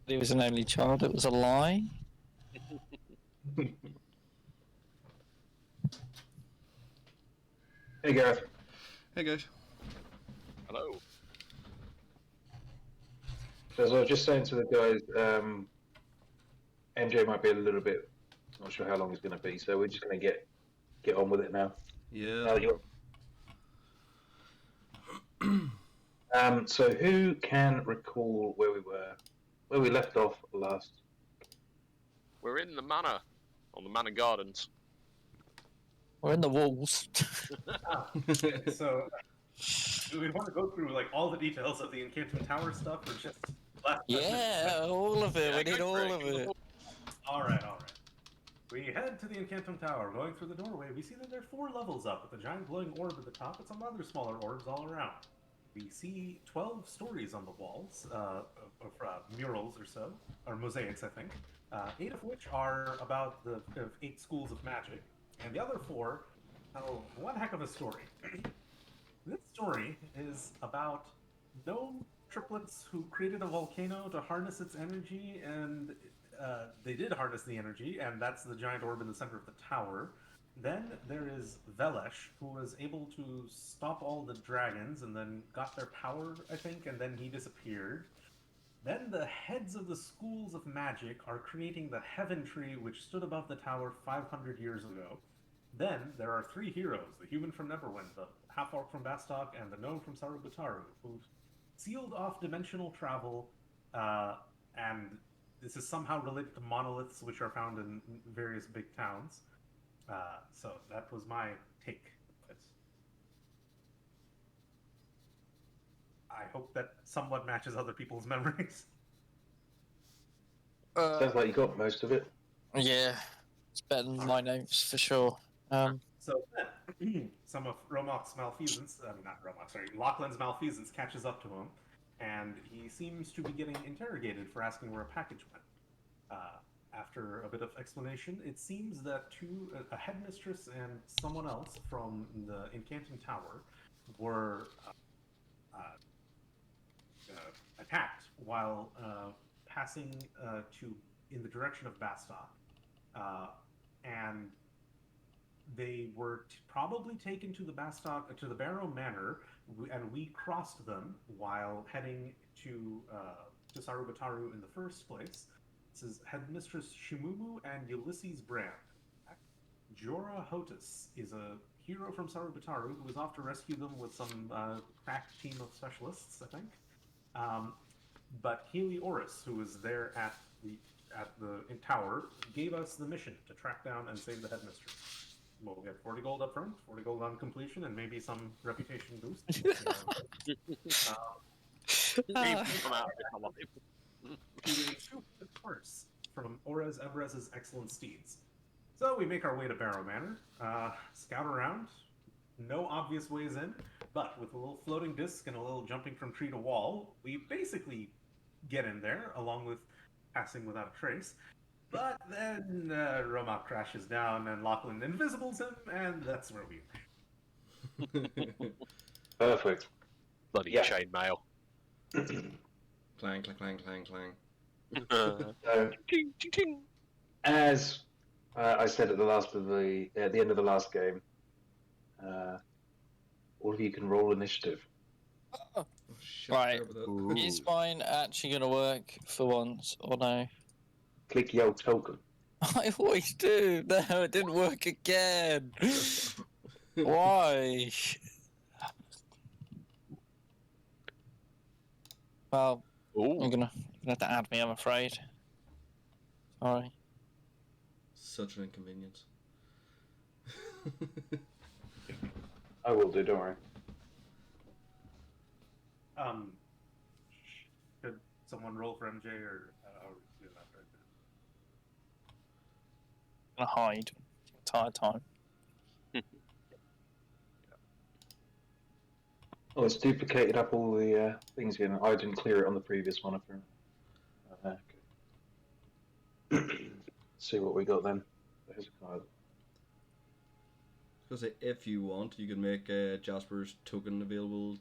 He was an only child. It was a lie. Hey, Gareth. Hey guys. Hello. So as I was just saying to the guys, MJ might be a little bit not sure how long it's going to be, so we're just going to get on with it now. Yeah. So who can recall where we left off last? We're in the manor, on the manor gardens. We're in the walls. So, do we want to go through like all the details of the Encantum Tower stuff, or just last? Yeah, all of it. Yeah, We need go for all it. of it. All right. We head to the Encantum Tower. Going through the doorway, we see that there are 4 levels up, with a giant glowing orb at the top and some other smaller orbs all around. We see 12 stories on the walls, of murals or so, or mosaics, I think. 8 of which are about the 8 schools of magic, and the other 4 tell one heck of a story. This story is about gnome triplets who created a volcano to harness its energy, and they did harness the energy, and that's the giant orb in the center of the tower. Then there is Velesh, who was able to stop all the dragons and then got their power, I think, and then he disappeared. Then the heads of the schools of magic are creating the Heaven Tree, which stood above the tower 500 years ago. Then there are 3 heroes, the human from Neverwinter, the half-orc from Bastok, and the gnome from Sarubutaru, who've sealed off dimensional travel, and this is somehow related to monoliths which are found in various big towns. So that was my take. I hope that somewhat matches other people's memories. Sounds like you got most of it. Yeah, it's better than my notes for sure. So then, some of Romok's malfeasance, Lachlan's malfeasance catches up to him, and he seems to be getting interrogated for asking where a package went. After a bit of explanation, it seems that a headmistress and someone else from the Encantum Tower were attacked while passing in the direction of Bastok, and they were probably taken to the Barrow Manor, and we crossed them while heading to Sarubataru in the first place. This is Headmistress Shimumu and Ulysses Brand. Jorah Hotus is a hero from Sarubataru who was off to rescue them with some crack team of specialists, I think. But Healy Oris, who was there at the tower, gave us the mission to track down and save the headmistress. We'll get 40 gold up front, 40 gold on completion, and maybe some reputation boost. Of course, from Orez Ebrez's excellent steeds. So we make our way to Barrow Manor, scout around, no obvious ways in, but with a little floating disc and a little jumping from tree to wall, we basically get in there, along with passing without a trace. But then Romok crashes down and Lachlan invisibles him, and that's where we are. Perfect. Bloody Yeah. chainmail. Clang, clang, clang, clang, clang. So, Ting, ting, ting. as I said at the end of the last game, all of you can roll initiative. Oh, shit, Right. forgot about that. Is mine actually going to work for once, or no? Click your token. I always do. No, it didn't work again. Why? Well, Ooh. you're gonna have to add me, I'm afraid. Sorry. Such an inconvenience. I will do, don't worry. Could someone roll for MJ, or do that right I'm gonna hide the entire time. Oh, it's duplicated up all the things again. I didn't clear it on the previous one, apparently. Okay. See what we got then. There's a card. I was gonna say, if you want, you can make Jasper's token available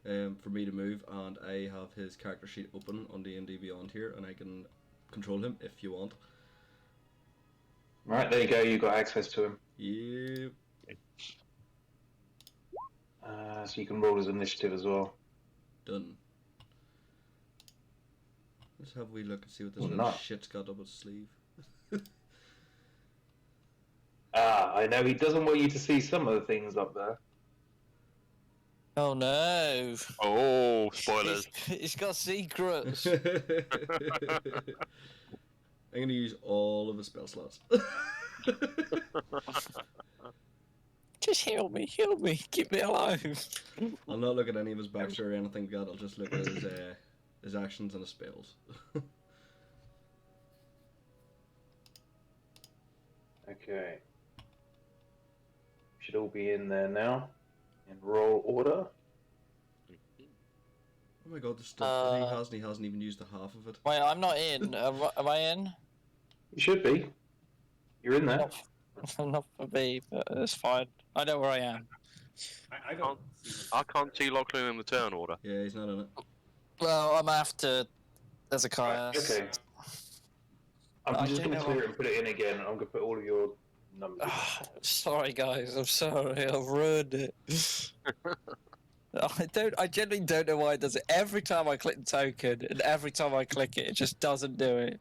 for me to move, and I have his character sheet open on D&D Beyond here, and I can control him if you want. Right, there you go. You've got access to him. Yep. So you can roll his initiative as well. Done. Let's have a wee look and see what this Oh, little nice. shit's got up his sleeve. I know he doesn't want you to see some of the things up there. Oh no. Oh, spoilers. He's got secrets. I'm gonna use all of his spell slots. Just heal me, keep me alive. I'll not look at any of his backstory or anything like that. I'll just look at his actions and his spells. Okay. Should all be in there now. In roll order. Oh my god, the stuff that he hasn't even used the half of it. Wait, I'm not in. Am I in? You should be. You're in there. Not for me, but it's fine. I know where I am. I don't see this. I can't see Lachlan in the turn order. Yeah, he's not in it. Well, I'm after Hezekiah. Okay. I'm I just don't going to know. clear it and put it in again. I'm going to put all of your numbers. Sorry, guys. I'm sorry. I've ruined it. I genuinely don't know why it does it. Every time I click the token, and every time I click it, it just doesn't do it.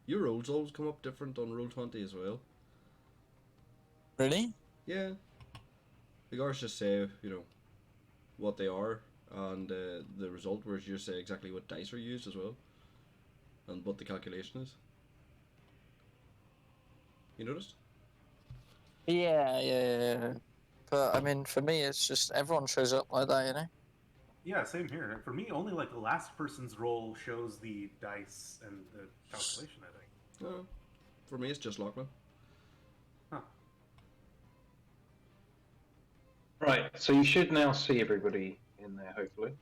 Your rolls always come up different on Roll20 as well. Really? Yeah. The guards just say, what they are and the result, whereas you say exactly what dice are used as well. And what the calculation is. You noticed? Yeah. But, I mean, for me, it's just everyone shows up like that, you know? Yeah, same here. For me, only like the last person's roll shows the dice and the calculation, I think. For me, it's just Lachlan. Right, so you should now see everybody in there, hopefully.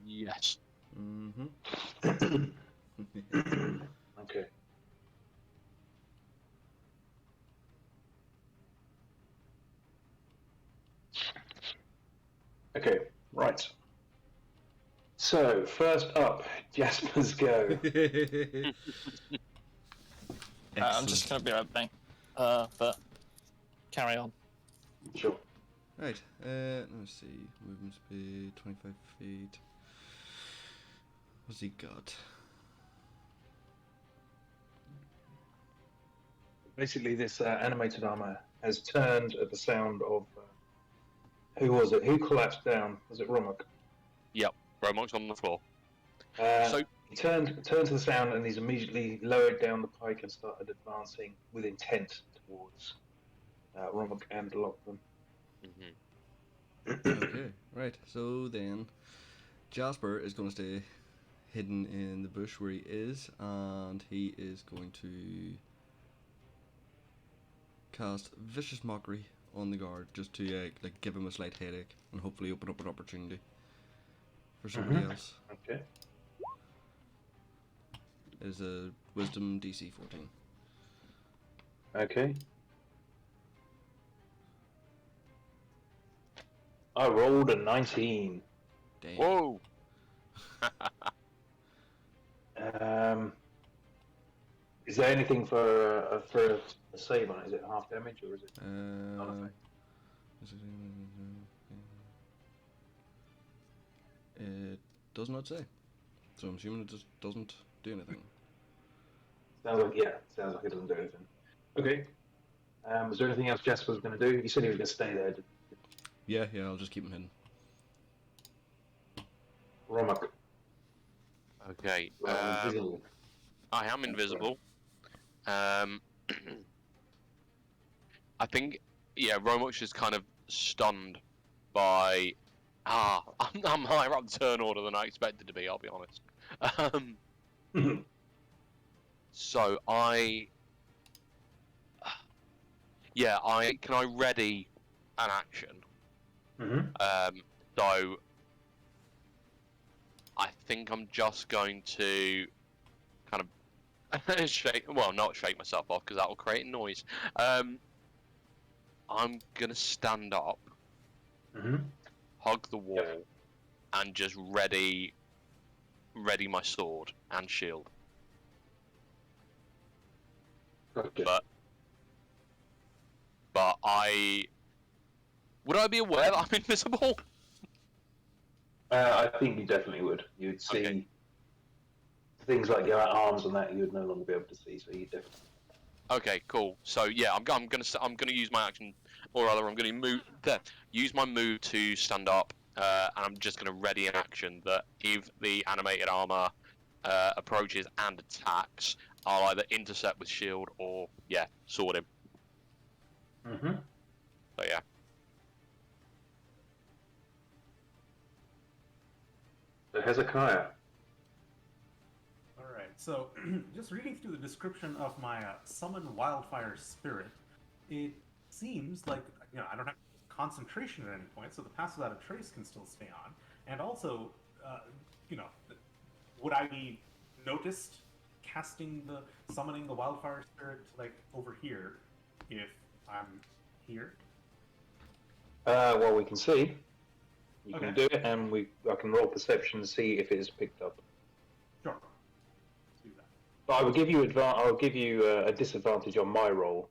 Yes. Mm-hmm. Okay. Okay, right. So, first up, Jasper's go. I'm just going to be right back. But carry on. Sure. Right, let me see. Movement speed, 25 feet. What's he got? Basically, this animated armor has turned at the sound of... who was it? Who collapsed down? Was it Romuk? Romok's on the floor. So he turned to the sound and he's immediately lowered down the pike and started advancing with intent towards Romuk and Lachlan. Okay, right. So then, Jasper is going to stay hidden in the bush where he is, and he is going to cast Vicious Mockery on the guard, just to give him a slight headache, and hopefully open up an opportunity for somebody else. Okay. It is a Wisdom DC 14. Okay. I rolled a 19. Damn. Whoa! Is there anything for a save on it? Is it half damage or is it non-effect? It does not say, so I'm assuming it just doesn't do anything. Sounds like it doesn't do anything. Okay. Was there anything else Jasper was going to do? He said he was going to stay there. Yeah, I'll just keep him hidden. Romuk. Okay. Invisible. I am invisible. I think, Romok's is kind of stunned by... I'm higher up the turn order than I expected to be, I'll be honest. So I can I ready an action? So I think I'm just going to kind of not shake myself off because that will create noise. I'm gonna stand up Mm-hmm. hug the wall, and just ready my sword and shield. Gotcha. But would I be aware that I'm invisible? I think you definitely would. You'd see Okay. things like your arms and that you would no longer be able to see. So you definitely. Okay, cool. So yeah, I'm gonna use my action, or rather, I'm gonna use my move to stand up, and I'm just gonna ready an action that if the animated armor approaches and attacks, I'll either intercept with shield or sword him. Mm-hmm. So yeah. So Hezekiah. All right. So, just reading through the description of my summon wildfire spirit, it seems like I don't have concentration at any point, so the pass without a trace can still stay on. And also, you know, would I be noticed summoning the wildfire spirit like over here if I'm here? Well, we can see. You Okay. can do it, and I can roll perception to see if it is picked up. Sure. Let's do that. But I will give you I'll give you a disadvantage on my roll,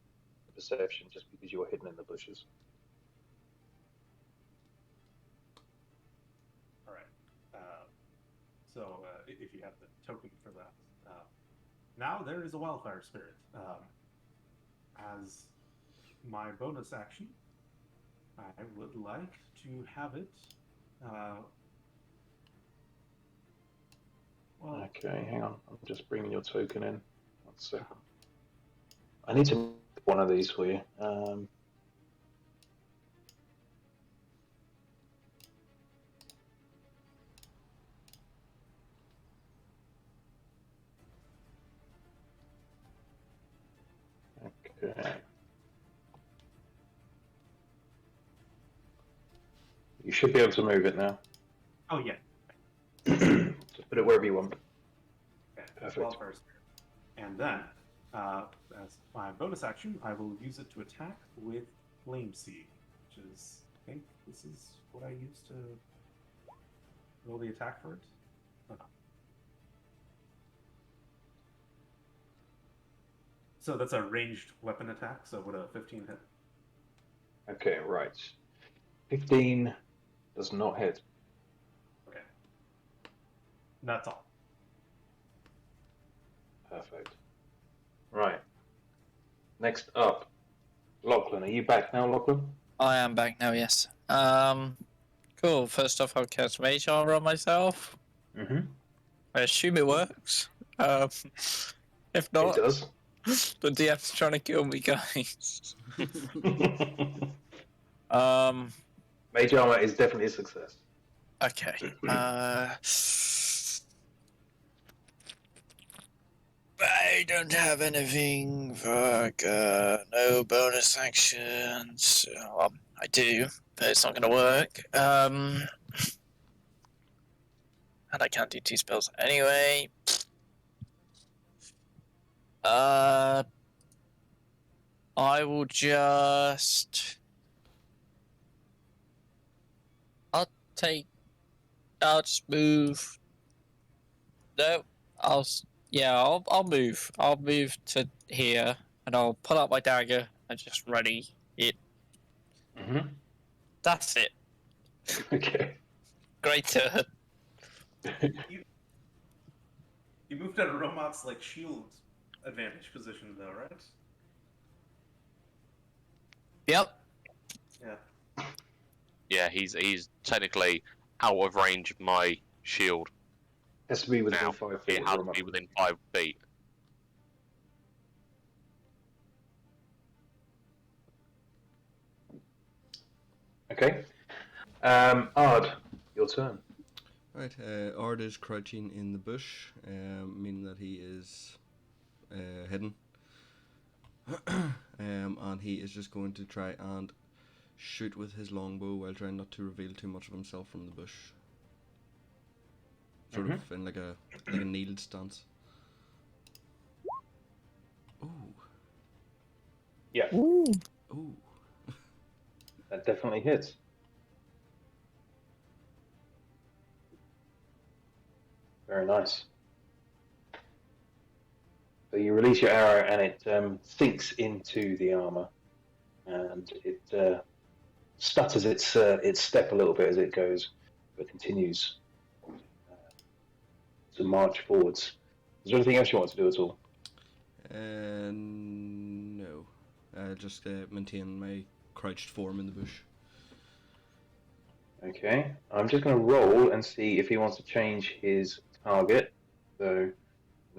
perception, just because you are hidden in the bushes. All right. So if you have the token for that, now there is a wildfire spirit. As my bonus action, I would like to have it. Well, Okay, hang on. I'm just bringing your token in. 1 second. I need to make one of these for you. Okay. You should be able to move it now. oh yeah. Just put it wherever you want. Okay. Perfect. Wildfire spirit. And then, as my bonus action, I will use it to attack with Flame Seed, which is, I think this is what I use to roll the attack for it. Oh, no. So that's a ranged weapon attack, so would a 15 hit? Okay, right. 15 does not hit. Okay. That's all. Perfect. Right. Next up, Lachlan. Are you back now, Lachlan? I am back now, yes. Cool. First off, I'll cast Mage Armor on myself. Mm-hmm. I assume it works. If not, It does. the DM's trying to kill me, guys. Mage Armor is definitely a success. Okay. I don't have anything for no bonus actions. Well, I do, but it's not going to work. And I can't do 2 spells anyway. I will just. I'll just move. No, I'll move. I'll move to here, and I'll pull out my dagger and just ready it. Mm-hmm. That's it. Okay. Great turn. You moved out of Romot's like shield advantage position, though, right? Yep. Yeah. Yeah, he's technically out of range of my shield. Has to be within Now, 5 feet. It has to be within 5 feet. Okay. Ard, your turn. Right, Ard is crouching in the bush, meaning that he is hidden. And he is just going to try and shoot with his longbow while trying not to reveal too much of himself from the bush. Sort of in like a kneeled stance. Ooh. Yeah. Ooh. Ooh. That definitely hits. Very nice. So you release your arrow and it sinks into the armor, and it stutters its step a little bit as it goes, but continues to march forwards. Is there anything else you want to do at all? No. Just maintain my crouched form in the bush. Okay, I'm just going to roll and see if he wants to change his target. So I'm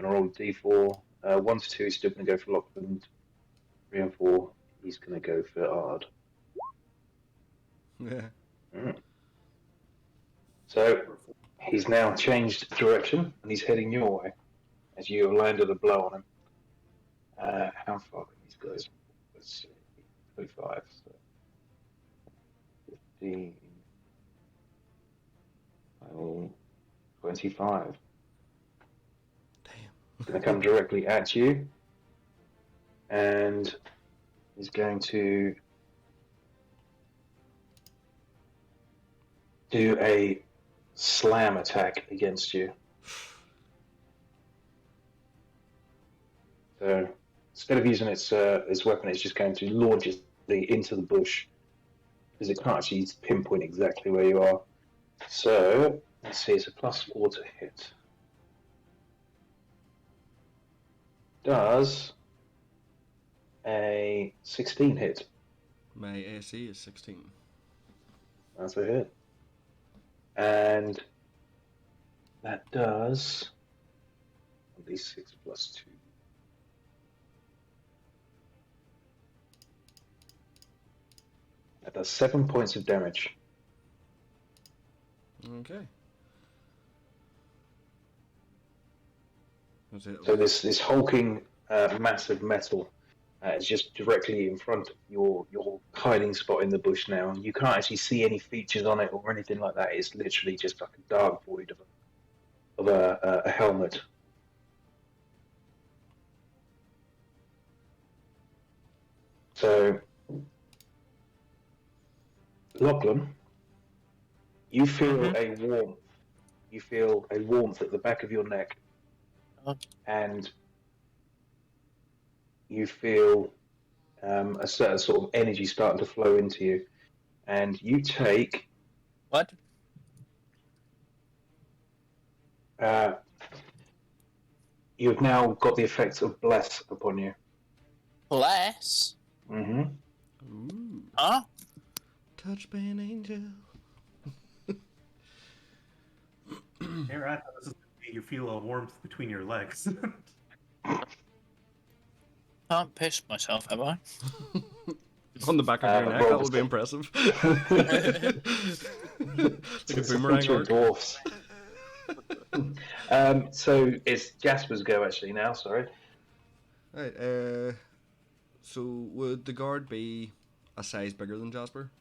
going to roll d4. 1 to 2 is still going to go for Lachlan. 3 and 4, he's going to go for Ard. Yeah. So he's now changed direction and he's heading your way as you have landed a blow on him. How far can these guys? Let's see. 25. So 15. 25. Damn. He's going to come directly at you. And he's going to do a slam attack against you. So instead of using its weapon, it's just going to launch it into the bush because it can't actually pinpoint exactly where you are. So let's see, it's a +4 to hit. Does a 16 hit? My AC is 16. That's a hit. And that does d6 +2. That does 7 points of damage. Okay. That's it. So this hulking mass of metal is just directly in front of your hiding spot in the bush now. You can't actually see any features on it or anything like that. It's literally just like a dark void of a helmet. So, Lachlan, you feel a warmth. You feel a warmth at the back of your neck. And you feel a certain sort of energy starting to flow into you. And you take... What? You've now got the effects of Bless upon you. Bless? Mm-hmm. Ooh. Huh? Touched by an angel. Hey, Rat, this is you feel a warmth between your legs. Can't piss myself, have I? On the back of your neck, that would be impressive. Like a boomerang arc. Dwarfs. So it's Jasper's go actually now, sorry. Right, so would the guard be a size bigger than Jasper?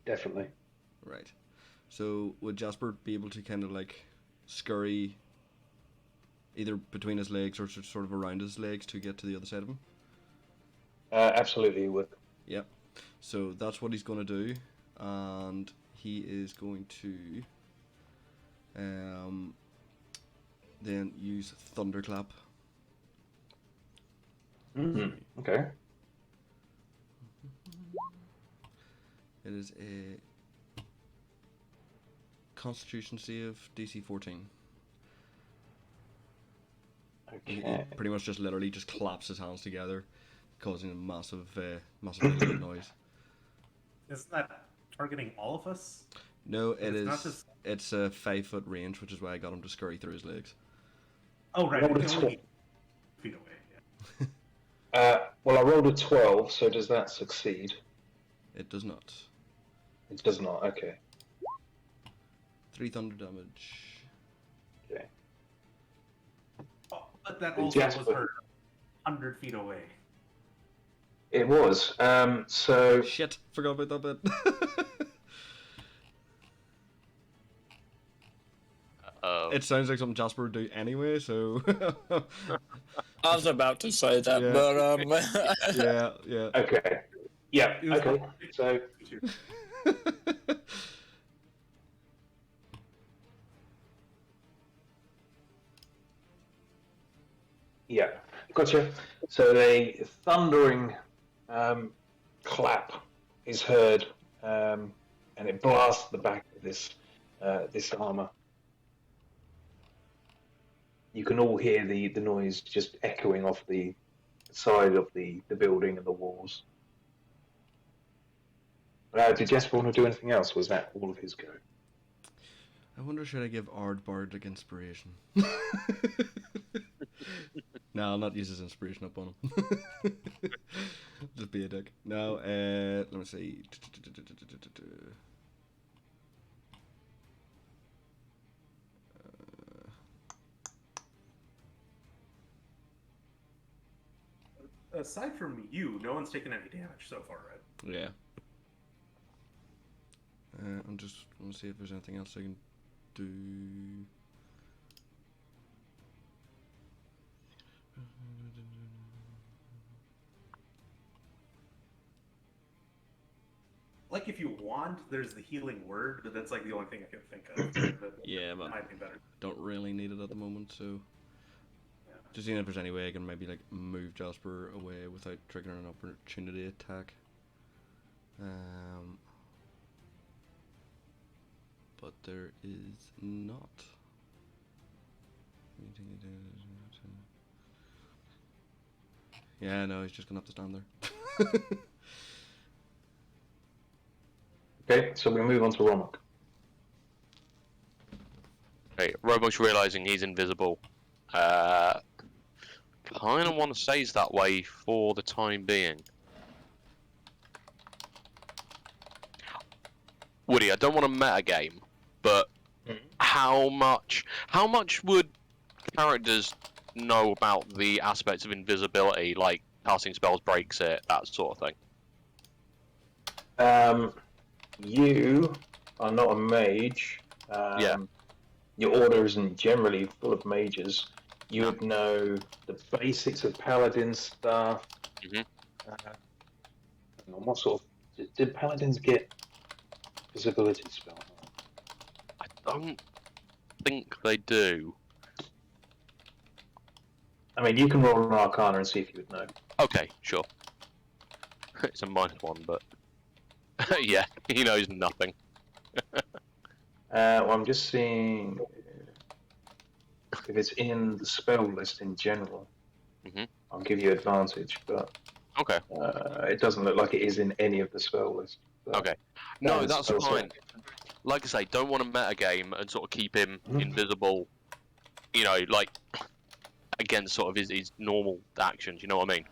Definitely. Right. So would Jasper be able to kind of like scurry either between his legs or sort of around his legs to get to the other side of him? Absolutely, you would. Yep. So that's what he's going to do, and he is going to then use Thunderclap. Okay. It is a Constitution save, DC 14. He Okay. pretty much just literally just claps his hands together, causing a massive noise. Isn't that targeting all of us? No, it It's is. not just- It's a 5-foot range, which is why I got him to scurry through his legs. Oh, right. Roll a it's only 8 feet away. Yeah. Well, I rolled a 12, so does that succeed? It does not. It does not, okay. 3 thunder damage. Okay. Oh, but that And also Jasper- was heard 100 feet away. It was. So Shit, forgot about that bit. It sounds like something Jasper would do anyway, so. I was about to say that, Yeah. but yeah. okay. Yeah. It was Okay. So Yeah, gotcha. So a thundering clap is heard, and it blasts the back of this armor. You can all hear the noise just echoing off the side of the building and the walls. Did Jesper want to do anything else? Was that all of his go? I wonder, should I give Ard Bardic inspiration? No, I'll not use his inspiration up on him. Just be a dick. No, let me see. Aside from you, no one's taken any damage so far, right? Yeah. I'm just want to see if there's anything else I can do. Like, if you want, there's the healing word, but that's like the only thing I can think of. Yeah, but might be better. don't really need it at the moment, so Yeah. just seeing if there's any way I can maybe like move Jasper away without triggering an opportunity attack. But there is not. Yeah, no, he's just gonna have to stand there. Okay, so we move on to Romok. Okay, Robok's realizing he's invisible. Kind of want to stays that way for the time being. Woody, I don't want to meta game, but how much would characters know about the aspects of invisibility, like casting spells breaks it, that sort of thing? You are not a mage. Yeah. Your order isn't generally full of mages. You would know the basics of paladin stuff. Mhm. What sort of did paladins get visibility spell? I don't think they do. I mean, you can roll an Arcana and see if you would know. Okay, sure. It's a -1, but yeah, he knows nothing. Well, I'm just seeing if it's in the spell list in general. Mhm. I'll give you advantage, but Okay. it doesn't look like it is in any of the spell list. But Okay. No, that is that's spell fine. check. Like I say, don't want to meta game and sort of keep him Mhm. invisible, you know, like against sort of his normal actions, you know what I mean?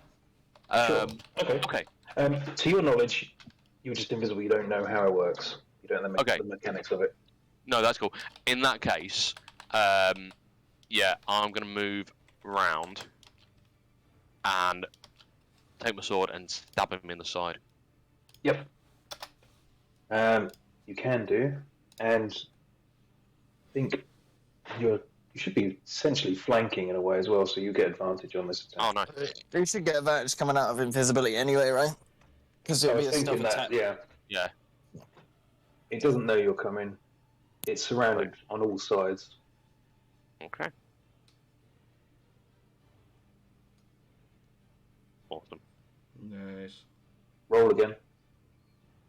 Sure. Okay. Okay. To your knowledge, you're just invisible. You don't know how it works. You don't know Okay. the mechanics of it. No, that's cool. In that case, yeah, I'm gonna move round and take my sword and stab him in the side. Yep. You can do, and I think you should be essentially flanking in a way as well, so you get advantage on this attack. Oh, nice. You should get advantage coming out of invisibility anyway, right? Because I it'll was be a stealth thinking attack. that, yeah. Yeah. It doesn't know you're coming. It's surrounded on all sides. Okay. Awesome. Nice. Roll again.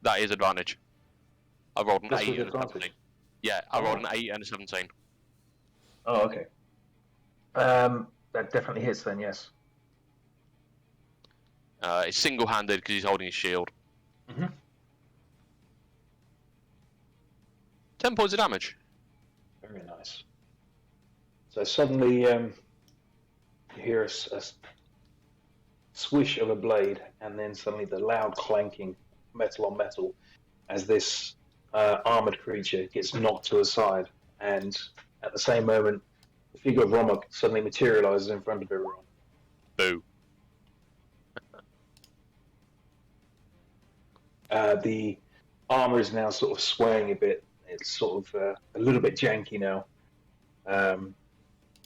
That is advantage. I rolled an That's 8 with and a advantage? 17. Yeah, I rolled an 8 and a 17. Oh, okay. That definitely hits then, yes. It's single-handed because he's holding his shield. Mhm. 10 points of damage. Very nice. So suddenly you hear a swish of a blade, and then suddenly the loud clanking metal on metal as this armored creature gets knocked to the side, and at the same moment, the figure of Romok suddenly materializes in front of everyone. Boo. The armor is now sort of swaying a bit. It's sort of a little bit janky now.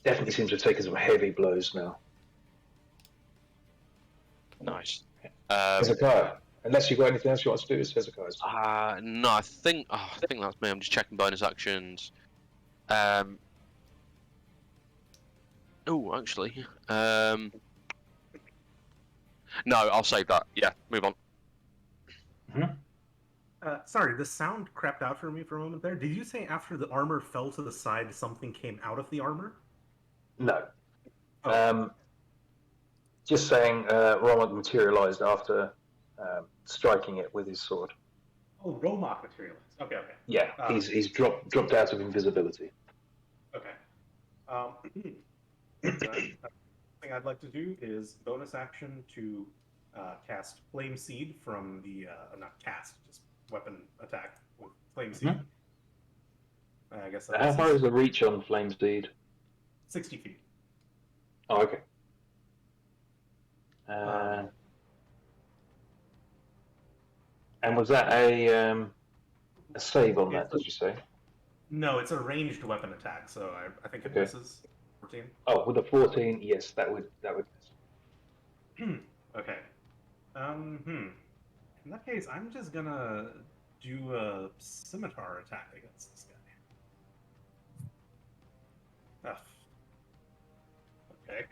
Definitely seems to have taken some heavy blows now. Nice. Hezekiah, unless you've got anything else you want to do, it's Hezekiah's. No, I think that's me. I'm just checking bonus actions. Oh, actually, no, I'll save that. Yeah, move on. Sorry, the sound crept out for me for a moment there. Did you say after the armor fell to the side, something came out of the armor? No. Oh. Just saying, Romak materialized after striking it with his sword. Oh, Romok materialized. Okay, okay. Yeah, he's dropped out of invisibility. Okay. Thing I'd like to do is bonus action to cast Flame Seed from the not cast, just weapon attack with Flame Seed. I guess How far is the reach on Flame Seed? 60 feet. Oh, okay. And was that a save on that? Did you say? No, it's a ranged weapon attack, so I think it misses. 14. Oh, with a 14, yes, that would miss. Okay. In that case, I'm just gonna do a scimitar attack against this guy. Ugh. Okay.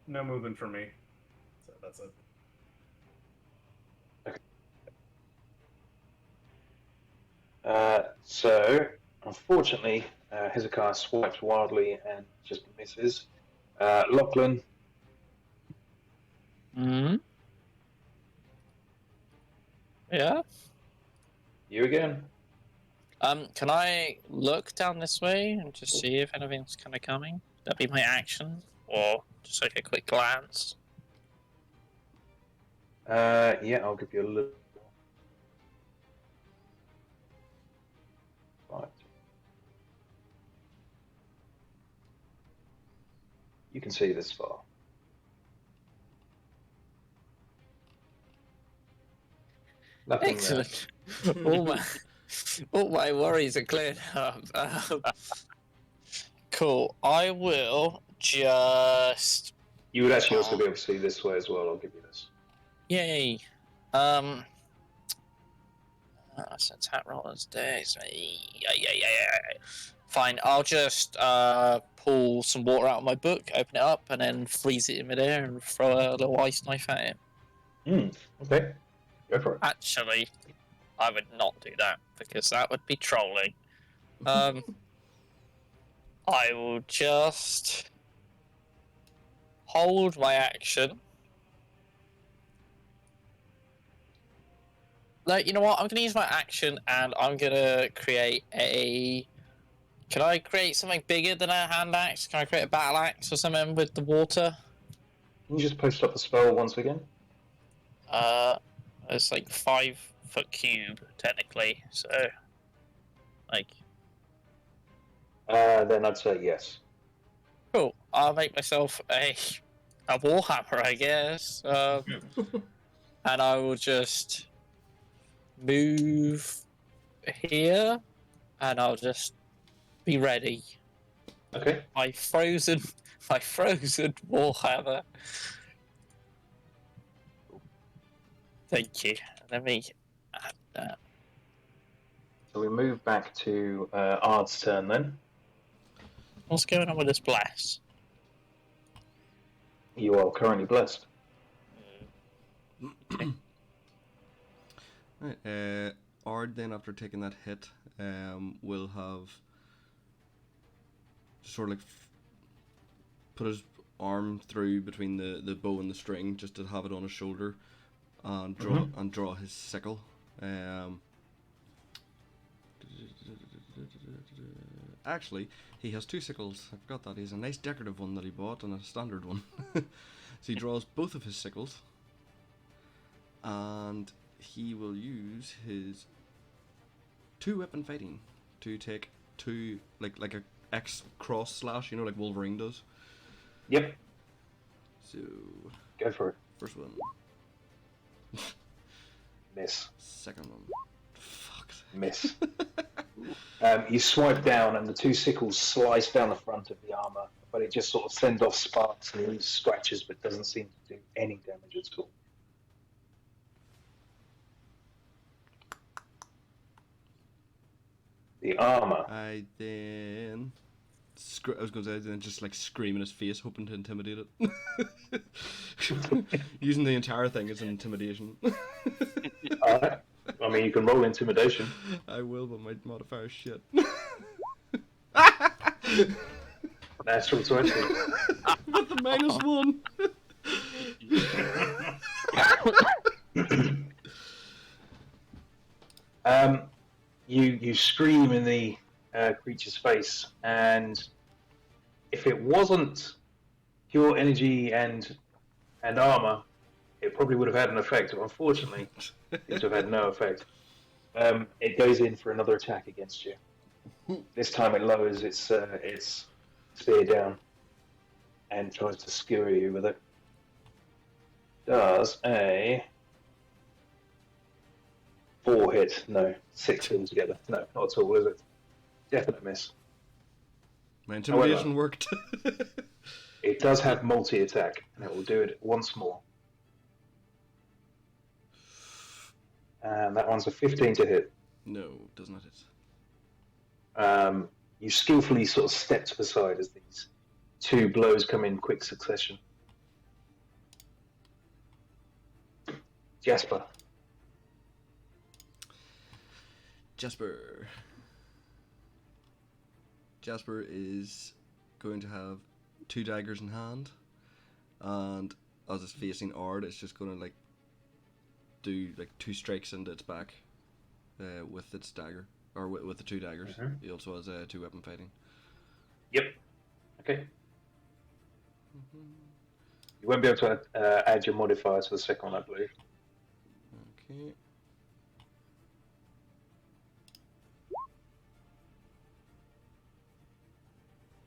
No movement for me. So that's it. So, unfortunately, Hezekiah swipes wildly and just misses. Lachlan. Yeah. You again. Can I look down this way and just see if anything's kind of coming? That'd be my action, or just like a quick glance. Yeah, I'll give you a little. Right. You can see this far. Nothing. Excellent. all my worries are cleared up. Cool. I will just. You would actually also be able to see this way as well. I'll give you this. Yay. So attack rollers days. Yeah. Fine. I'll just pull some water out of my book, open it up, and then freeze it in midair and throw a little ice knife at it. Okay. Go for it. Actually, I would not do that because that would be trolling. I will just hold my action. Like, you know what? I'm going to use my action and I'm going to create a... Can I create something bigger than a hand axe? Can I create a battle axe or something with the water? Can you just post up the spell once again? It's like 5 foot cube, technically. So, like... Then I'd say yes. Cool. I'll make myself a warhammer, I guess. And I will just move here, and I'll just be ready. Okay. My frozen warhammer. Thank you. Let me add that. So we move back to Ard's turn then. What's going on with this blast? You are currently blessed. Right, Ard then, after taking that hit, will have sort of like put his arm through between the bow and the string just to have it on his shoulder and draw his sickle. Actually, he has 2 sickles. I forgot that. He has a nice decorative one that he bought and a standard one. So he draws both of his sickles, and he will use his 2-weapon fighting to take 2, like a X cross slash, like Wolverine does. Yep. So Go for it. first one. Miss. Second one. Fuck. Miss. You swipe down and the 2 sickles slice down the front of the armor, but it just sort of sends off sparks and leaves scratches, but doesn't seem to do any damage at all. The armor. I then I was going to say, then just like scream in his face, hoping to intimidate it. Using the entire thing as an intimidation. Alright. I mean, you can roll intimidation. I will, but my modifier is shit. Natural 20. With the -1. You scream in the creature's face, and if it wasn't pure energy and armor, it probably would have had an effect. But unfortunately, it would have had no effect. It goes in for another attack against you. This time, it lowers its spear down and tries to skewer you with it. Does a 4 hit? No. 6 altogether? No, not at all, is it? Definite miss. My intimidation worked. It does have multi-attack, and it will do it once more. And that one's a 15 to hit. No, does not hit. You skillfully sort of step to the side as these 2 blows come in quick succession. Jasper. Jasper is going to have 2 daggers in hand, and as it's facing Ard, it's just going to like do like 2 strikes into its back with its dagger, or with the 2 daggers. Mhm. He also has 2 weapon fighting. Yep. Okay. You won't be able to add your modifier to the second one, I believe. Okay.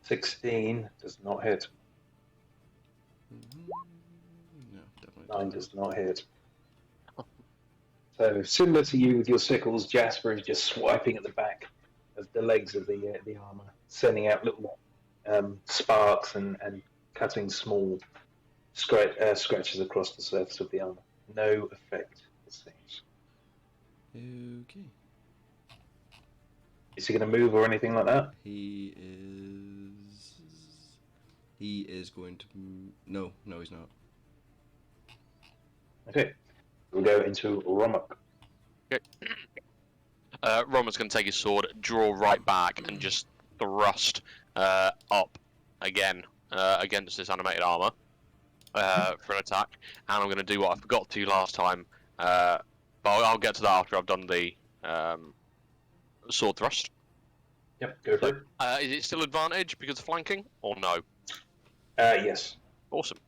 $16 does not hit. No, definitely 9 does not hit. So, similar to you with your sickles, Jasper is just swiping at the back of the legs of the armor, sending out little sparks and cutting small scratches across the surface of the armor. No effect, it seems. Okay. Is he going to move or anything like that? He is going to. No, he's not. Okay. We'll go into Romok. Okay. Roman's going to take his sword, draw right back, and just thrust up again against this animated armor for an attack. And I'm going to do what I forgot to last time, but I'll get to that after I've done the sword thrust. Yep, go for it. Is it still advantage because of flanking, or no? Yes. Awesome.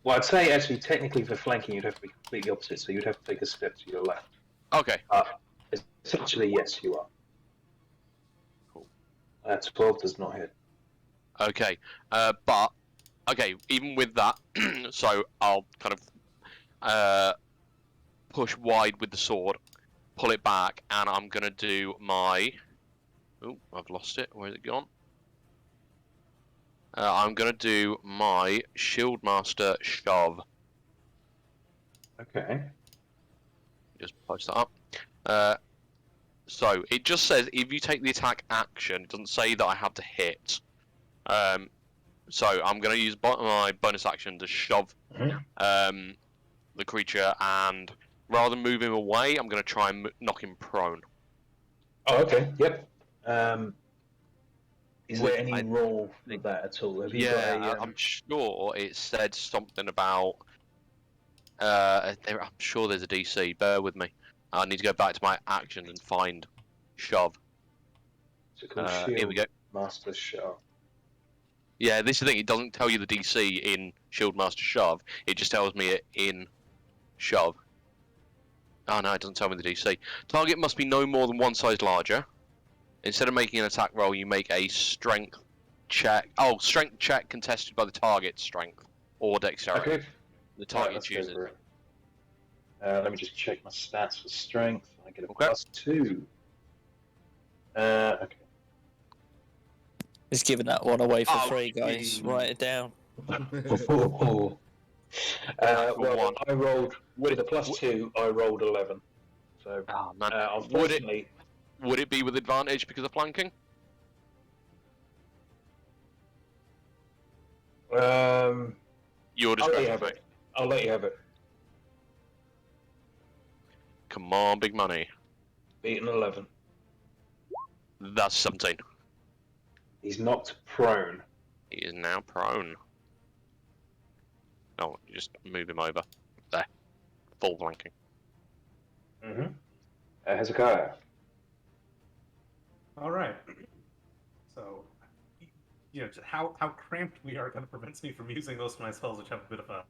Well, I'd say actually, technically, for flanking, you'd have to be completely opposite, so you'd have to take a step to your left. Okay. Essentially, yes, you are. Cool. 12 does not hit. Okay. But okay, even with that, so I'll kind of push wide with the sword, pull it back, and I'm gonna do my. Oh, I've lost it. Where's it gone? I'm gonna do my Shieldmaster shove. Okay. Just post that up. So it just says if you take the attack action, it doesn't say that I have to hit. So I'm gonna use my bonus action to shove the creature, and rather than move him away, I'm gonna try and knock him prone. Oh, okay. Yep. Is there any I roll for that at all? Have you got Yeah, a, I'm sure it said something about. I'm sure there's a DC. Bear with me. I need to go back to my actions and find shove. Is it called Here we go. Master Shove? Yeah, this is the thing. It doesn't tell you the DC in Shieldmaster shove. It just tells me it in shove. Oh no, it doesn't tell me the DC. Target must be no more than 1 size larger. Instead of making an attack roll, you make a strength check. Oh, strength check contested by the target's strength or dexterity. Okay. The target let's go chooses. for it. Let me just check my stats for strength. I get a Okay. +2. Okay. He's giving that one away for Oh, free, guys. geez. Write it down. Well, one. I rolled with a +2. I rolled 11. So Oh man, unfortunately, would it be with advantage because of flanking? Your I'll let you discretion, have mate. it. I'll let you have it. Come on, big money. Beaten 11. That's 17. He's knocked prone. He is now prone. Oh, just move him over. There. Full flanking. Mm-hmm. Hezekiah. All right. So, just how cramped we are kind of prevents me from using most of my spells, which have a bit of a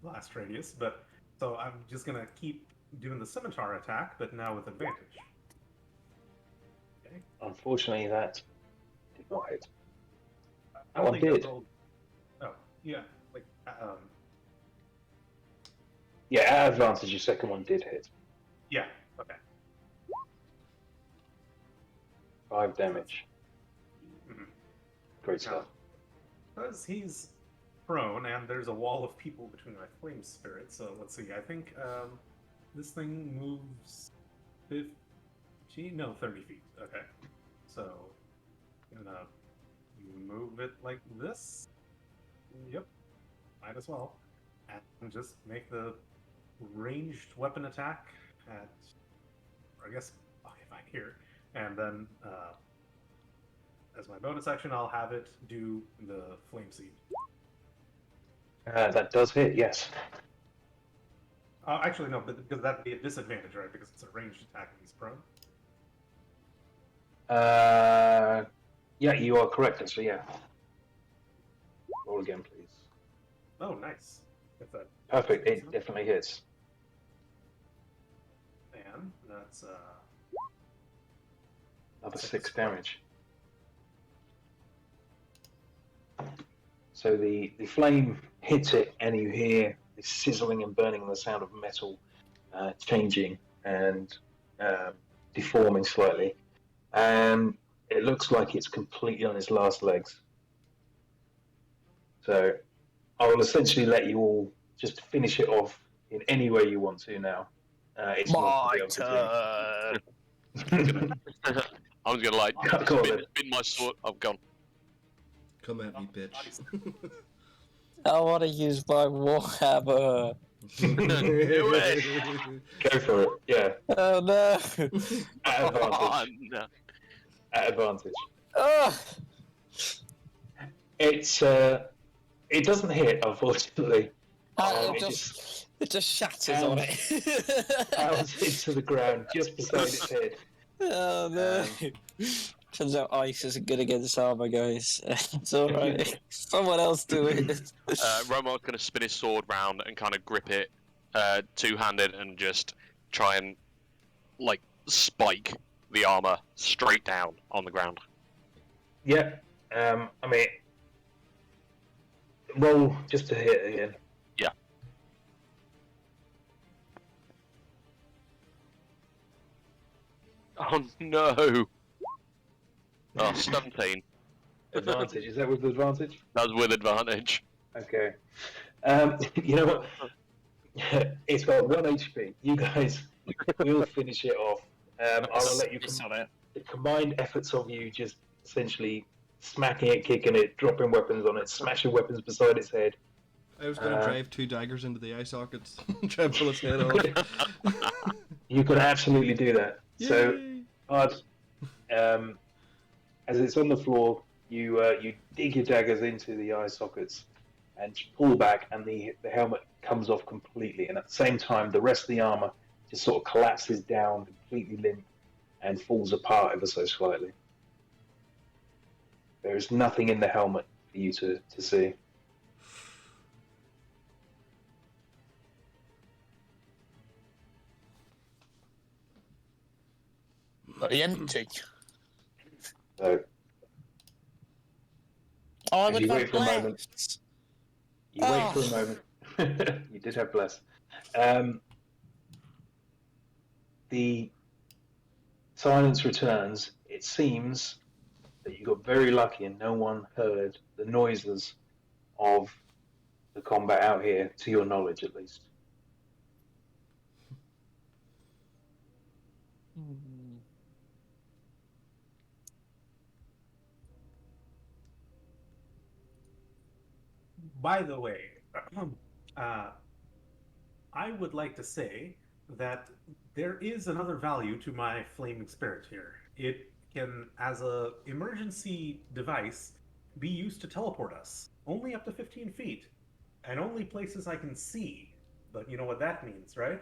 blast radius. But so I'm just gonna keep doing the scimitar attack, but now with advantage. Okay. Unfortunately, that did not hit. I One don't think did. I rolled. Oh, yeah. Like, Yeah, at advantage, your second one did hit. yeah. Okay. 5 damage. Mhm. Great stuff. Because he's prone and there's a wall of people between my flame spirits, so let's see. I think this thing moves 30 feet. Okay. So, I'm gonna move it like this. Yep. Might as well. And just make the ranged weapon attack at, or I guess, okay, fine, here. And then, as my bonus action, I'll have it do the flame seed. That does hit, yes. Actually, no, because that'd be a disadvantage, right? Because it's a ranged attack and he's prone. Yeah, you are correct, actually, yeah. Roll again, please. Oh, nice. Get that. Perfect, it definitely hits. And that's Another 6 6 damage. So the flame hits it, and you hear the sizzling and burning and the sound of metal changing and deforming slightly. And it looks like it's completely on its last legs. So I will essentially let you all just finish it off in any way you want to now. It's not My gonna be able to do. turn. I was gonna like Go on, then. spin my sword. Oh, gone. Come at me, bitch. nice. I want to use my warhammer. Do Go for it. Yeah, Oh no! at advantage. Oh, no. At advantage. Oh, It doesn't hit, unfortunately. it just shatters on it. Bounces into the ground just beside its head. Oh no! Turns out ice isn't good against armor, guys. It's alright. Someone else do it. Romar's gonna spin his sword round and kind of grip it two-handed and just try and like spike the armor straight down on the ground. Yeah. I mean, roll just to hit again. Yeah. Oh no! Oh, 17. Advantage. Is that with advantage? That's with advantage. Okay. You know what? It's got 1 HP. You guys will finish it off. I will let you It's on it. the combined efforts of you just essentially smacking it, kicking it, dropping weapons on it, smashing weapons beside its head. I was going to drive 2 daggers into the eye sockets, try and pull its head off. You could absolutely do that. So, Yay! Ard, as it's on the floor, you dig your daggers into the eye sockets and pull back, and the helmet comes off completely. And at the same time, the rest of the armor just sort of collapses down, completely limp, and falls apart ever so slightly. There is nothing in the helmet for you to see. Bloody empty. So Oh, I If would you have wait for a moment. blessed. you wait for a moment. You did have bless. The silence returns. It seems that you got very lucky and no one heard the noises of the combat out here, to your knowledge at least. by the way, I would like to say that there is another value to my flaming spirit here. It can, as a emergency device, be used to teleport us, only up to 15 feet, and only places I can see. But you know what that means, right?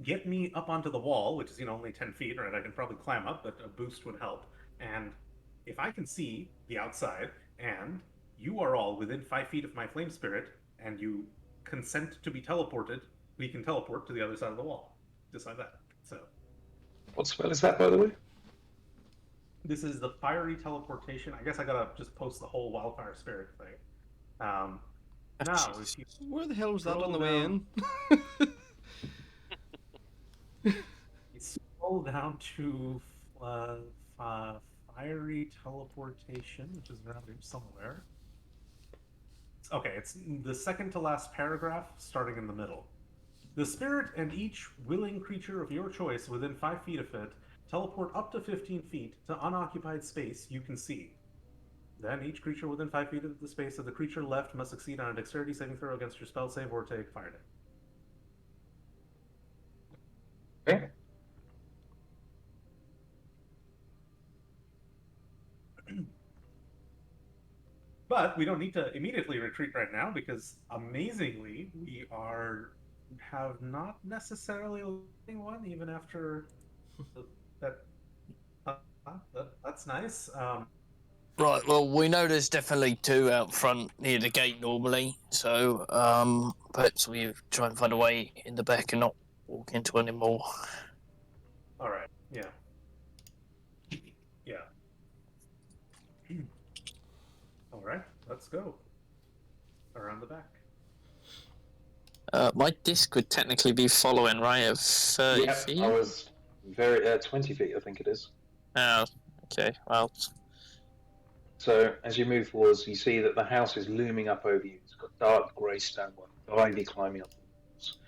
Get me up onto the wall, which is only 10 feet, right? I can probably climb up, but a boost would help. And if I can see the outside, and you are all within 5 feet of my flame spirit, and you consent to be teleported, we can teleport to the other side of the wall, just like that. So What spell is that, by the way? this is the fiery teleportation. I guess I gotta just post the whole wildfire spirit thing. Now, if you Where the hell was that Scroll on the way down. in? scroll down to fiery teleportation, which is around here somewhere. Okay, it's the second to last paragraph, starting in the middle. The spirit and each willing creature of your choice within 5 feet of it teleport up to 15 feet to unoccupied space you can see. Then each creature within 5 feet of the space of the creature left must succeed on a dexterity saving throw against your spell save or take fire damage. Okay. But we don't need to immediately retreat right now because, amazingly, we have not necessarily losing one even after that's nice. Right, well, we know there's definitely two out front near the gate normally, so perhaps we try and find a way in the back and not walk into any more. All right. Yeah. Yeah. All right. Let's go around the back. My disc would technically be following, right, of 30 Yep, feet? I was very 20 feet, I think it is. Oh, okay, well, So as you move forwards, you see that the house is looming up over you. It's got dark grey stonework, ivy climbing up the walls.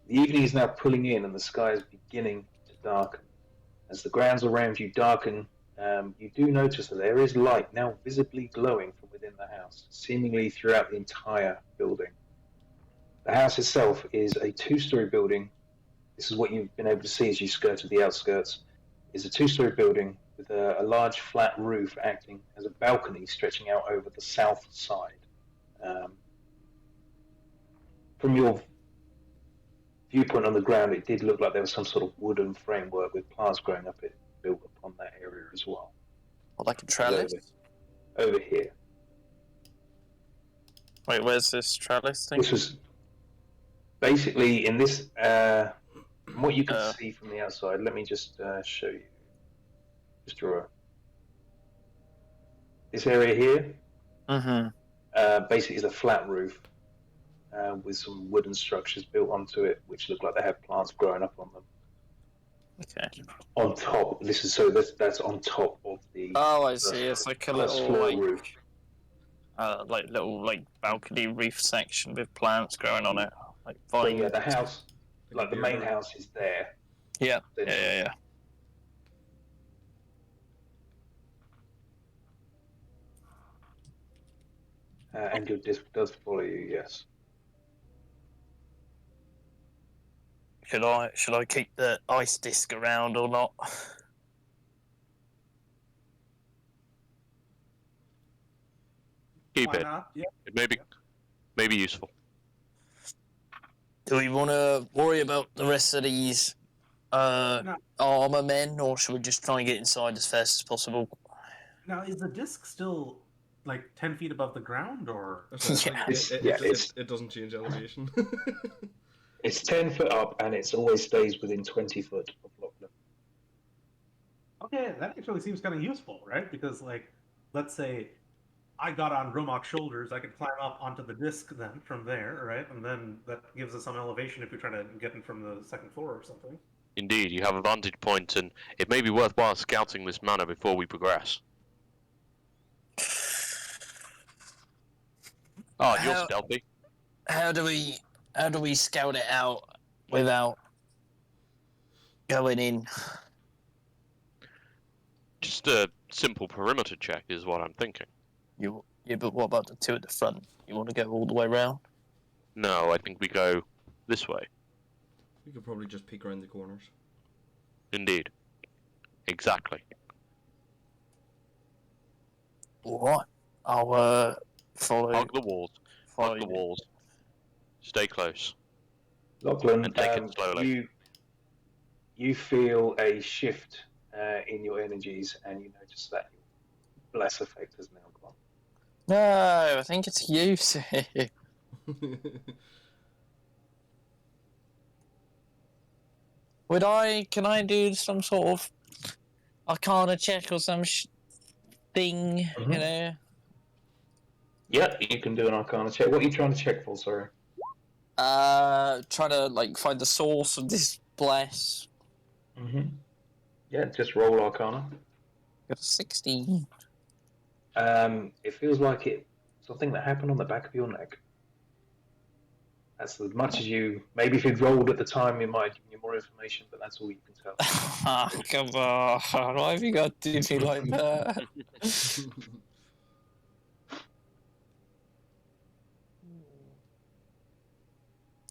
The evening is now pulling in, and the sky is beginning to darken. As the grounds around you darken, you do notice that there is light now visibly glowing from within the house, seemingly throughout the entire building. The house itself is a two-story building. This is what you've been able to see as you skirted the outskirts. It's a two-story building with a large flat roof acting as a balcony stretching out over the south side. From your viewpoint on the ground, it did look like there was some sort of wooden framework with plants growing up it built upon that area as well. like a trellis? Over here. Wait, where's this trellis thing? This was basically in this, from what you can see from the outside. Let me just show you. Just draw this area here. Mm-hmm. Basically, is a flat roof with some wooden structures built onto it, which look like they have plants growing up on them. Okay. On top, that's on top of the. Oh, I see. It's like a first little floor like, roof. little balcony roof section with plants growing on it, like So vines. yeah, the house, like the main house, is there. Yeah. Then- Yeah. And your disc does follow you, yes. Should I keep the ice disc around or not? Keep Why it. not? Yeah. It may be useful. Do we want to worry about the rest of these armor men, or should we just try and get inside as fast as possible? Now, is the disc still like 10 feet above the ground, or? Yeah. It doesn't change elevation. It's 10 foot up, and it always stays within 20 foot of Lachlan. Okay, that actually seems kind of useful, right? Because, like, let's say I got on Romok's shoulders, I could climb up onto the disc then from there, right? And then that gives us some elevation if we try to get in from the second floor or something. Indeed, you have a vantage point, and it may be worthwhile scouting this manor before we progress. Oh, you're How- stealthy. How do we scout it out without going in? Just a simple perimeter check is what I'm thinking. You Yeah, but what about the two at the front? You want to go all the way round? No, I think we go this way. We could probably just peek around the corners. Indeed. Exactly. Alright. I'll follow. Hug the walls. follow Hug the you. walls. Stay close. Lachlan, And take it slowly. you feel a shift in your energies, and you notice that your bless effect has now gone. No, I think it's you, Sue. Can I do some sort of Arcana check or some thing, Mhm. you know? Yeah, you can do an Arcana check. What are you trying to check for, sorry? Trying to, like, find the source of this bless. Mm-hmm. Yeah, just roll Arcana. Got a 16. It feels like something that happened on the back of your neck. That's as much as you. Maybe if you'd rolled at the time, it might have given you more information, but that's all you can tell. Ah, come on. Why have you got to do me like that?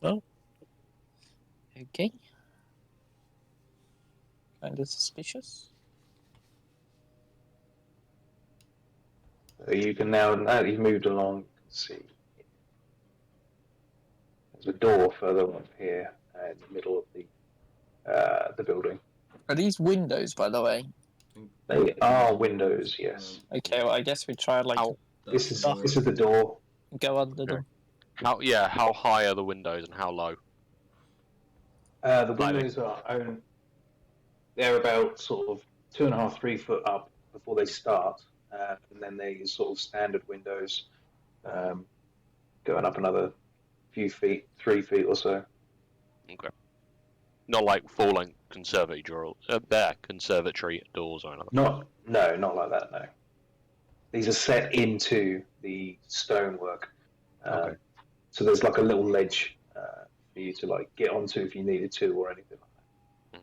Oh. Okay. Kind of suspicious. So you can now that you've moved along, you can see there's a door further up here in the middle of the building. Are these windows, by the way? They are windows, yes. Okay, well, I guess we try, like, Ow. This is the door. go under them. How high are the windows and how low? The windows they're about sort of 2.5, 3 foot up before they start, and then they sort of standard windows, going up another few feet, 3 feet or so. Okay. Not like full-length conservatory doors or anything. Not like that. No, these are set into the stonework. Okay. So there's like a little ledge for you to like get onto if you needed to or anything like that.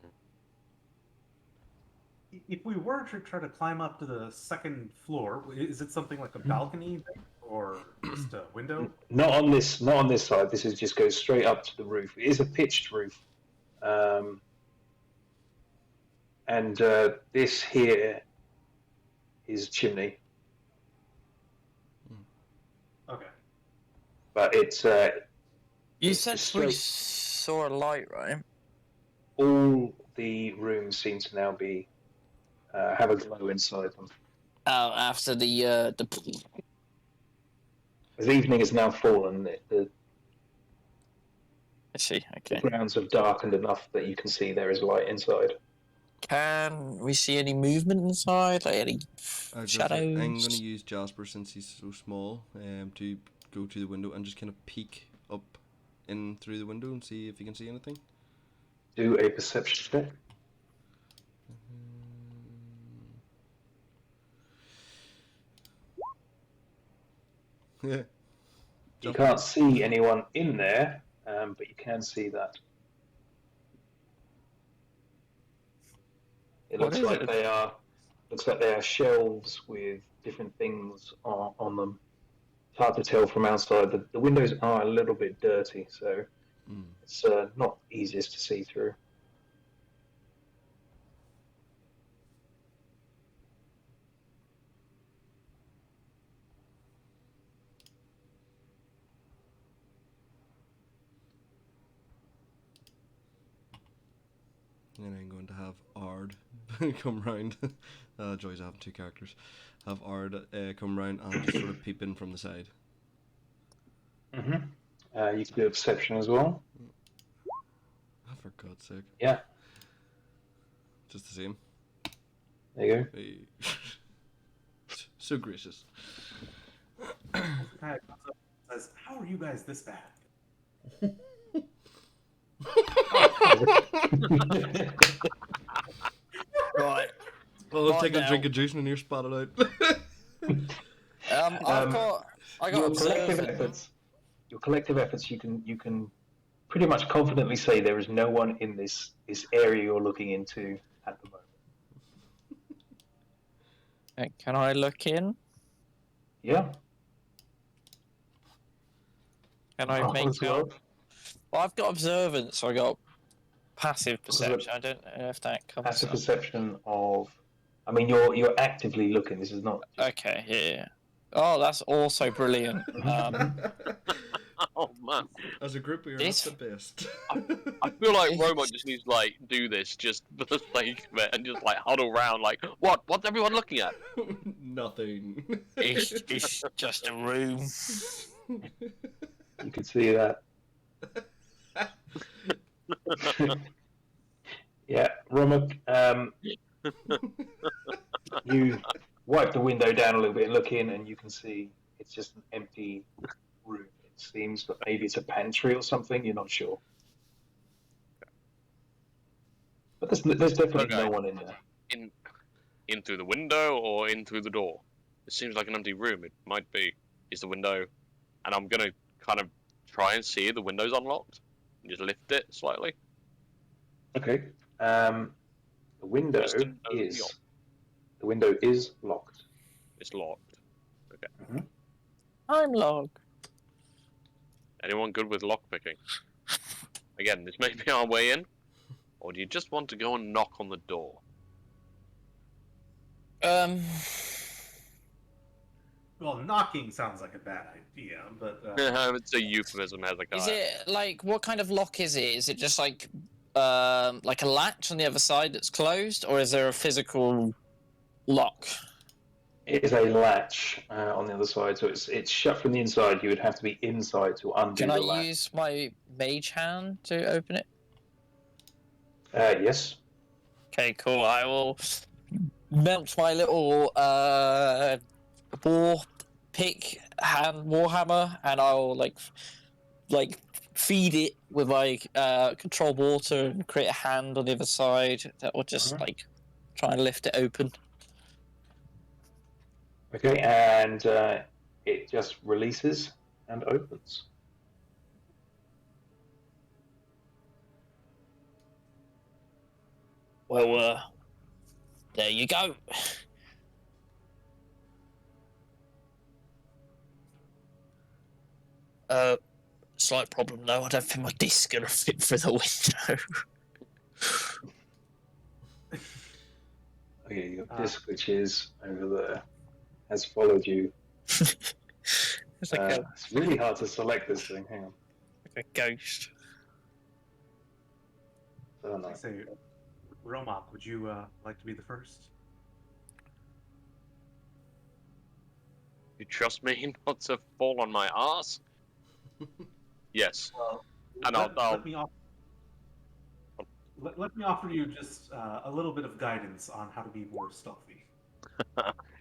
If we were to try to climb up to the second floor, is it something like a balcony or just a window? Not on this side. This is just goes straight up to the roof. It is a pitched roof, and this here is a chimney. Okay. But it's You said we straight. saw a light, right? All the rooms seem to now be have a glow inside them. Oh, after the As evening has now fallen, the I see. Okay. grounds have darkened enough that you can see there is light inside. Can we see any movement inside? Like any shadows? I'm going to use Jasper since he's so small to go to the window and just kind of peek up in through the window and see if you can see anything. Do a perception check. Yeah. You can't see anyone in there, but you can see that. It What looks is like it? they are shelves with different things on them. It's hard to tell from outside. The windows are a little bit dirty, so it's not easiest to see through. And I'm going to have Ard come round. Joy's having two characters. Have Ard come round and just sort of peep in from the side. Mm-hmm. You can do a perception as well. Oh, for God's sake. Yeah. Just the same. There you go. Hey. So gracious. Kind of comes up and says, "How are you guys this bad?" Right. Well, Right take a now. drink of juice and you're spotted out. I got observant. Your collective efforts. You can pretty much confidently say there is no one in this area you're looking into at the moment. Can I look in? Yeah. Can I Roll make as well. out? Well, I've got observance, so I got passive Observe- perception. I don't know if that comes That's a up. perception of. I mean, you're actively looking. This is not. Just... Okay, yeah. Oh, that's also brilliant. Oh man, As a group, we are This- not the best. I feel like It's- Romot just needs to like do this just for the sake of it and just like huddle around like, what's everyone looking at? Nothing. it's just a room. You can see that. Yeah, Romak, you wipe the window down a little bit and look in, and you can see it's just an empty room. It seems, but maybe it's a pantry or something. You're not sure. But there's definitely Okay. no one in there. In through the window or in through the door? It seems like an empty room. It might be. Is the window, and I'm gonna kind of try and see if the window's unlocked and just lift it slightly. Okay. The window Just to know it's is locked. the window is locked. It's locked. I'm log. Anyone good with lockpicking? Again, this may be our way in, or do you just want to go and knock on the door? Well, knocking sounds like a bad idea, but It's a euphemism, Hezekiah. Is it like what kind of lock is it? Is it just like a latch on the other side that's closed, or is there a physical lock? It is a latch on the other side, so it's shut from the inside. You would have to be inside to undo Can the I latch. use my mage hand to open it? Yes. Okay, cool. I will melt my little war pick hand warhammer, and I'll like feed it with my control water and create a hand on the other side that will just like try and lift it open. Okay, and it just releases and opens. Well, there you go. Slight problem though. I don't think my disc's gonna fit through the window. Okay, your disc, which is over there, has followed you. It's like It's really hard to select this thing. Hang on. a ghost. Oh, no. I say, Romok, would you like to be the first? You trust me not to fall on my ass? Yes. Well, And let, I'll- let me off- let me offer you just a little bit of guidance on how to be more stealthy.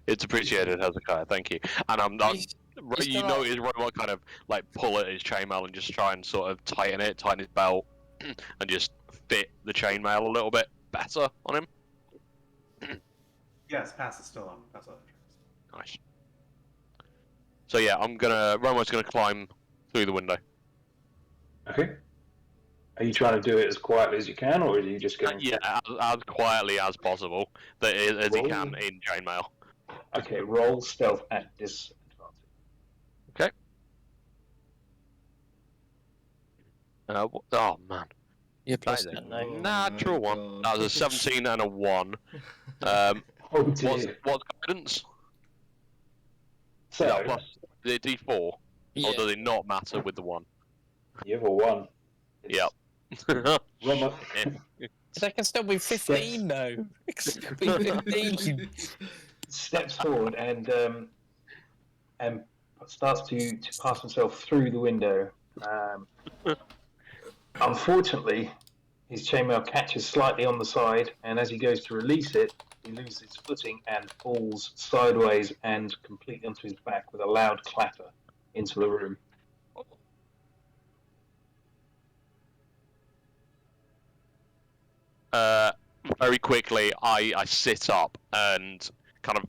It's appreciated, Hezekiah. Thank you. And I'm not. He's- he's You got- notice Romot kind of like pull at his chainmail and just try and sort of tighten his belt, and just fit the chainmail a little bit better on him. Yes, pass is still on. Pass on. Nice. So yeah, Romot's gonna climb through the window. Okay. Are you trying to do it as quietly as you can, or are you just going? Yeah, as quietly as possible, as he Roll. can in chainmail. Okay, roll stealth at disadvantage. Oh man, You're plus That is 10 now. Oh natural my one. God. That was a 17 and a 1. Oh What's dear. guidance? So Yeah, plus the D4. Yeah. Or does it not matter with the 1? you have a 1. It's Yep. Romok, So I can still be 15 now. I can still be 15. steps forward and starts to pass himself through the window. Unfortunately, his chainmail catches slightly on the side, and as he goes to release it, he loses his footing and falls sideways and completely onto his back with a loud clatter into the room. Very quickly, I sit up and kind of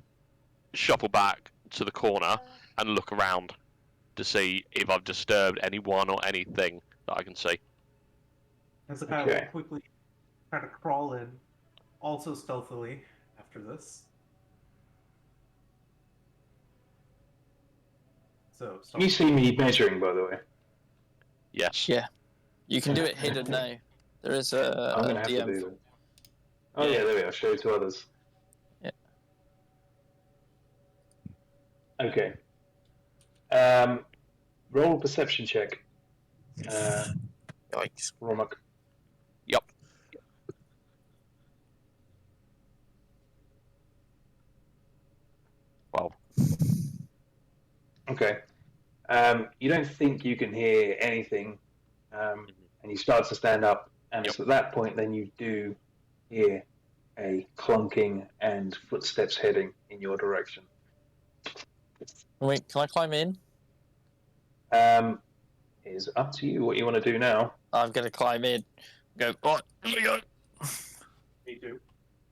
shuffle back to the corner and look around to see if I've disturbed anyone or anything that I can see. Hezekiah Okay. will quickly try to crawl in, also stealthily after this. So, You see me measuring, by the way. Yes. Yeah. You can do it hidden now. There is a I'm going to have to DM. do that. Oh, yeah, there we are. Show it to others. Yeah. Okay. Roll a perception check. Yikes. Romak. Yep. Well, Okay. You don't think you can hear anything, and you start to stand up, and it's at that point then you do hear a clunking and footsteps heading in your direction. Wait, can I climb in? It is up to you what you want to do now. I'm gonna climb in. Go. Oh, here we go. Me too.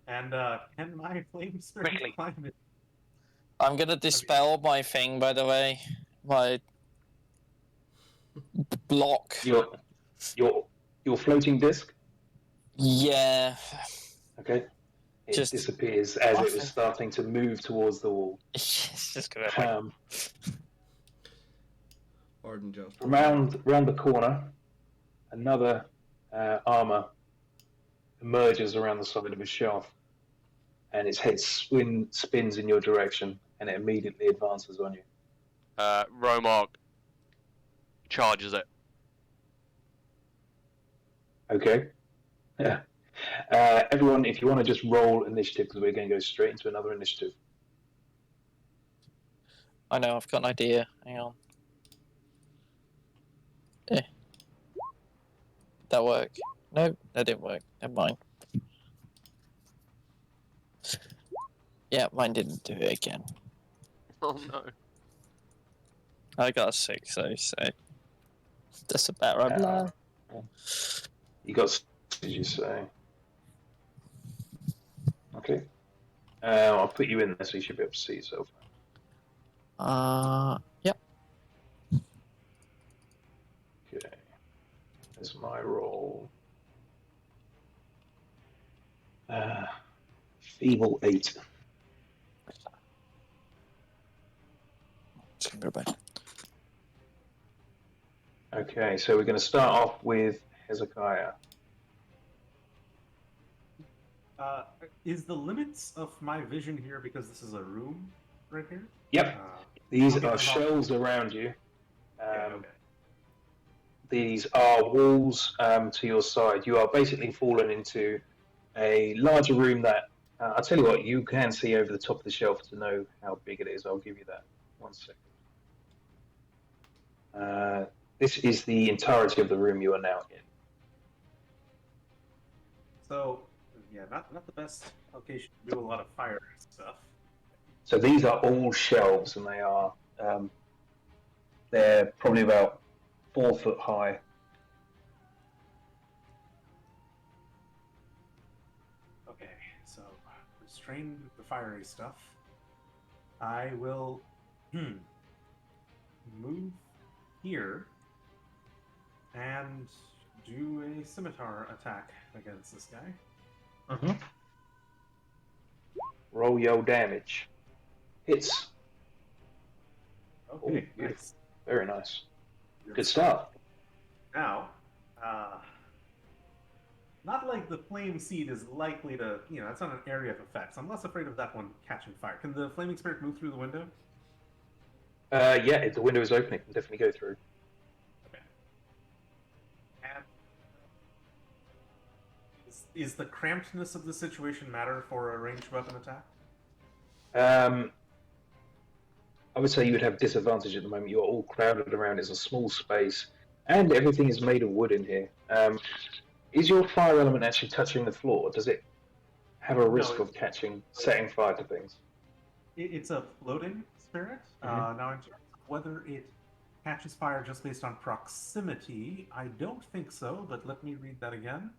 And can my flame spirit Quickly. climb it? I'm gonna dispel my thing, by the way. My block. Your floating disc. Yeah. Okay. It Just- disappears as it was starting to move towards the wall. It's just gonna. Arden just. Round the corner, another armor emerges around the side of a shelf, and its head spins in your direction, and it immediately advances on you. Romark charges it. Okay. Yeah. Everyone, if you want to just roll initiative, because we're going to go straight into another initiative. I know. I've got an idea. Hang on. That work? No, that didn't work. Never mind. Yeah, mine didn't do it again. Oh no. I got a 6, though, so that's about right. Blah. You got, did you say? Okay. I'll put you in there so you should be able to see yourself. Yep. Okay. There's my roll. Feeble 8. It's gonna go back. Okay, so we're going to start off with Hezekiah. Is the limits of my vision here because this is a room right here? Yep. These okay, are I'm shelves around you. Okay. These are walls to your side. You are basically fallen into a larger room that, I'll tell you what, you can see over the top of the shelf to know how big it is. I'll give you that. 1 second. This is the entirety of the room you are now in. So, yeah, not the best location to do a lot of fire stuff. So these are all shelves, and they're probably about 4 foot high. Okay, so restrain the fiery stuff. I will move here and do a scimitar attack against this guy. Mm-hmm. Roll your damage. Hits. Okay, Ooh, nice. Very nice. Good start. Now, not like the flame seed is likely to, it's not an area of effects. I'm less afraid of that one catching fire. Can the flaming spirit move through the window? Yeah, if the window is open, it can definitely go through. Okay. And is the crampedness of the situation matter for a ranged weapon attack? I would say you would have disadvantage at the moment. You're all crowded around. It's a small space, and everything is made of wood in here. Is your fire element actually touching the floor? Does it have a risk of setting fire to things? It's a floating spirit. Mhm. Now, in terms of whether it catches fire just based on proximity, I don't think so, but let me read that again.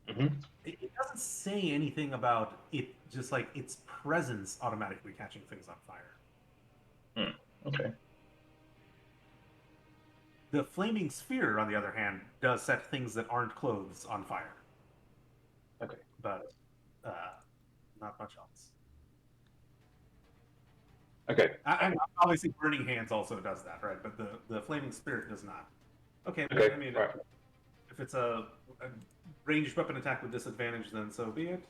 Mm-hmm. It doesn't say anything about it, just like its presence automatically catching things on fire. Okay. The flaming sphere, on the other hand, does set things that aren't clothes on fire. Okay. But not much else. Okay. Obviously, Burning Hands also does that, right? But the flaming spirit does not. Okay, Okay, I mean, right. if it's a ranged weapon attack with disadvantage, then so be it.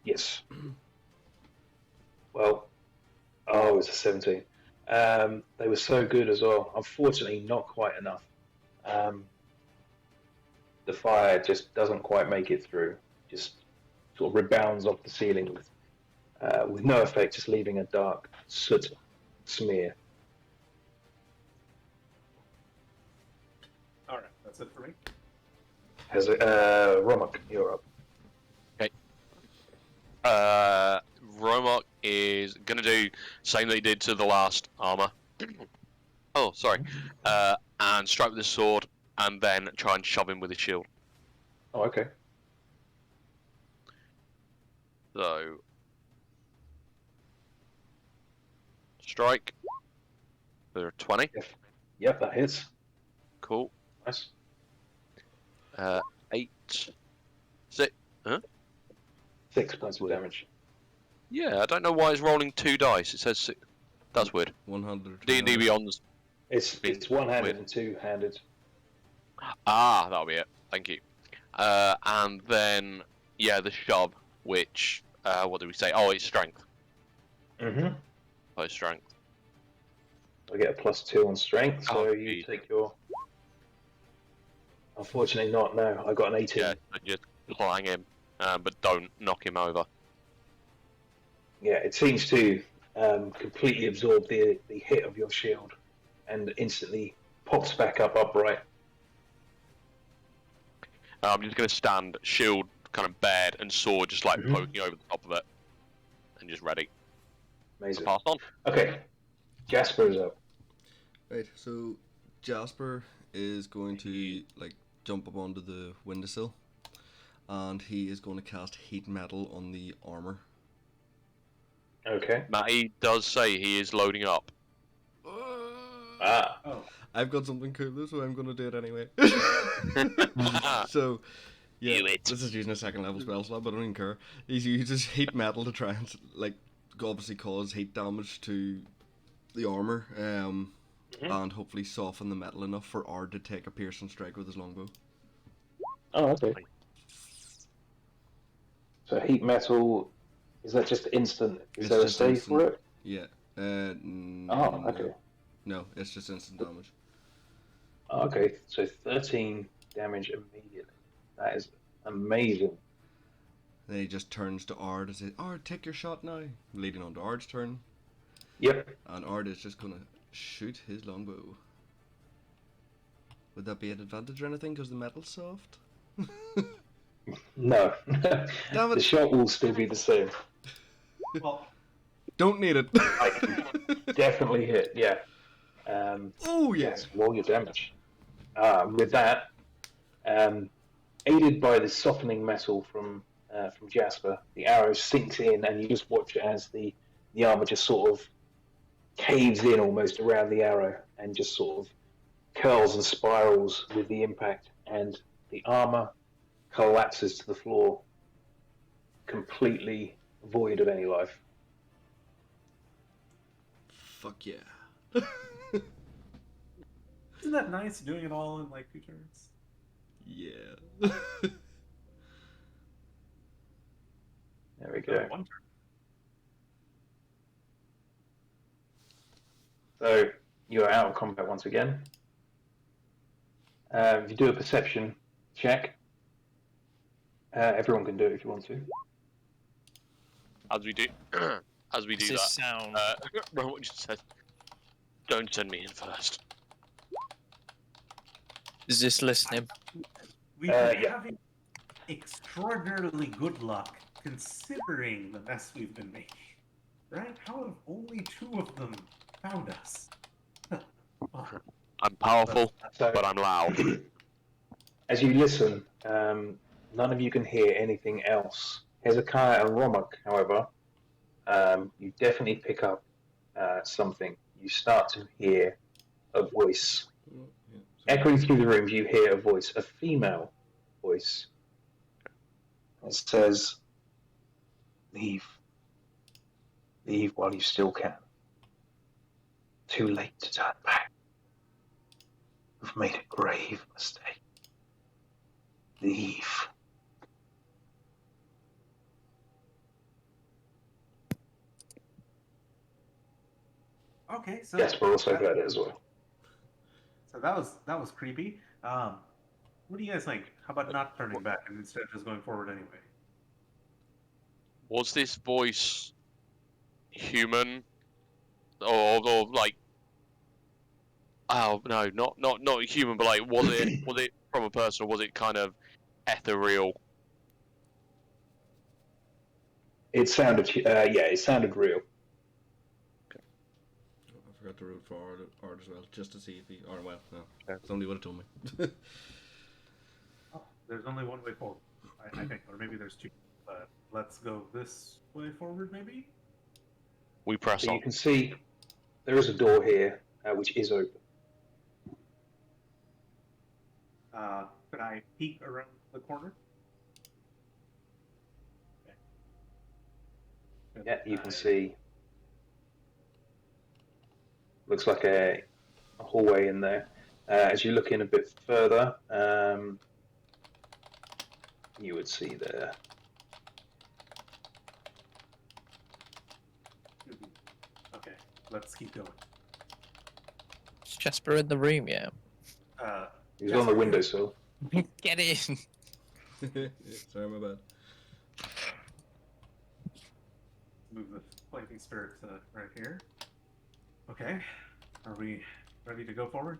Yes. Well, it was a 17. They were so good as well. Unfortunately, not quite enough. The fire just doesn't quite make it through. Just sort of rebounds off the ceiling with no effect, just leaving a dark soot smear. All right, that's it for me. Has Romok, you're up. Romok is gonna do same that he did to the last armor. Oh, sorry. And strike with his sword, and then try and shove him with his shield. Oh, okay. So, strike for 20. Yep, that hits. Cool. Nice. 8. 6. 6 points of damage. Yeah, I don't know why it's rolling 2 dice. It says 6. That's weird. 100. D&D Beyond's. It's one-handed and two-handed. Ah, that'll be it. Thank you. And then, yeah, the shove, which, what did we say? Oh, it's strength. Mm-hmm. Oh, it's strength. I get a +2 on strength, so Oh, you geez. take your... Unfortunately not, no. I got an 18. Yeah, so just clang him, but don't knock him over. Yeah, it seems to completely absorb the hit of your shield and instantly pops back up upright. I'm just going to stand, shield kind of bared, and sword just like Mhm. poking over the top of it. And just ready. Amazing. Pass on. Okay, Jasper is up. Right, so Jasper is going to like jump up onto the windowsill, and he is going to cast heat metal on the armor. Okay. Matty does say he is loading up. Ah. Oh, I've got something cooler, so I'm going to do it anyway. So, yeah, Do it. this is using a second level spell slot, but I don't even care. He uses heat metal to try and like obviously cause heat damage to the armor, and hopefully soften the metal enough for Ard to take a piercing strike with his longbow. Oh, okay. So heat metal, is that just instant? Is It's there a just save instant. for it? Yeah. Oh, okay. No, it's just instant damage. Oh, okay, so 13 damage immediately. That is amazing. Then he just turns to Ard and says, "Ard, take your shot now." Leading on to Ard's turn, Yep. and Ard is just gonna shoot his longbow. Would that be an advantage or anything because the metal's soft? No. Damn The it! shot will still be the same. well, Don't need it. I can definitely hit, yeah. Oh yeah. Yes, roll your damage. With that, aided by the softening metal from Jasper, the arrow sinks in, and you just watch as the armor just sort of caves in almost around the arrow, and just sort of curls and spirals with the impact, and the armor collapses to the floor, completely void of any life. Fuck yeah. isn't that nice doing it all in like 2 turns? Yeah. There we So, go. 1 turn. So you are out of combat once again. If you do a perception check, everyone can do it if you want to. As we do, as we do Does this that, sound? Rowan just said, "Don't send me in first." Is this listening? We've been yeah. having extraordinarily good luck considering the mess we've been making. Right? How have only 2 of them found us? I'm powerful, So, but I'm loud. as you listen, none of you can hear anything else. Hezekiah and Romok, however, you definitely pick up something. You start to hear a voice. Echoing through the room, you hear a voice, a female voice. It says, "Leave. Leave while you still can. Too late to turn back. The You've made a grave mistake. Leave. Okay, so Yes, we're also got it as well. So that was creepy. What do you guys think? How about not turning back and instead just going forward anyway? Was this voice human, or like? Oh no, not human, but like, was it from a person, or was it kind of ethereal? It sounded, it sounded real. I forgot to root for Ard as well, just to see if he. Or well, no, Yeah. somebody would have told me. Oh, there's only one way forward, I think, or maybe there's two. But let's go this way forward, maybe. We press So on. you can see there is a door here, which is open. Could I peek around the corner? Okay. Yeah, you can see. Looks like a hallway in there. As you look in a bit further, you would see there. Okay, let's keep going. Is Jasper in the room yet? He's on the windowsill. Get in. Sorry, my bad. Move the flanking spirit right here. Okay, are we ready to go forward?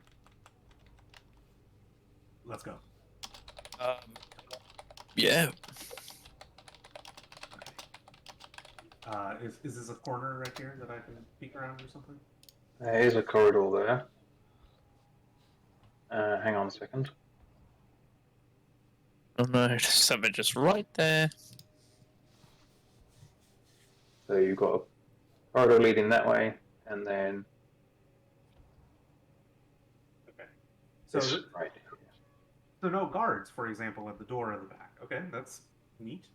Let's go. Yeah. Okay. Is this a corner right here that I can peek around or something? There is a corridor there. Hang on a second. Oh no, there's something just right there. So you've got a corridor leading that way, and then Okay. So, this right. so no guards, for example, at the door of the back. Okay, that's neat.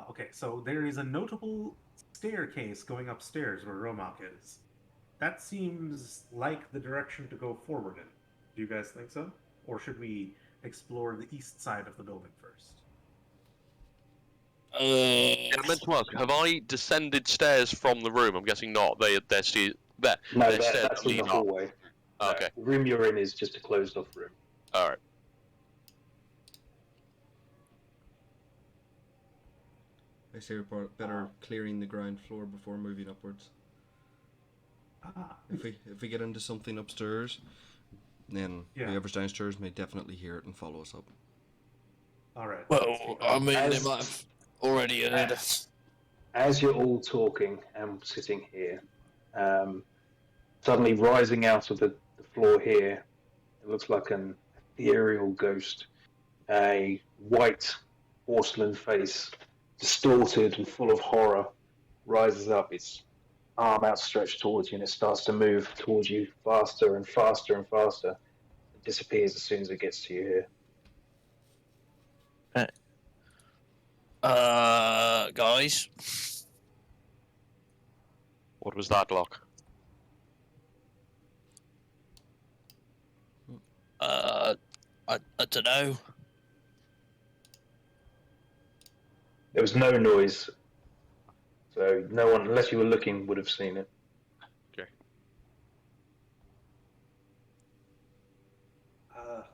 Okay, so there is a notable staircase going upstairs where Romak is. That seems like the direction to go forward in. Do you guys think so? Or should we explore the east side of the building first? Yeah, I meant to ask, have I descended stairs from the room? I'm guessing not. They're No, stairs that's in lead the up. hallway. No, Okay. the room you're in is just a closed-off room. All right. I say we're better clearing the ground floor before moving upwards. If we get into something upstairs, then Yeah. whoever's downstairs may definitely hear it and follow us up. All right. Well, I mean, they As- might have already heard us. As you're all talking and sitting here, suddenly rising out of the floor here, it looks like an ethereal ghost. A white porcelain face, distorted and full of horror, rises up, its arm outstretched towards you, and it starts to move towards you faster and faster and faster. It disappears as soon as it gets to you here. Guys. What was that, Locke? I don't know. There was no noise, so no one, unless you were looking, would have seen it.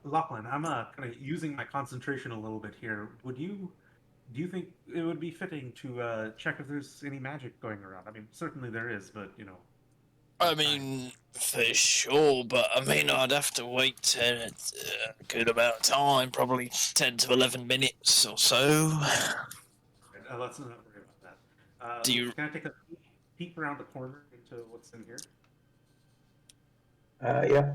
Lachlan, I'm kind of using my concentration a little bit here. Do you think it would be fitting to check if there's any magic going around? I mean, certainly there is, but you know. I mean, for sure, but I mean, I'd have to wait a good amount of time, probably 10 to 11 minutes or so. Let's not worry about that. Do you- Can I take a peek around the corner into what's in here? Yeah.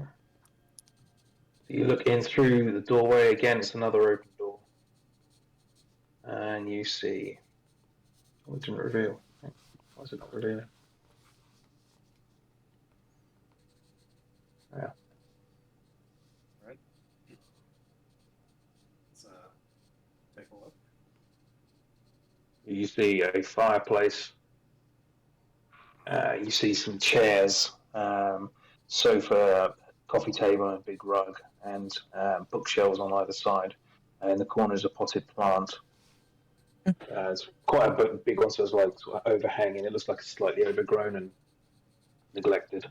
So you look in through the doorway again. It's another open door, and you see. Oh, it didn't reveal. Why is it not revealing? Yeah. Right. Let's take a look. You see a fireplace. You see some chairs, sofa, coffee table and a big rug, and bookshelves on either side. And in the corner is a potted plant. It's quite a big one, so it's like sort of overhanging. It looks like it's slightly overgrown and neglected.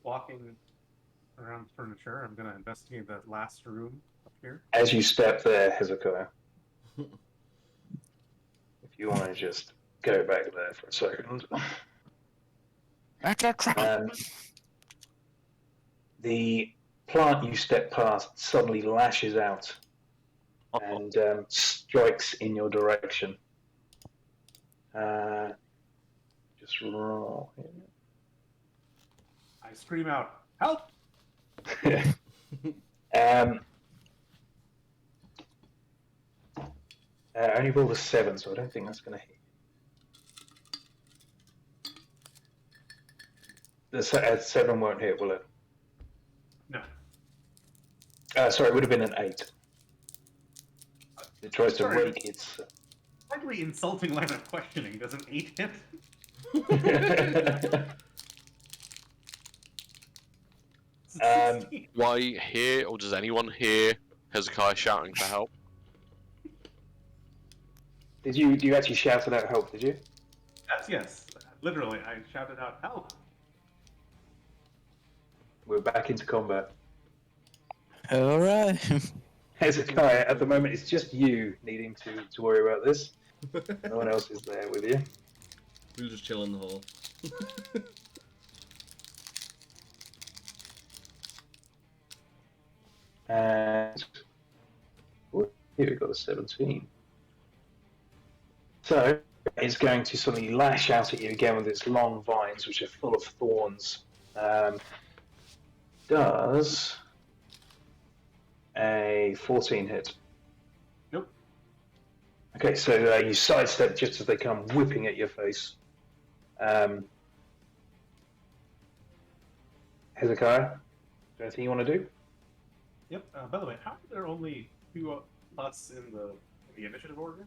Walking around the furniture, I'm going to investigate that last room up here. As you step there, Hezekiah, if you want to just go back there for a second. The plant you step past suddenly lashes out and strikes in your direction. Just roll I scream out, "Help!" here. I only rolled a 7, so I don't think that's going to hit. The 7 won't hit, will it? No. Sorry, it would have been an 8. It tries to Sorry. rake its. Slightly insulting line of questioning. Does an 8 hit? Do I hear, or does anyone hear Hezekiah shouting for help? Did you actually shout it out help, did you? Yes. Literally, I shouted out, "Help!" We're back into combat. All right. Hezekiah, at the moment, it's just you needing to worry about this. No one else is there with you. We'll just chill in the hall. And here we've got a 17. So it's going to suddenly lash out at you again with its long vines, which are full of thorns. Does a 14 hit? Nope. Okay, so you sidestep just as they come whipping at your face. Hezekiah, is there anything you want to do? Yep. By the way, how are there only 2 us in the initiative order?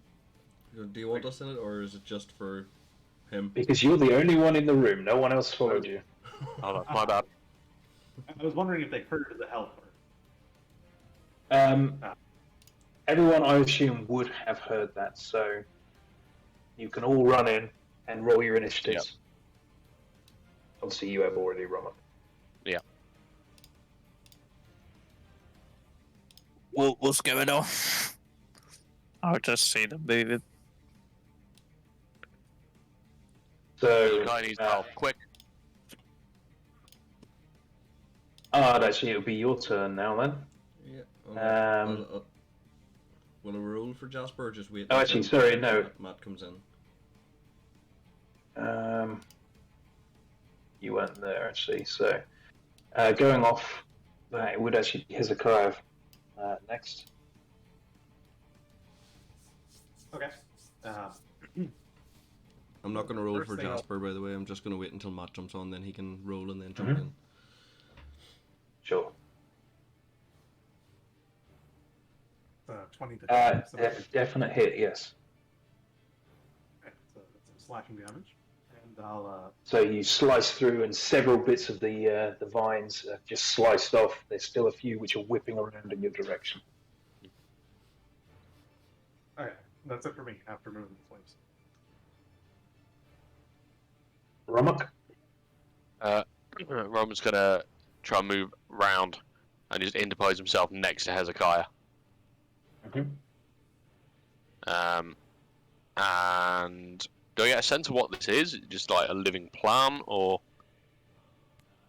Do you want us in it, or is it just for him? Because you're the only one in the room. No one else followed you. Oh, no, my bad. I was wondering if they heard the helper. Everyone, I assume, would have heard that, so you can all run in and roll your initiatives. Obviously, you have already run. Yeah. What's going on? I'll just see them moving. So, Hezekiah needs help. Quick. Actually, it'll be your turn now then. Yeah. Will I roll for Jasper, or just wait? Oh, actually, until sorry, no. Matt comes in. You weren't there actually. So, going off, that it would actually be Hezekiah next. Okay. I'm not going to roll First for thing Jasper, by the way. I'm just going to wait until Matt jumps on, then he can roll and then jump Mhm. in. Sure. 20 to 20. Definite hit, yes. Okay, so that's some slashing damage. And I'll... So you slice through, and several bits of the vines are just sliced off. There's still a few which are whipping around in your direction. Okay, that's it for me after moving the flames. Romuk? Roman's gonna try and move round and just interpose himself next to Hezekiah. Mhm. And do I get a sense of what this is? Is it just like a living plant, or?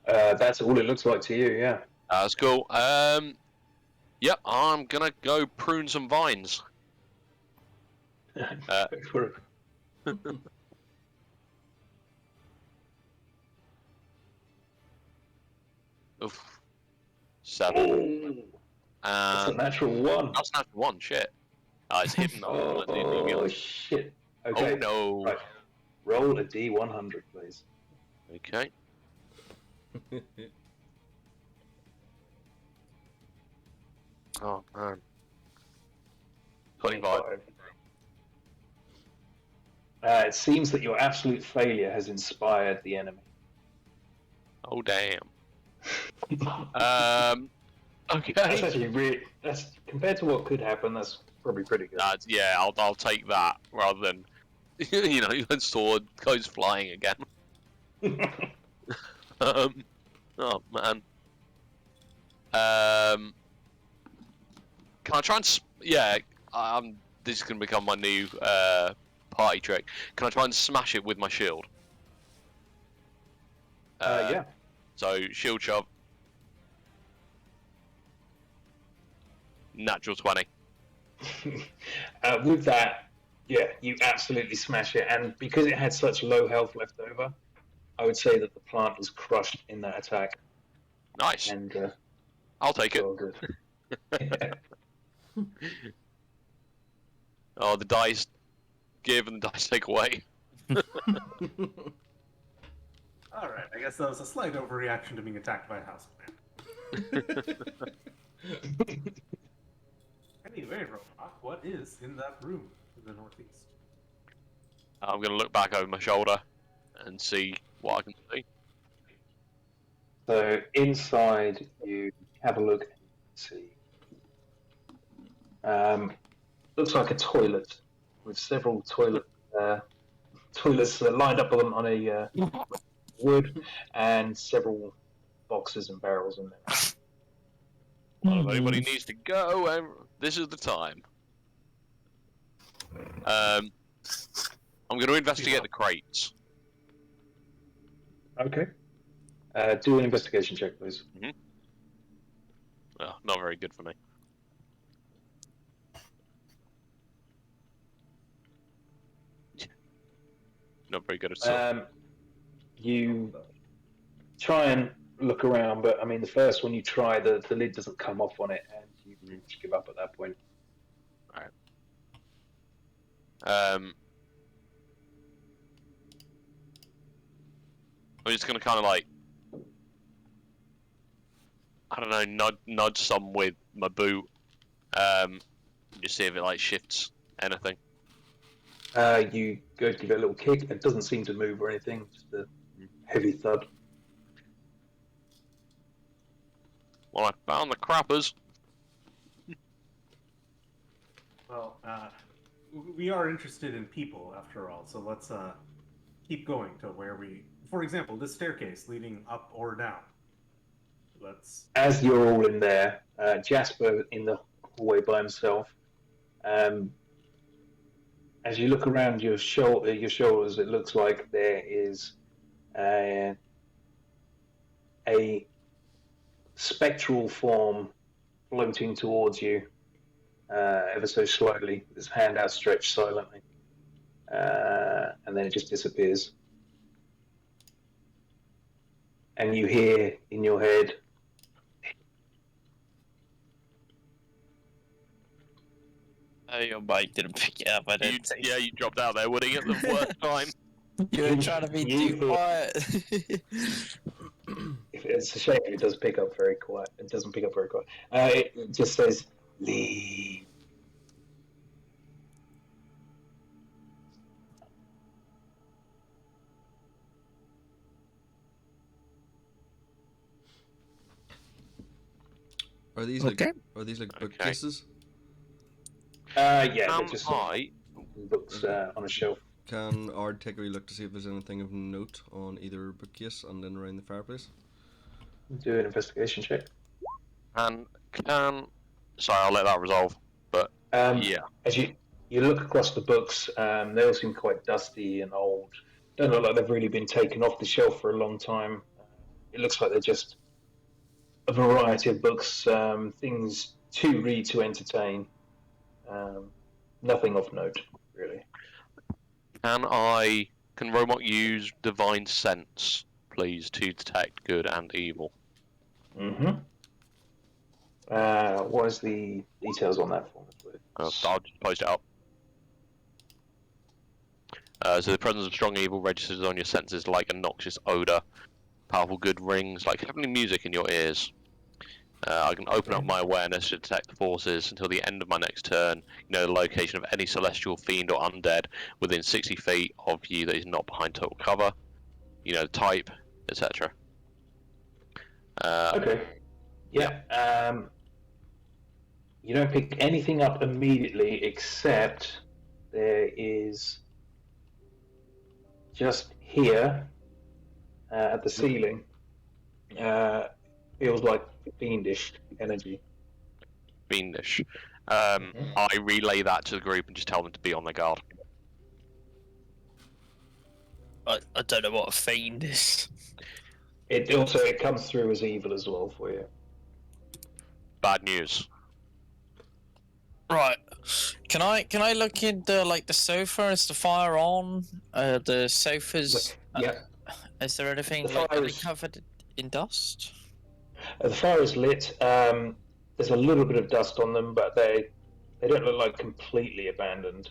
That's all it looks like to you, yeah. That's cool. Yep, I'm gonna go prune some vines. Go for it. Oof. 7. Oh, that's a natural 1. That's not 1, shit. It's hidden. Oh, shit. Okay. Oh no. Right. Roll a D100, please. Okay. Oh man. 25. It seems that your absolute failure has inspired the enemy. Oh damn. That's Okay. actually really. That's compared to what could happen. That's probably pretty good. Yeah, I'll take that rather than the sword goes flying again. Oh man. Can I try and this is gonna become my new party trick. Can I try and smash it with my shield? Yeah. So shield shove. Natural 20. With that, yeah, you absolutely smash it, and because it had such low health left over, I would say that the plant was crushed in that attack. Nice. And I'll take it. all good. Oh, the dice give and the dice take away. Alright, I guess that was a slight overreaction to being attacked by a house command. Anyway, Robot, what is in that room to the northeast? I'm gonna look back over my shoulder and see what I can see. So inside, you have a look and see. Looks like a toilet with several toilets lined up on a wood, and several boxes and barrels in there. Well, if anybody needs to go, this is the time. I'm going to investigate the crates. Okay. Do an investigation check, please. Oh, not very good for me. Not very good at all. You try and look around, but I mean, the first one you try, the lid doesn't come off on it, and you pretty much give up at that point. I'm just gonna kind of like, I don't know, nudge some with my boot, just see if it like shifts anything. You go to give it a little kick, it doesn't seem to move or anything, just a heavy thud. Well, I found the crappers. Well, we are interested in people, after all, so let's keep going to where we... For example, this staircase leading up or down. Let's... As you're all in there, Jasper in the hallway by himself, as you look around your shoulders, it looks like there is a spectral form floating towards you, ever so slowly, with his hand outstretched silently, and then it just disappears. And you hear in your head, Your bike didn't pick it up. I don't think. Yeah, you dropped out there, Woody, at the worst time. You were trying to be too quiet. it's a shame it does pick up very quiet. It doesn't pick up very quiet. It just says, leave. Are these Okay. like bookcases? Yeah, they're Am just I? books on a shelf. Can Ard take a wee look to see if there's anything of note on either bookcase and then around the fireplace? Do an investigation check. And sorry, I'll let that resolve. But yeah, As you look across the books, they all seem quite dusty and old. Don't look like they've really been taken off the shelf for a long time. It looks like they're just a variety of books, things to read to entertain. Nothing of note, really. can Robot use divine sense, please, to detect good and evil? Mm-hmm. What is the details on that form, please? I'll just post it up. So the presence of strong evil registers on your senses like a noxious odor. Powerful good rings like heavenly music in your ears. I can open up my awareness to detect the forces until the end of my next turn. You know the location of any celestial fiend or undead within 60 feet of you that is not behind total cover. You know the type, etc. Okay. Yeah. You don't pick anything up immediately, except there is just here at the ceiling. Feels like fiendish energy. Fiendish. I relay that to the group and just tell them to be on their guard. I don't know what a fiend is. It comes through as evil as well for you. Bad news. Right. Can I look in the sofa? Is the fire on? The sofas. Yeah. Is there anything The like fire are they is- covered in dust? The fire is lit. There's a little bit of dust on them, but they don't look like completely abandoned.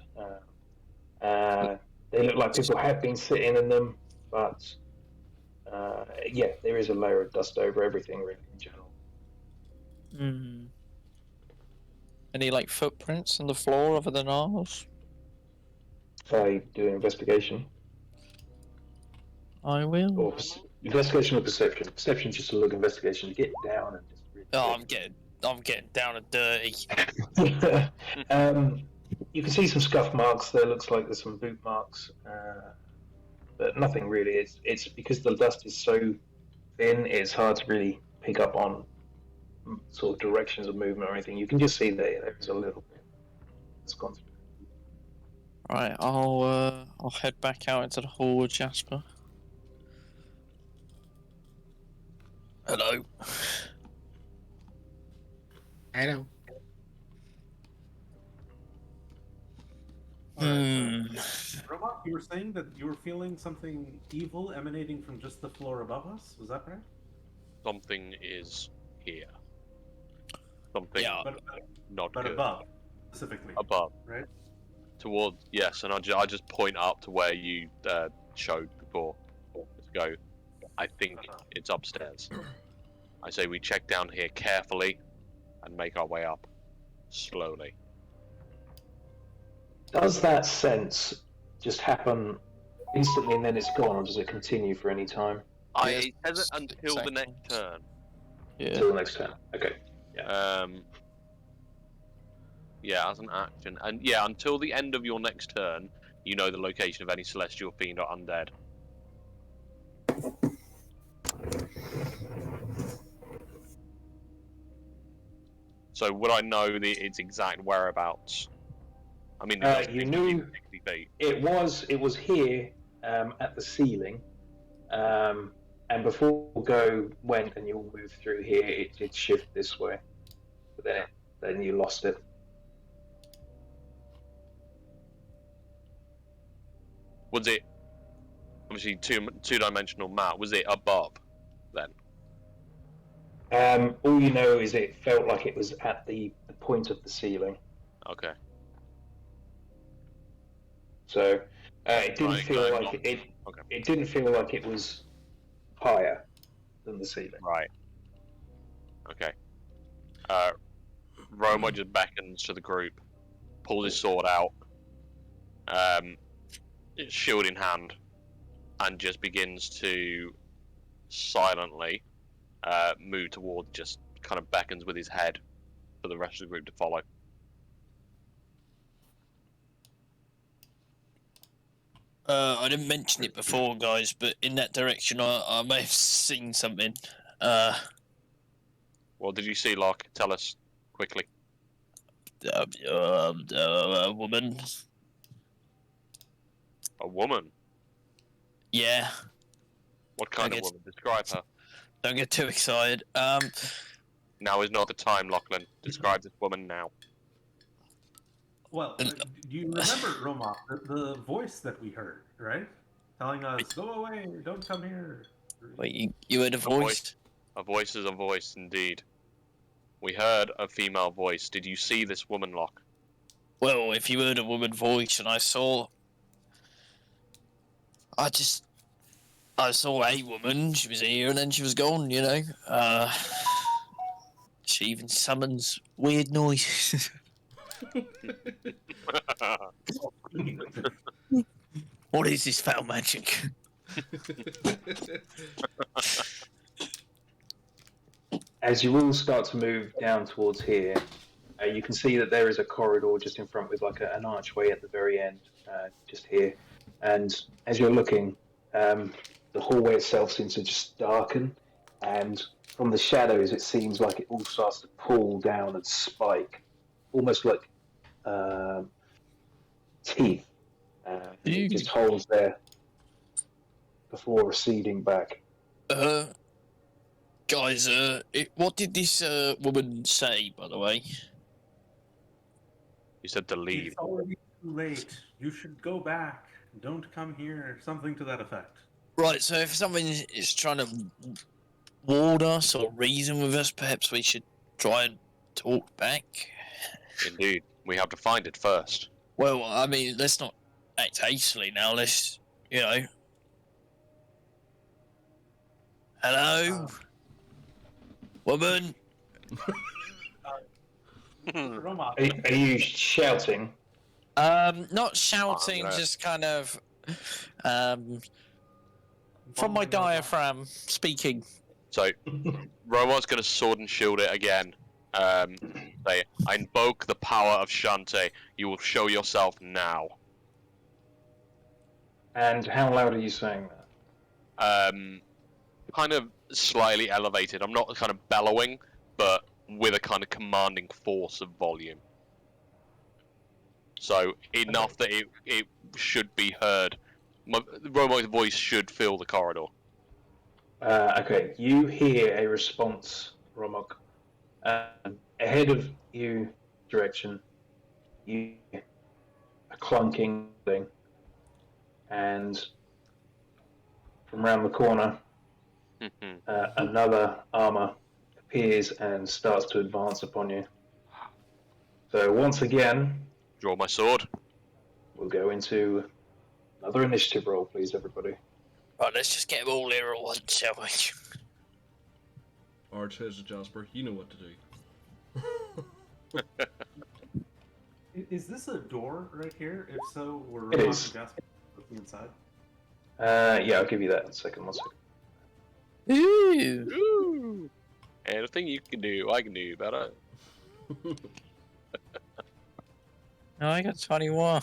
They look like people have been sitting in them, but yeah, there is a layer of dust over everything, really, in general. Hmm. Any like footprints on the floor other than ours? If I do an investigation, I will. or investigation or perception. Perception just to look. Investigation to get down and just. Oh, I'm getting down and dirty. You can see some scuff marks there. Looks like there's some boot marks, but nothing really. It's because the dust is so thin. It's hard to really pick up on sort of directions of movement or anything. You can just see there's a little bit that's gone through. Right, I'll head back out into the hall with Jasper. Hello. Hello. Robot, you were saying that you were feeling something evil emanating from just the floor above us? Was that right? Something is here. Something Yeah. not But good. above, specifically. Above. Right? Towards, yes, and I just point up to where you showed before. Let's go. I think it's upstairs. I say we check down here carefully and make our way up slowly. Does that sense just happen instantly and then it's gone, or does it continue for any time I said it until the seconds. next turn. Yeah. until the next turn? Okay. Yeah, as an action, and yeah, until the end of your next turn, you know the location of any celestial fiend or undead. So would I know its exact whereabouts? I mean, the You knew 60 feet. it was here at the ceiling, and before Go went and you'll move through here, it did shift this way, but then you lost it. Was it obviously two-dimensional map? Was it above then? All you know is it felt like it was at the point of the ceiling, Okay. so it didn't Right, feel going like on. it. Okay. It didn't feel like it was higher than the ceiling. Right. Okay. Roma just beckons to the group, pulls his sword out, shield in hand, and just begins to silently move towards, just kind of beckons with his head for the rest of the group to follow. I didn't mention it before, guys, but in that direction, I may have seen something. What did you see, Locke? Tell us quickly. A woman. A woman? Yeah. What kind I of guess- woman? Describe her. Don't get too excited. Now is not the time, Lachlan. Describe this woman now. Well, do you remember, Roma, the voice that we heard, right? Telling us, go away, don't come here. Wait, you heard a voice? A voice is a voice, indeed. We heard a female voice. Did you see this woman, Locke? Well, if you heard a woman voice and I saw a woman, she was here and then she was gone, you know. She even summons weird noises. What is this foul magic? As you all start to move down towards here, you can see that there is a corridor just in front with like an archway at the very end, just here. And as you're looking, the hallway itself seems to just darken, and from the shadows, it seems like it all starts to pull down and spike, almost like teeth. It just holds there before receding back. Guys, what did this woman say, by the way? You said to leave. It's already too late. You should go back. Don't come here. Something to that effect. Right, so if someone is trying to ward us or reason with us, perhaps we should try and talk back. Indeed, we have to find it first. Well, I mean, let's not act hastily now. Let's, you know. Hello, woman. Roma, Are you shouting? Not shouting, no. just kind of, from my diaphragm speaking. So, Romar's going to sword and shield it again. Say, I invoke the power of Shantae. You will show yourself now. And how loud are you saying that? Kind of slightly elevated. I'm not kind of bellowing, but with a kind of commanding force of volume. So enough that it should be heard. Romar's voice should fill the corridor. Okay, you hear a response, Romok. Ahead of you, direction, you hear a clunking thing, and from round the corner, another armor appears and starts to advance upon you. So once again, Draw my sword. we'll go into another initiative roll, please, everybody. Right, let's just get them all here at once, shall we? Arch says to Jasper, you know what to do. is this a door right here? If so, we're It Roma is. and Jasper looking inside. Yeah, I'll give you that in a second. 1 second. Ooh. Ooh. Anything you can do, I can do better. No, I got 21.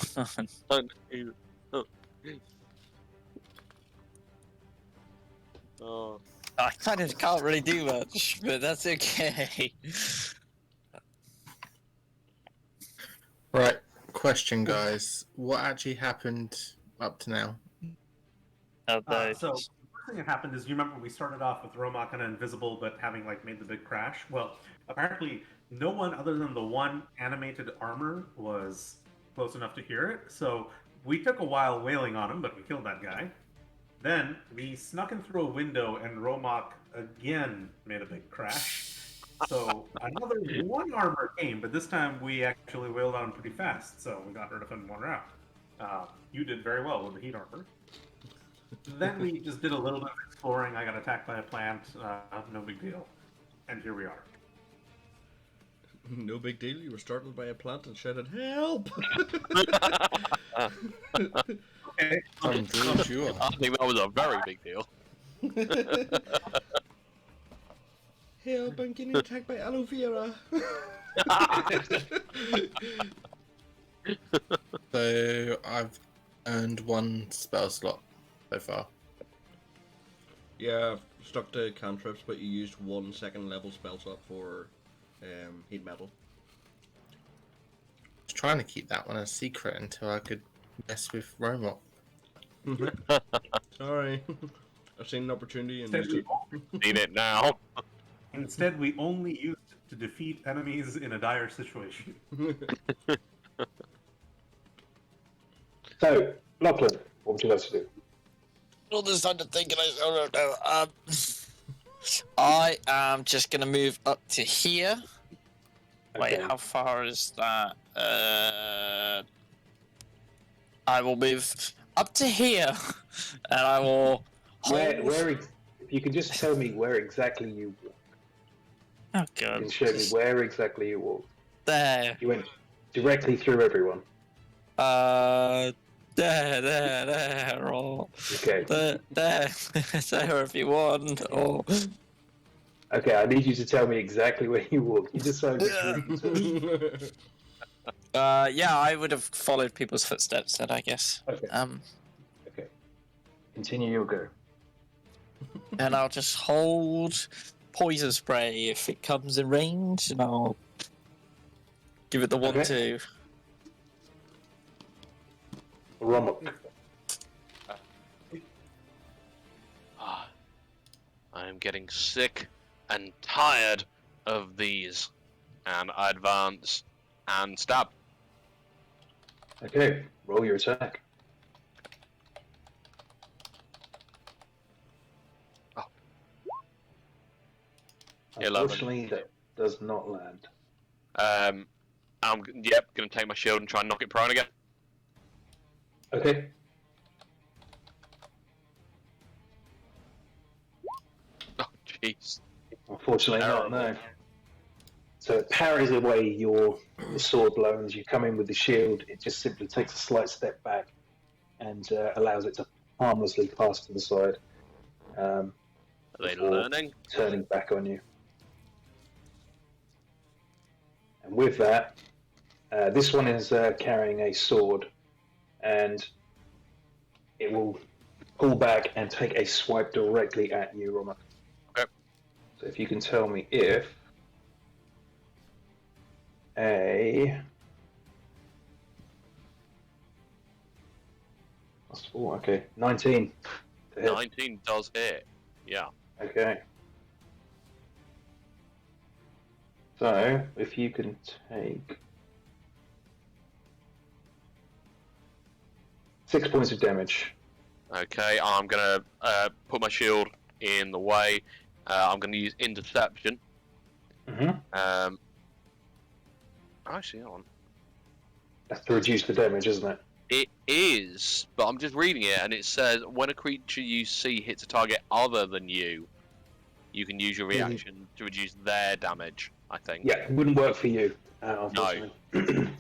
Oh. I kind of can't really do much, but that's okay. Right, question, guys. What actually happened up to now? So the first thing that happened is, you remember we started off with Roma kind of invisible, but having like made the big crash. Well, apparently no one other than the one animated armor was close enough to hear it. So we took a while wailing on him, but we killed that guy. Then we snuck in through a window, and Romok again made a big crash. So another one armor came, but this time we actually wailed on him pretty fast, so we got rid of him in one round. You did very well with the heat armor. Then we just did a little bit of exploring. I got attacked by a plant. No big deal. And here we are. No big deal, you were startled by a plant and shouted, "Help!" Okay. I'm sure. I think that was a very big deal. Help, I'm getting attacked by aloe vera. So I've earned one spell slot so far. Yeah, stuck to cantrips, but you used 1 second level spell slot for heat metal. I was trying to keep that one a secret until I could mess with Romok. Sorry. I've seen an opportunity and Instead, used we, it. Need it now. instead, we only used it to defeat enemies in a dire situation. So, Lachlan, what would you like to do? All this time to think, and I don't know. I am just gonna move up to here. Wait, Okay. how far is that? I will move up to here, and I will. Where if you could just tell me where exactly you walk. Oh You god. can show me where exactly you walked. There. You went directly through everyone. There, or Okay. there, there if you want, or Okay, I need you to tell me exactly where you walked. You decide which route you took. yeah, I would have followed people's footsteps then, I guess. Okay. Okay. Continue your go. And I'll just hold poison spray if it comes in range, and I'll give it the 1-2. Romok. I am getting sick and tired of these. And I advance and stab. Okay, roll your attack. Oh. 11. Unfortunately, that does not land. I'm going to take my shield and try and knock it prone again. Okay. Oh, jeez. Unfortunately not, no. So it parries away your sword blow, and as you come in with the shield, it just simply takes a slight step back and allows it to harmlessly pass to the side. Are they before learning? turning back on you. And with that, this one is carrying a sword, and it will pull back and take a swipe directly at you, Roma. Okay. So if you can tell me if a +4, okay, 19 to hit. 19 does hit. Yeah. Okay. So, if you can take 6 points of damage. Okay, I'm going to put my shield in the way. I'm going to use interception. Mm-hmm. Actually, hold on. That's to reduce the damage, isn't it? It is, but I'm just reading it, and it says when a creature you see hits a target other than you, you can use your reaction to reduce their damage. I think. Yeah, it wouldn't work for you, unfortunately.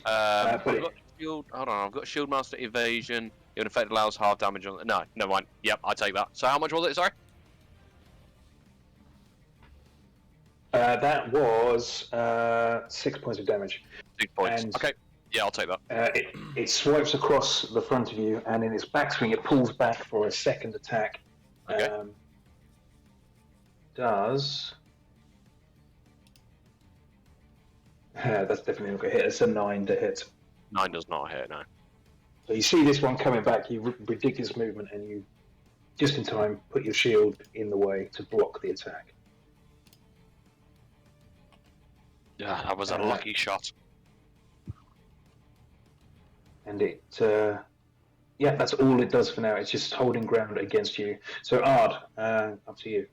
I've got shield. Hold on, I've got shield master evasion. It effect allows half damage on. No, never mind. Yep, I take that. So how much was it? Sorry. That was 6 points of damage. 6 points. And- Okay. Yeah, I'll take that. It swipes across the front of you, and in its backswing, it pulls back for a second attack. Okay. That's definitely not going to hit. It's a 9 to hit. 9 does not hit. No. So you see this one coming back, you predict its movement, and you, just in time, put your shield in the way to block the attack. Yeah, that was a lucky shot. And it, yeah, that's all it does for now. It's just holding ground against you. So Ard, up to you.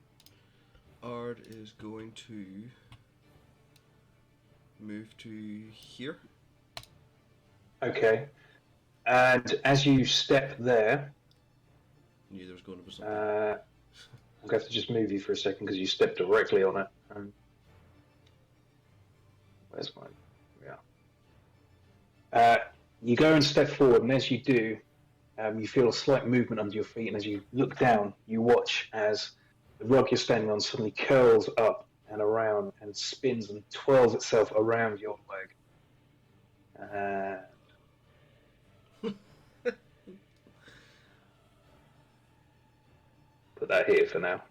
Ard is going to move to here. Okay. And as you step there, Knew there was going to be something. I'm going to have to just move you for a second because you stepped directly on it. Where's mine? Yeah. You go and step forward, and as you do, you feel a slight movement under your feet, and as you look down, you watch as the rug you're standing on suddenly curls up and around and spins and twirls itself around your leg. Put that here for now.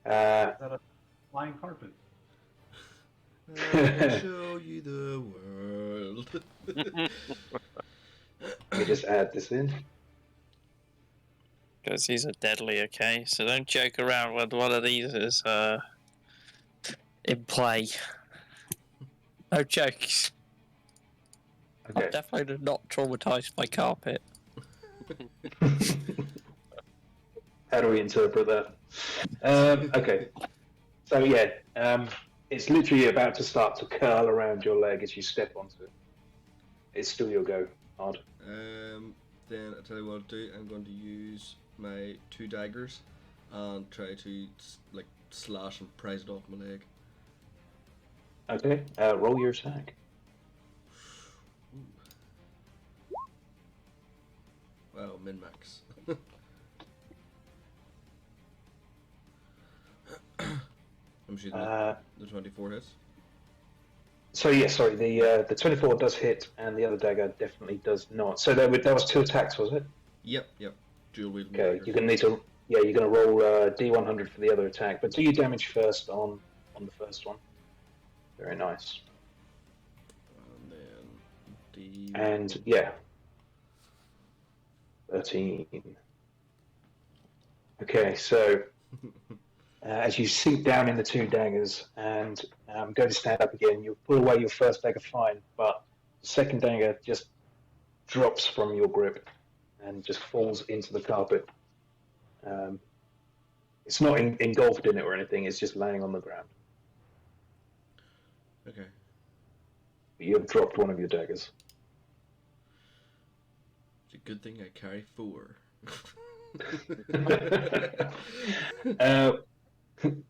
Is that a flying carpet? I'll show you the world. Let me just add this in. Because these are deadly, okay? So don't joke around when one of these is in play. No jokes. Okay. I'm definitely not traumatized by carpet. How do we interpret that? Okay. So yeah, it's literally about to start to curl around your leg as you step onto it. It's still your go, Ard. Then I'll tell you what I'll do. I'm going to use my 2 daggers and try to slash and prise it off my leg. Okay, roll your attack. Wow, min max. I'm shooting the 24 hits. So yeah, sorry, the 24 does hit, and the other dagger definitely does not. So that was 2 attacks, was it? Yep. Dual wield. Okay, you're gonna need to. Yeah, you're gonna roll D100 for the other attack, but do your damage first on the first one. Very nice. And then D. And yeah, 13. Okay, so as you sink down in the 2 daggers and go to stand up again, you pull away your first dagger fine, but the second dagger just drops from your grip and just falls into the carpet. It's not engulfed in it or anything, it's just laying on the ground. Okay. But you have dropped one of your daggers. It's a good thing I carry 4.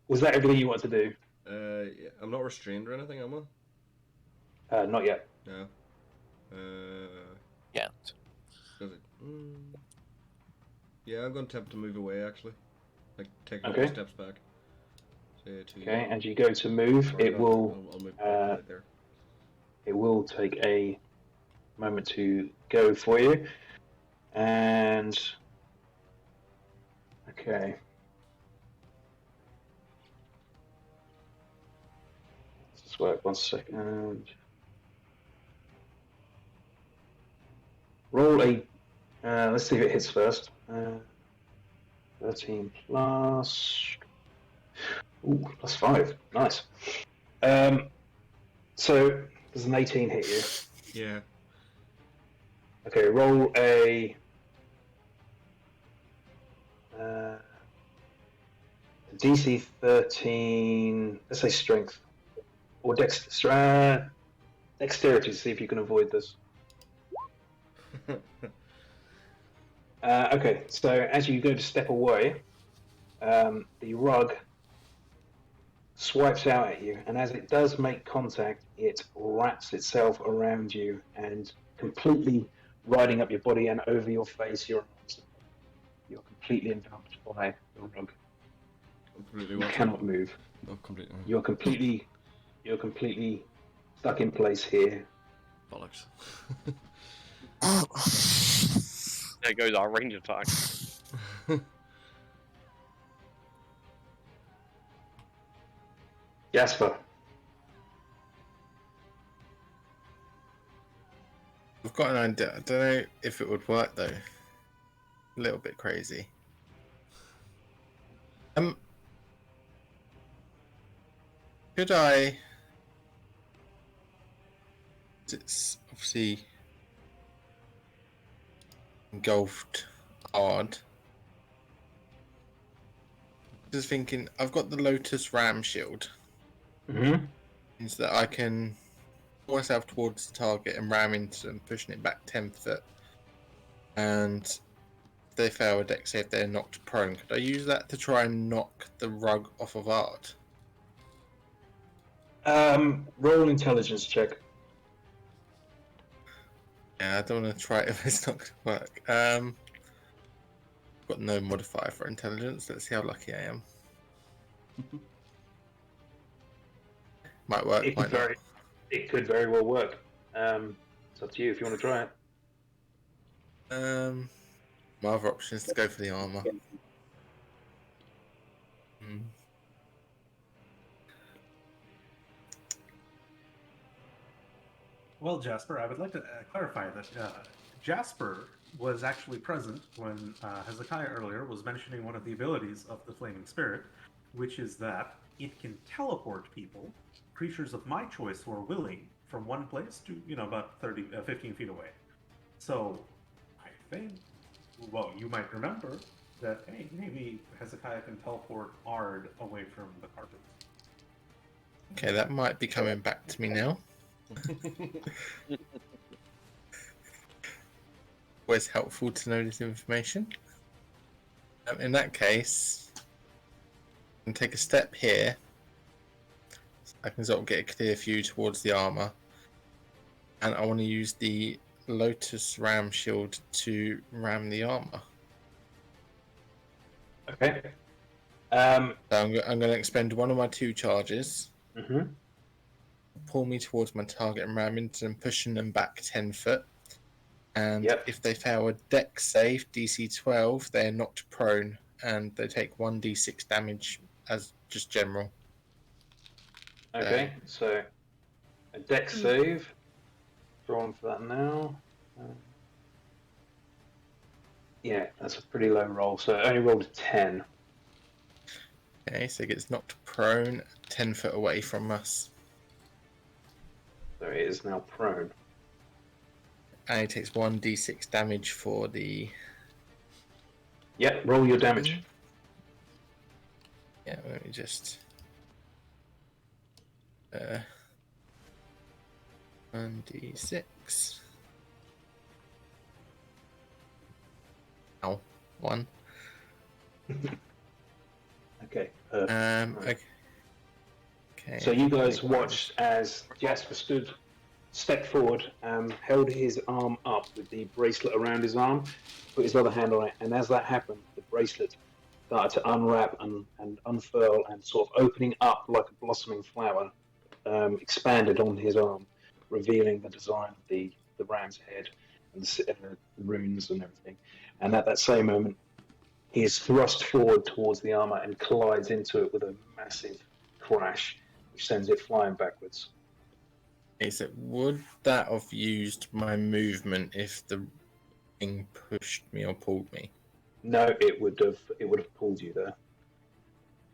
Was that everything you want to do? Yeah, I'm not restrained or anything, am I? Not yet. No. Yeah. Does it? Yeah, I'm going to attempt to move away, actually. Like, take a Okay. couple steps back. Say to... Okay, and you go to move, Sorry, it will I'll move back right there. it will take a moment to go for you. And okay. Let's just work 1 second. Roll a let's see if it hits first. 13 plus. Ooh, plus 5. Nice. So does an 18 hit you? Yeah. Okay, roll a DC 13. Let's say strength or dexterity to see if you can avoid this. Okay, so as you go to step away, the rug swipes out at you, and as it does make contact, it wraps itself around you and completely riding up your body and over your face, your arms. You're completely enveloped by the rug. Completely You what? cannot move. Oh, completely. You're completely stuck in place here. Bollocks. There goes our range attack. Jasper. I've got an idea. I don't know if it would work though. A little bit crazy. Could I? It's obviously engulfed hard. Just thinking, I've got the Lotus Ram shield, Mm-hmm. means that I can pull myself towards the target and ram into them, pushing it back 10 foot. And if they fail a dex save, they're knocked prone. Could I use that to try and knock the rug off of Art? Roll an intelligence check. Yeah, I don't want to try it if it's not going to work. I've got no modifier for intelligence. Let's see how lucky I am. Might work, might not. It could very well work. It's up to you if you want to try it. My other option is to go for the armor. Well, Jasper, I would like to clarify that Jasper was actually present when Hezekiah earlier was mentioning one of the abilities of the Flaming Spirit, which is that it can teleport people, creatures of my choice who are willing, from one place to, about 15 feet away. So, I think, well, you might remember that, hey, maybe Hezekiah can teleport Ard away from the carpet. Okay, that might be coming back to me now. Always helpful to know this information. In that case, And take a step here. I can sort of get a clear view towards the armor. And I want to use the Lotus Ram Shield to ram the armor. Okay. So I'm going to expend one of my 2 charges. Mhm. Pull me towards my target and ram into them, pushing them back 10 foot. And Yep. if they fail a dex save, DC 12, they're knocked prone and they take 1d6 damage as just general. Okay, so a dex save. Drawn for that now. Yeah, that's a pretty low roll. So it only rolled a 10. Okay, so it gets knocked prone 10 foot away from us. So it is now prone. And he takes 1d6 damage for the... Yep, roll your damage. Yeah, let me just... 1d6. Ow. 1. Okay. Okay. Okay. So you guys watched as Jasper stepped forward, held his arm up with the bracelet around his arm, put his other hand on it, and as that happened, the bracelet started to unwrap and unfurl and sort of opening up like a blossoming flower, expanded on his arm, revealing the design of the ram's head and the runes and everything. And at that same moment, he is thrust forward towards the armor and collides into it with a massive crash, which sends it flying backwards. Okay, so would that have used my movement if the thing pushed me or pulled me? No, it would have pulled you there.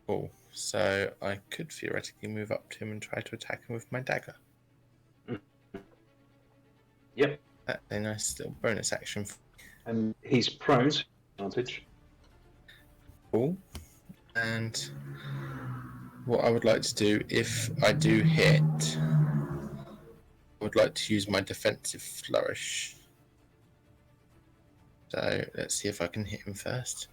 Cool. So I could theoretically move up to him and try to attack him with my dagger. Yep. That's a nice little bonus action. And he's prone, advantage. Cool. And what I would like to do, if I do hit, I would like to use my defensive flourish. So let's see if I can hit him first.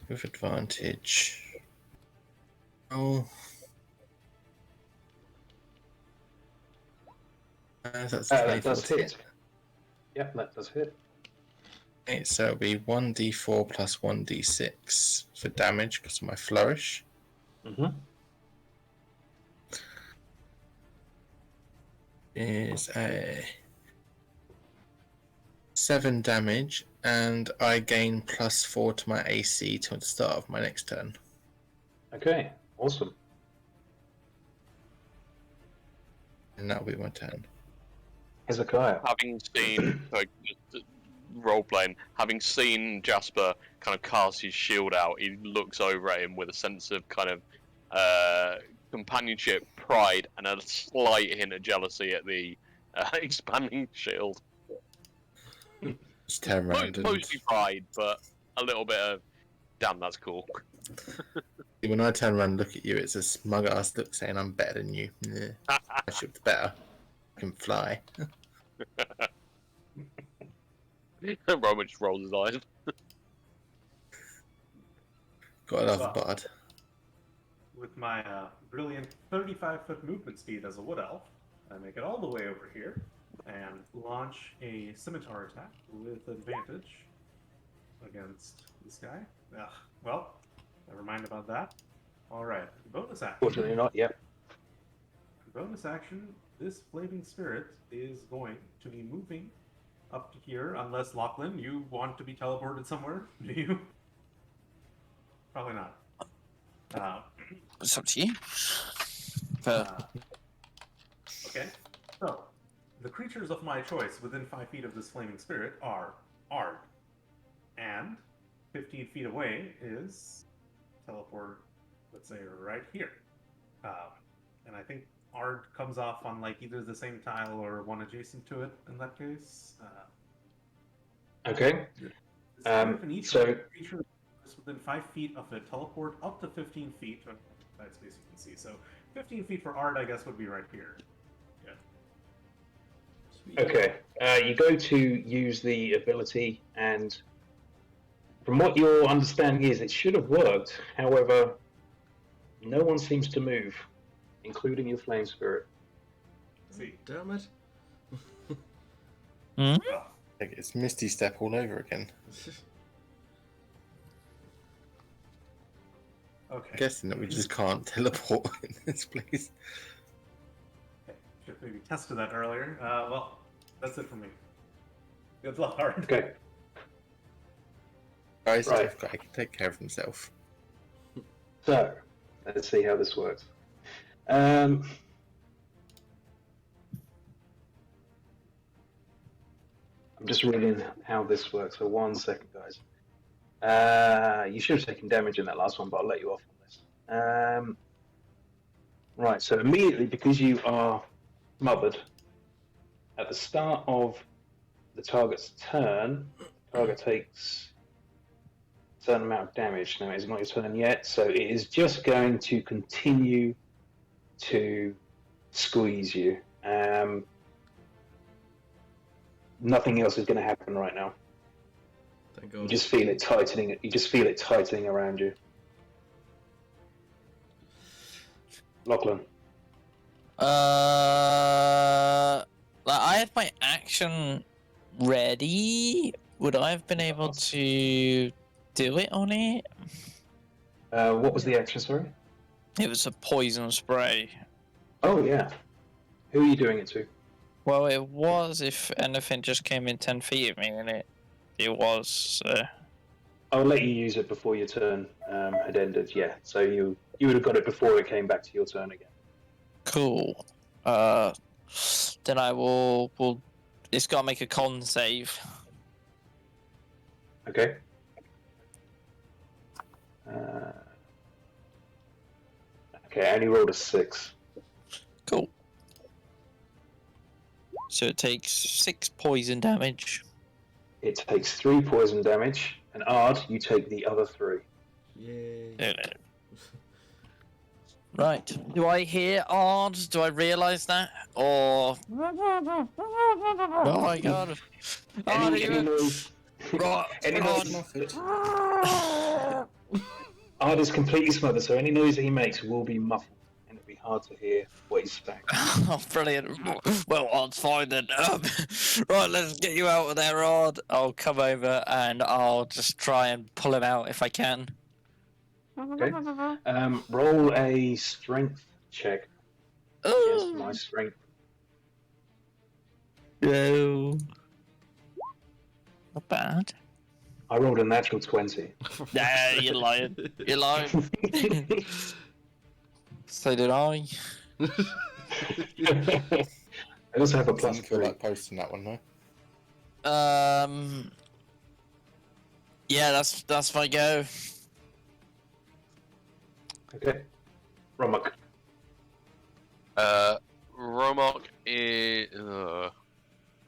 With advantage. Oh. That's That does 24 to hit. Yep, that does hit. Okay, so it'll be 1d4 plus 1d6 for damage because of my flourish. Mm-hmm. Is a 7 damage, and I gain +4 to my AC till the start of my next turn. Okay, awesome. And that'll be my turn. Hezekiah. Having seen, like, just role playing, having seen Jasper kind of cast his shield out, he looks over at him with a sense of kind of companionship, pride, and a slight hint of jealousy at the expanding shield. Just turn around and Mostly pride, but a little bit of, damn, that's cool. when I turn around and look at you, it's a smug ass look saying I'm better than you. Yeah. I should be better. I can fly. Roman just rolls his eyes. Got another bard. With my brilliant 35-foot movement speed as a wood elf, I make it all the way over here and launch a scimitar attack with advantage against this guy. Ugh, well, never mind about that. All right, bonus action. Fortunately not, yep. Bonus action, this flaming spirit is going to be moving up to here, unless Lachlan, you want to be teleported somewhere, do you? Probably not. It's up to you. Fair. Okay, so the creatures of my choice within 5 feet of this flaming spirit are Ard, and 15 feet away is teleport, let's say right here. And I think Ard comes off on like either the same tile or one adjacent to it in that case. Okay. Each so- creature is within 5 feet of it teleport up to 15 feet. That space you can see. So 15 feet for Ard, I guess, would be right here. Yeah. Sweet. Okay. You go to use the ability, and from what your understanding is, it should have worked. However, no one seems to move, including your flame spirit. See. Damn it. Oh, Like, it's Misty Step all over again. okay. Guessing that we just can't teleport in this place. Okay. Should maybe tested that earlier. Well, that's it for me. Good luck, Hard. Okay. Guys, Right. tough guy can take care of himself. So, let's see how this works. I'm just reading how this works. So 1 second, guys. You should have taken damage in that last one, but I'll let you off on this. Right, so immediately, because you are smothered, at the start of the target's turn, the target takes a certain amount of damage. Now, it's not your turn yet, so it is just going to continue to squeeze you. Nothing else is going to happen right now. Thank You God. just feel it tightening. You just feel it tightening around you. Lachlan. Like I had my action ready. Would I have been able to do it on it? What was the action, sorry? It was a poison spray. Oh, yeah. Who are you doing it to? Well, it was if anything just came in 10 feet of me, and it was. I'll let you use it before your turn had ended, yeah. So you would have got it before it came back to your turn again. Cool. Then I will. It's got to make a con save. Okay. Okay, I only rolled a 6. Cool. So it takes 6 poison damage. It takes 3 poison damage, and Ard, you take the other 3. Yay. Right. Do I hear Ard? Do I realise that? Or. Oh my god. Ard, Any noise? Right. Any Ard. noise? Ard is completely smothered, so any noise that he makes will be muffled, and it'll be hard to hear what he's saying. Oh, brilliant. Well, Ard's fine then. Right, let's get you out of there, Ard. I'll come over and I'll just try and pull him out if I can. Okay. Roll a strength check. Yes, my strength. No. Not bad. I rolled a natural 20. Nah, you're lying. You're lying. So did I. I also have a plus Doesn't feel 3. like posting that one, though. Yeah, that's my go. Okay. Romak. Romok is.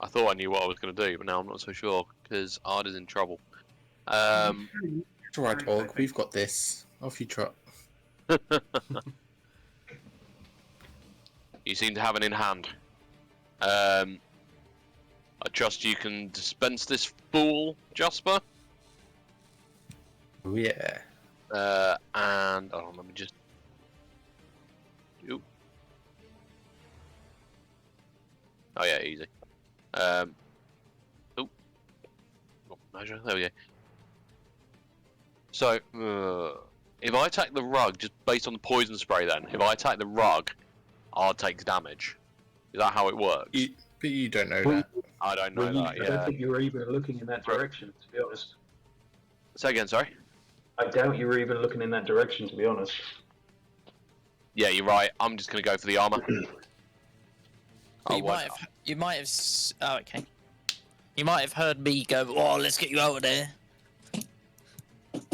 I thought I knew what I was going to do, but now I'm not so sure because Ard is in trouble. It's alright, Org. We've got this. Off you trot. You seem to have it in hand. I trust you can dispense this fool, Jasper. Oh, yeah. And let me just. Oop. Oh yeah, easy. Oop. Oh, measure. There we go. So, if I attack the rug, just based on the poison spray, then if I attack the rug, Ard takes damage. Is that how it works? But you don't know Well, that. I don't know Well, that. I Yeah. don't think you were even looking in that direction, to be honest. Say again, sorry. I doubt you were even looking in that direction, to be honest. Yeah, you're right. I'm just gonna go for the armor. But you might have. Oh, okay. You might have heard me go. Oh, let's get you out of there.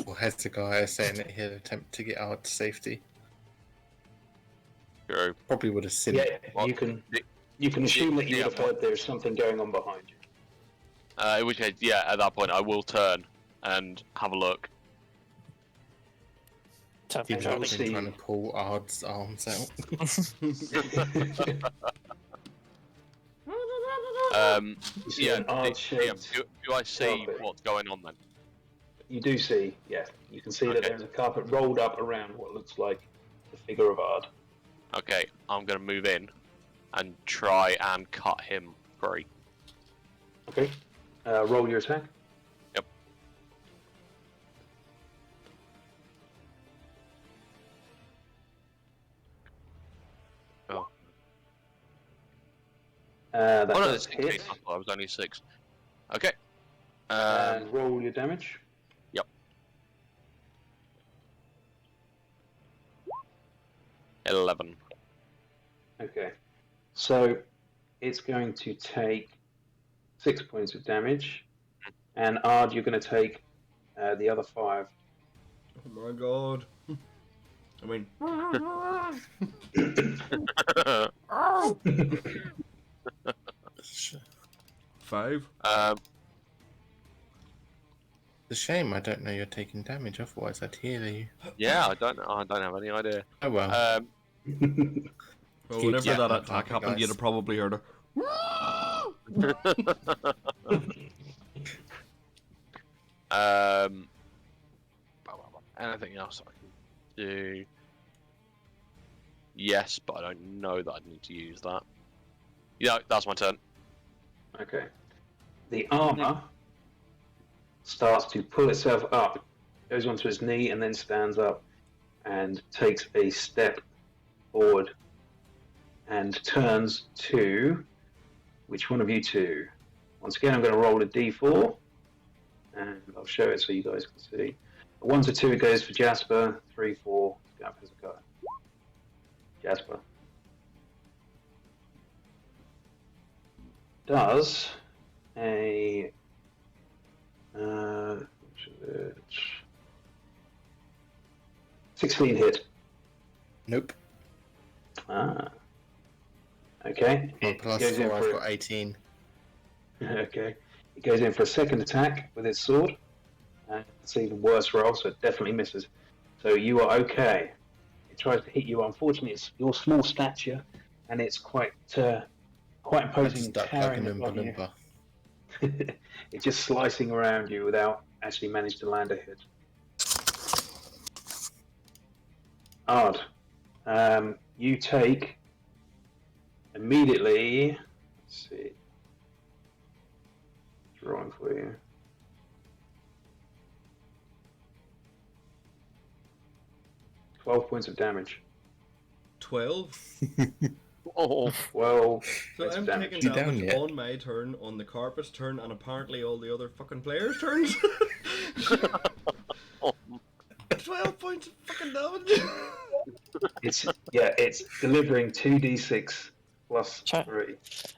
Or Hezekiah saying that he'll attempt to get Ard to safety. True. Probably would have seen Yeah, it. What? you can assume that you Yeah, would have heard there's something going on behind you. In which case, yeah, at that point, I will turn and have a look. He's And obviously- actually trying to pull Ard's arms out. You see Yeah. an odd-shaped Do I see carpet. what's going on then? You do see, yeah. You can see that Okay. there's a carpet rolled up around what looks like the figure of Ard. Okay, I'm gonna move in and try and cut him free. Okay. Roll your attack. Yep. Oh. That Oh no, does it's 16. hit. I thought I was only 6. Okay. And roll your damage. 11. Okay. So it's going to take 6 points of damage. And Ard, you're going to take the other 5. Oh my god. I mean, 5. It's a shame I don't know you're taking damage, otherwise I'd heal you. Yeah, I don't have any idea. Oh well. Um, Well, whenever Yeah, that that attack might be happened, nice. you'd have probably heard her. Anything else I can do? Yes, but I don't know that I need to use that. Yeah, that's my turn. Okay. The armor starts to pull itself up, goes onto its knee, and then stands up and takes a step forward and turns to which one of you two? Once again, I'm going to roll a d4 and I'll show it so you guys can see. 1 to 2 goes for Jasper, 3, 4, Gap has a go. Jasper. Does a 16 hit. Nope. Ah. Okay. Well, It plus goes in 4, I've for got 18. okay. It goes in for a second attack with its sword. It's an even worse roll, so it definitely misses. So you are okay. It tries to hit you. Unfortunately, it's your small stature, and it's quite I'm imposing, stuck like carrying an the Oompa bloody- Loompa. It's just slicing around you without actually managing to land a hit. Ard, you take immediately. Let's see. Drawing for you. $12 points of damage. 12. Oh, 12 So points I'm of damage. taking You down damage yet? on my turn, on the carpet's turn, and apparently all the other fucking players' turns. 12 points of fucking damage. It's delivering 2d6 plus Check. 3.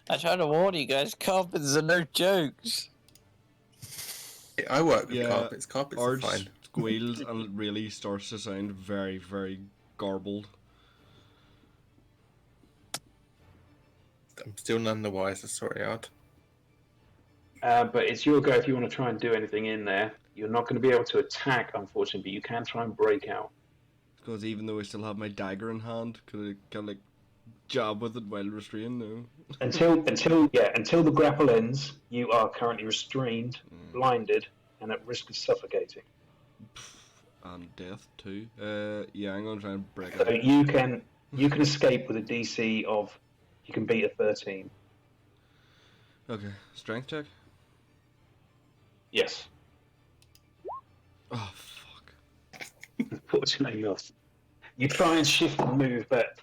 I try to warn you guys, carpets are no jokes. I work with Yeah, carpets. Carpets are Arch fine. squeals and it really starts to sound very, very garbled. I'm still none the wiser, sorry, Ard. But it's your go if you want to try and do anything in there. You're not going to be able to attack, unfortunately, but you can try and break out. Because even though I still have my dagger in hand, could I kind of like jab with it while restrained? No. Until the grapple ends, you are currently restrained, blinded, and at risk of suffocating. And death too. Yeah, I'm gonna try and break So out. you can escape with a DC of you can beat a 13. Okay, strength check. Yes. Oh fuck. Unfortunately not. You try and shift and move, but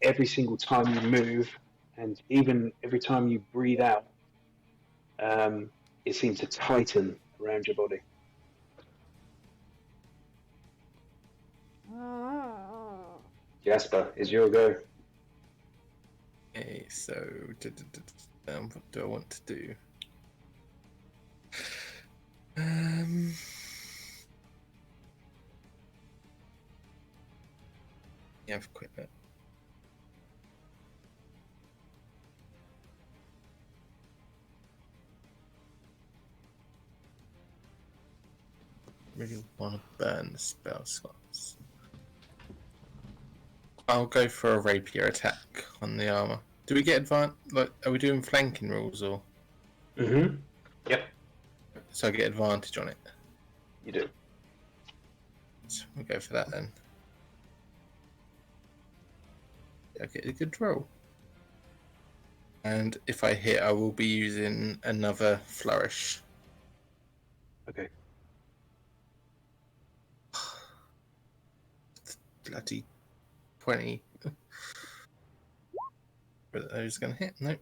every single time you move, and even every time you breathe out, it seems to tighten around your body. Jasper, is your go. Okay, so what do I want to do? Yeah, I've quit that. Really want to burn the spell slots. I'll go for a rapier attack on the armor. Do we get advanced? Like, are we doing flanking rules or? Mm-hmm. So I get advantage on it. You do. So we'll go for that then. I get a good roll. And if I hit, I will be using another flourish. Okay. Bloody 20. But those going to hit? Nope.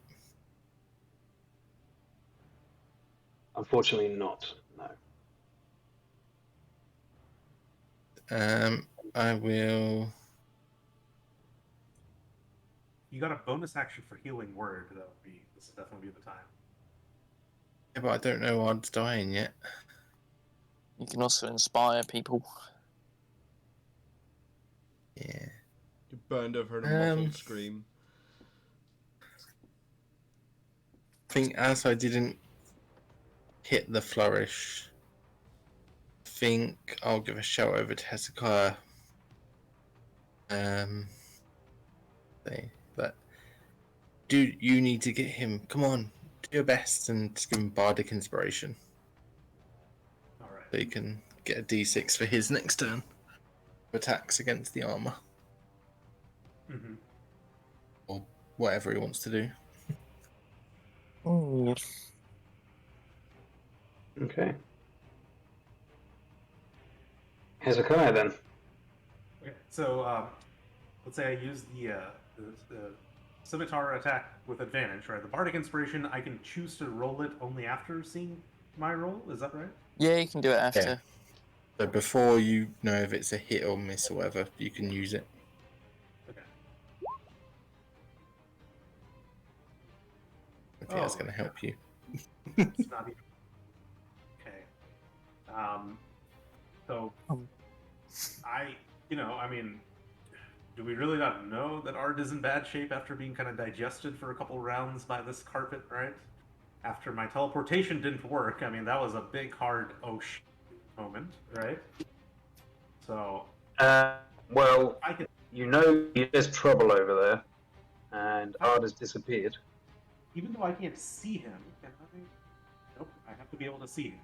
Unfortunately, not. No. I will. You got a bonus action for healing word. This will definitely be the time. Yeah, but I don't know odds dying yet. You can also inspire people. Yeah. You're bound to have heard a muffled Um, scream. I think as I didn't hit the flourish, I think I'll give a shout over to Hezekiah. But dude, you need to get him. Come on, do your best and just give him bardic inspiration All right. so you can get a d6 for his next turn. Attacks against the armor, Mm-hmm. or whatever he wants to do. Ooh. Okay. Hezekiah, then. Okay, so let's say I use the scimitar attack with advantage, right? The bardic inspiration, I can choose to roll it only after seeing my roll. Is that right? Yeah, you can do it after. Yeah. So before you know if it's a hit or miss or whatever, you can use it. Okay. I think that's Oh, going to help you. It's not even. Okay. So I mean, do we really not know that Art is in bad shape after being kind of digested for a couple rounds by this carpet, right? After my teleportation didn't work, I mean, that was a big, hard, oh shit moment, right? So, Well, I can, there's trouble over there, and Ard has disappeared. even though I can't see him, can I? Nope, I have to be able to see him.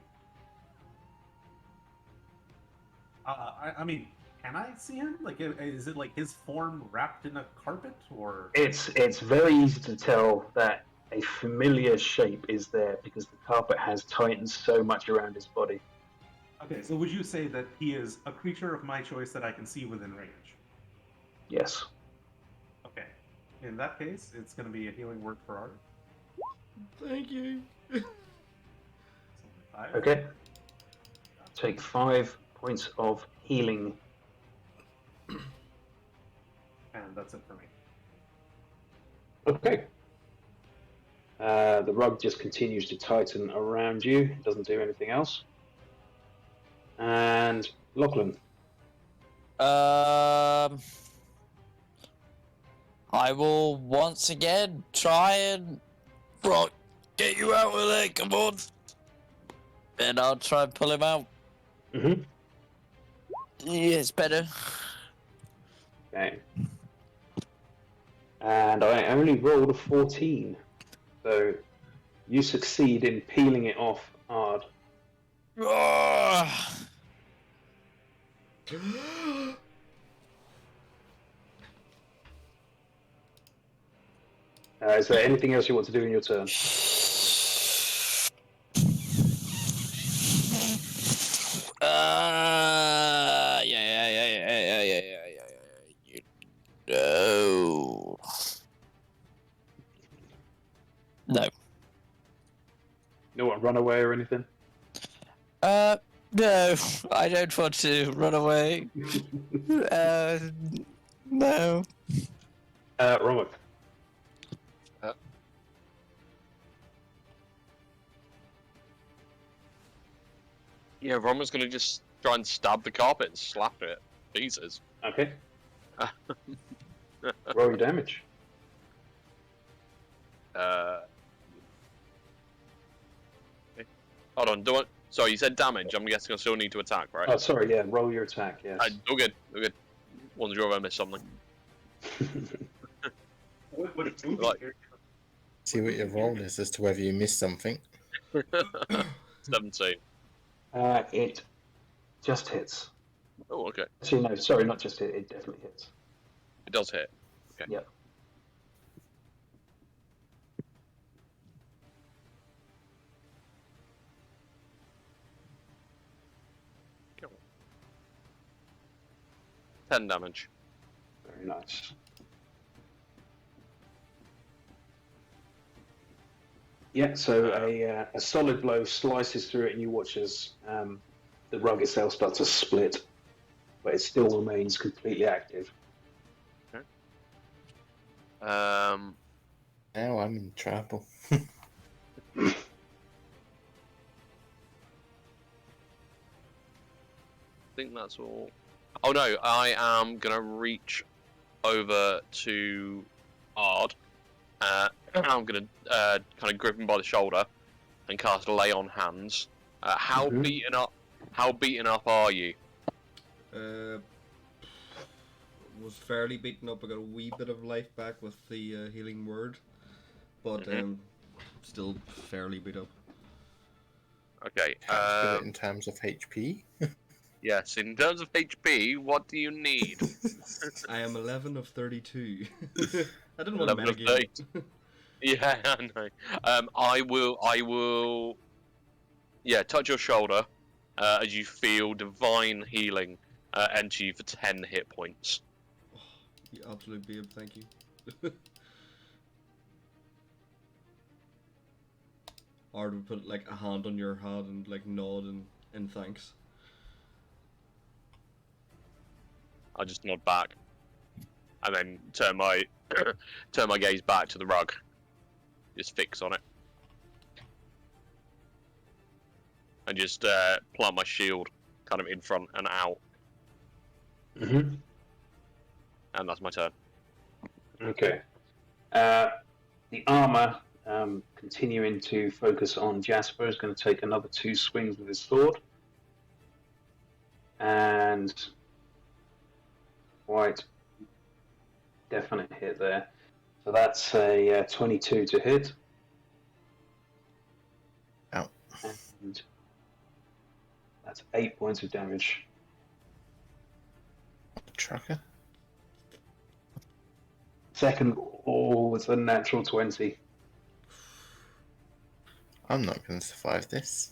I mean, can I see him? Like, is it like his form wrapped in a carpet, or? It's very easy to tell that a familiar shape is there because the carpet has tightened so much around his body. Okay, so would you say that he is a creature of my choice that I can see within range? Yes. Okay. In that case, it's going to be a healing word for Art. Thank you. So 5. Okay. Take 5 points of healing. And that's it for me. Okay. The rug just continues to tighten around you. It doesn't do anything else. And Lachlan. I will once again try and get you out of there. Come on, and I'll try and pull him out. Mm-hmm. Yeah, it's better. Okay. And I only rolled a 14. So you succeed in peeling it off hard. Ah! Is there anything else you want to do in your turn? No. No. You don't want to run away or anything? No. I don't want to run away. No. Romic. Yeah, Roman's gonna just try and stab the carpet and slap it. Jesus. Okay. Roll your damage. Okay. Hold on, do it. Sorry, you said damage. I'm guessing I still need to attack, right? Oh, sorry, yeah, roll your attack, yes. All good, all good. Wasn't sure if I missed something. What Like- See what your roll is as to whether you missed something. 17. It just hits. Oh, okay. Actually, no, sorry, not just hit. It definitely hits. It does hit. Okay. Yep. Go on. 10 damage. Very nice. Yeah, so a solid blow slices through it, and you watch as the rug itself starts to split, but it still remains completely active. Um, Now I'm in trouble. I think that's all. Oh no, I am gonna reach over to Ard. I'm gonna kind of grip him by the shoulder and cast Lay on Hands. How Mhm. beaten up? How beaten up are you? Was fairly beaten up. I got a wee bit of life back with the healing word, but Mhm. still fairly beat up. Okay. Can't do it in terms of HP. Yes. In terms of HP, what do you need? I am 11 of 32. I didn't want to 11 of metagame. Yeah, I know. I will. Yeah, touch your shoulder as you feel divine healing enter you for 10 hit points. You absolute babe, thank you. Ard would put like a hand on your head and like nod in thanks. I just nod back, and then turn my turn my gaze back to the rug. Just fix on it, and just plant my shield kind of in front and out, Mm-hmm. and that's my turn. Okay. The armor, continuing to focus on Jasper, is going to take another 2 swings with his sword. And quite definite hit there. So that's a 22 to hit. Ow. And that's 8 points of damage. Tracker. Second, was a natural 20. I'm not going to survive this.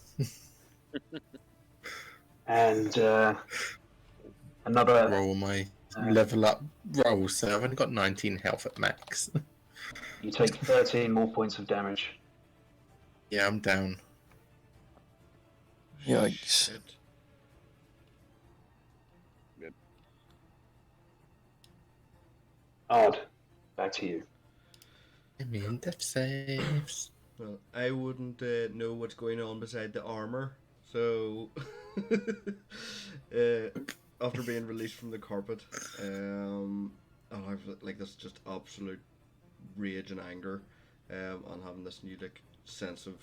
And another. Roll my level up roll, so I've only got 19 health at max. You take 13 more points of damage. Yeah, I'm down. Yikes. Shit. Ard, back to you. Immune death saves. Well, I wouldn't know what's going on beside the armor, so after being released from the carpet, I'll have like this just absolute rage and anger, and having this new like sense of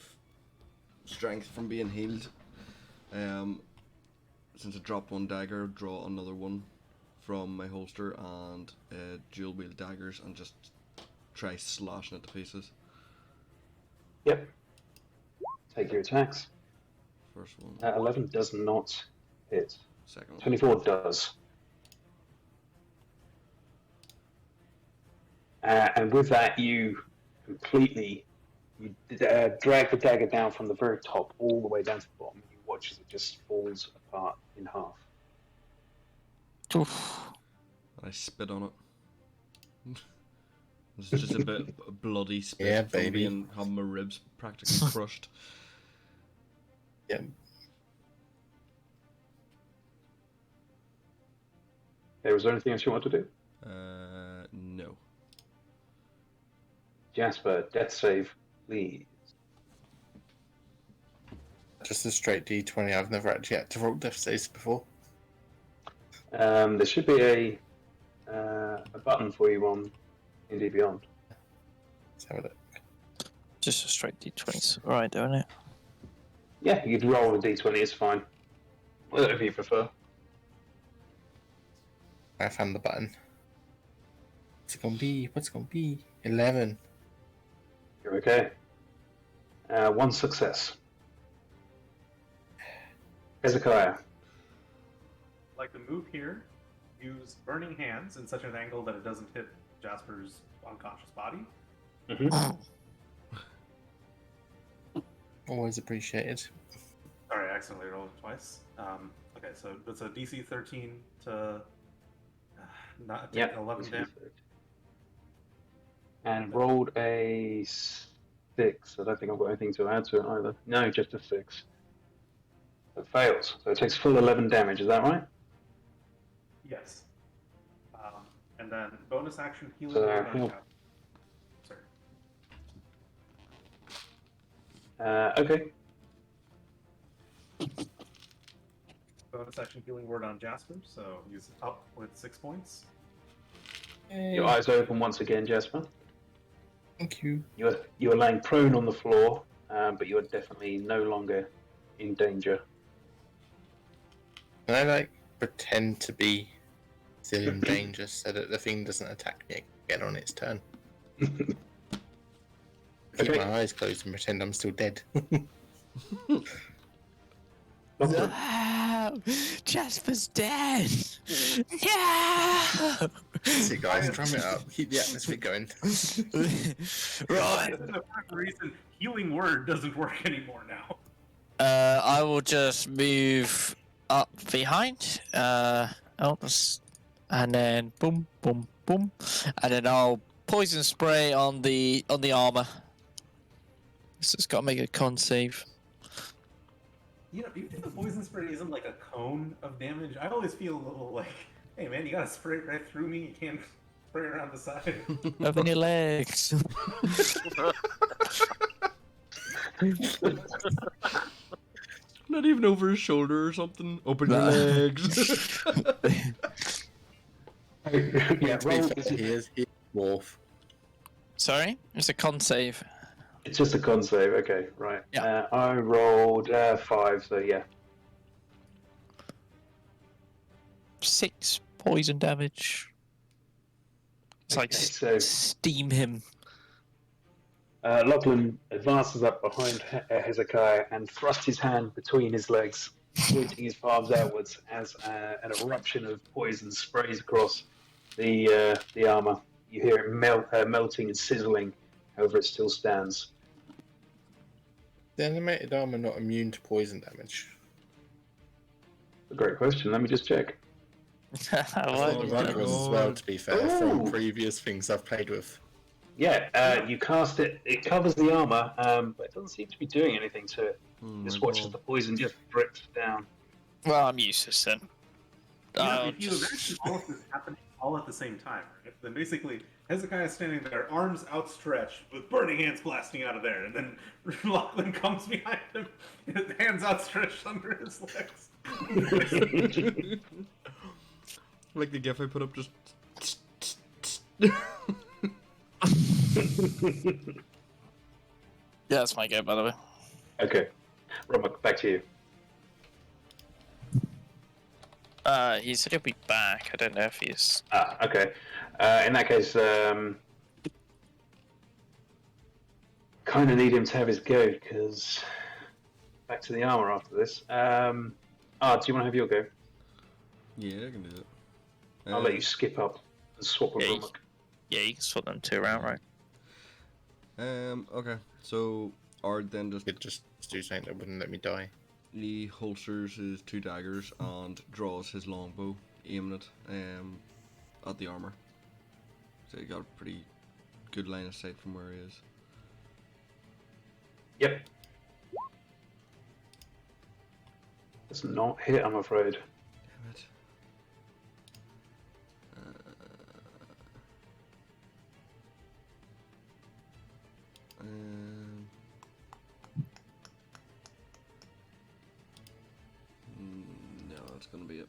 strength from being healed. Since I dropped one dagger, draw another one from my holster and dual wield daggers and just try slashing it to pieces. Yep. Take your attacks. First one, 11 does not hit. second one. 24 does. And with that, you completely drag the dagger down from the very top all the way down to the bottom. You watch as it just falls apart in half. Oof. I spit on it. It's just a bit bloody spit Yeah, from baby. having my ribs practically crushed. Yeah. Okay, was there anything else you want to do? No. Jasper, death save, please. Just a straight D20. I've never actually had to roll death saves before. There should be a button for you on D&D Beyond. Let's have a look. Just a straight D20's alright, don't it? Yeah, you could roll a D20, it's fine. Whatever you prefer. I found the button. What's it gonna be? What's it gonna be? 11. You're okay. 1 success. Hezekiah. Like to move here, use Burning Hands in such an angle that it doesn't hit Jasper's unconscious body. Mm-hmm. Always appreciated. Sorry, I accidentally rolled it twice. Okay, so it's a DC 13 to not take 11 damage. And rolled a 6. I don't think I've got anything to add to it either. No, just a 6. It fails. So it takes full 11 damage, is that right? Yes. And then bonus action healing. So, word on heal. Jasper. Sorry. Okay. Bonus action healing word on Jasper, so use up with 6 points. Your eyes open once again, Jasper. Thank you. You're laying prone on the floor, but you're definitely no longer in danger. Can I like pretend to be still in danger so that the thing doesn't attack me again on its turn? Keep Okay. my eyes closed and pretend I'm still dead. Lachlan, No! Jasper's dead! No! See, guys, drum it up. Keep the atmosphere going. Right. For whatever reason, healing word doesn't work anymore now. I will just move up behind. And then boom, boom, boom, and then I'll poison spray on the armor. So it's got to make a con save. You know, even if the poison spray isn't like a cone of damage, I always feel a little like, hey man, you gotta spray it right through me. You can't spray around the side. Have any legs? Not even over his shoulder or something. Open your Nah. legs. yeah, To be roll. fair, he is dwarf. Sorry, it's a con save. It's just a con save. Okay, right. Yeah. I rolled 5, so yeah. 6 poison damage. It's like Okay, so steam him. Lachlan advances up behind Hezekiah and thrusts his hand between his legs, pointing his palms outwards as an eruption of poison sprays across the armor. You hear it melting and sizzling, however it still stands. The animated armor not immune to poison damage. A great question. Let me just check. I thought the runner was as well, to be fair, from Ooh. previous things I've played with. Yeah, you cast it. It covers the armor, but it doesn't seem to be doing anything to it. Oh Just my watch as God. the poison just drips down. Well, I'm useless then. You know, I'll if you just- imagine all of this happening all at the same time, right? Then basically Hezekiah's standing there, arms outstretched, with burning hands blasting out of there, and then Lachlan comes behind him, his hands outstretched under his legs. Like the gif I put up, just. Yeah, that's my go, by the way. Okay, Robert, back to you. He said he'll be back. I don't know if he's. Okay. In that case, kind of need him to have his go because back to the armor after this. Do you want to have your go? Yeah, I can do it. I'll let you skip up and swap with Yeah, Romak. Yeah, you can swap them 2 around, right? Okay. So Ard then just Could just do something that wouldn't let me die. he holsters his 2 daggers and draws his longbow, aiming it at the armor. So he got a pretty good line of sight from where he is. Yep. It's not hit, I'm afraid. Damn it. No, that's gonna be it.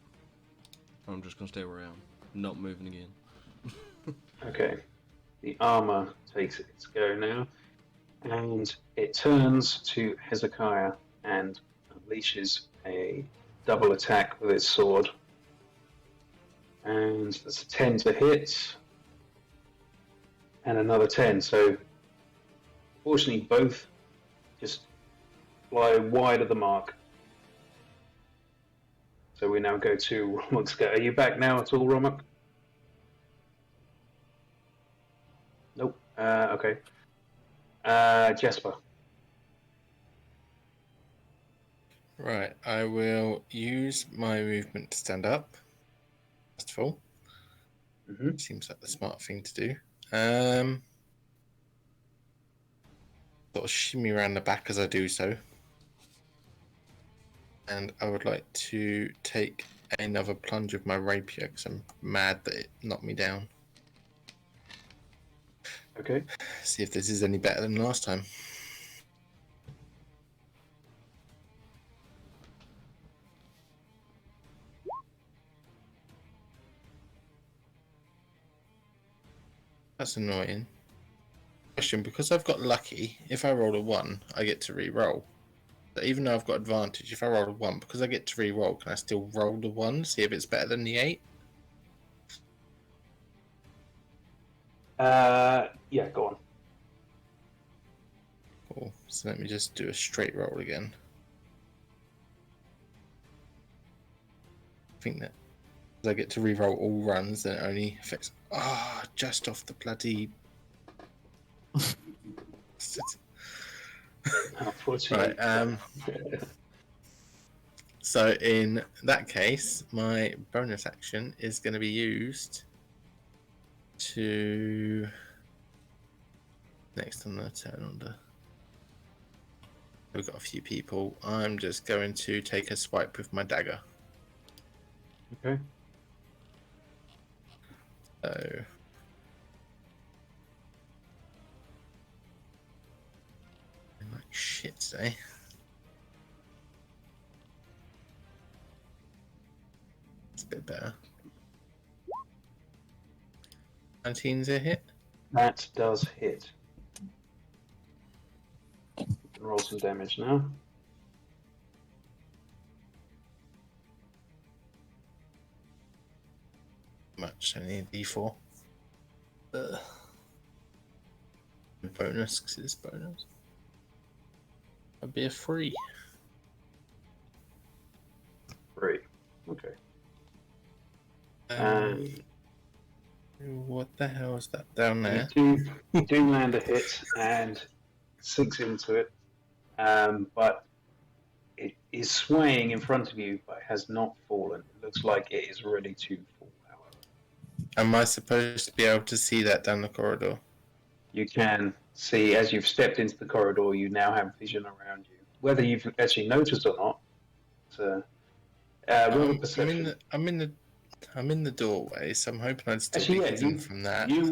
I'm just gonna stay where I am, not moving again. Okay. The armor takes its go now, and it turns to Hezekiah and unleashes a double attack with its sword. And that's a 10 to hit, and another 10. So, fortunately, both just fly wide of the mark. So we now go to Romuk's go. Are you back now at all, Romuk? Nope. Okay. Jasper. Right, I will use my movement to stand up. First of all, Mm-hmm. seems like the smart thing to do. Sort of shimmy around the back as I do so. And I would like to take another plunge of my rapier because I'm mad that it knocked me down. Okay. See if this is any better than last time. That's annoying. Question, because I've got lucky, if I roll a 1, I get to re-roll. But even though I've got advantage, if I roll a 1, because I get to re-roll, can I still roll the 1, see if it's better than the 8? Yeah, go on. Cool. So let me just do a straight roll again. I think that as I get to re-roll all runs, then it only affects... just off the bloody... Unfortunately. Right, so in that case, my bonus action is going to be used to... Next on the turn order. We've got a few people. I'm just going to take a swipe with my dagger. Okay. So... I'm like shit today. It's a bit better. 19's a hit. That does hit. Roll some damage now. Much, I need D4. Bonus, because it's bonus. That'd be a 3. 3. Okay. What the hell is that down there? You do land a hit and sinks into it, but it is swaying in front of you, but has not fallen. It looks like it is ready to fall, however. Am I supposed to be able to see that down the corridor? You can see, as you've stepped into the corridor, you now have vision around you. Whether you've actually noticed or not, roll a perception. I'm in the doorway, so I'm hoping I'd still Actually, be yeah, hidden from that. You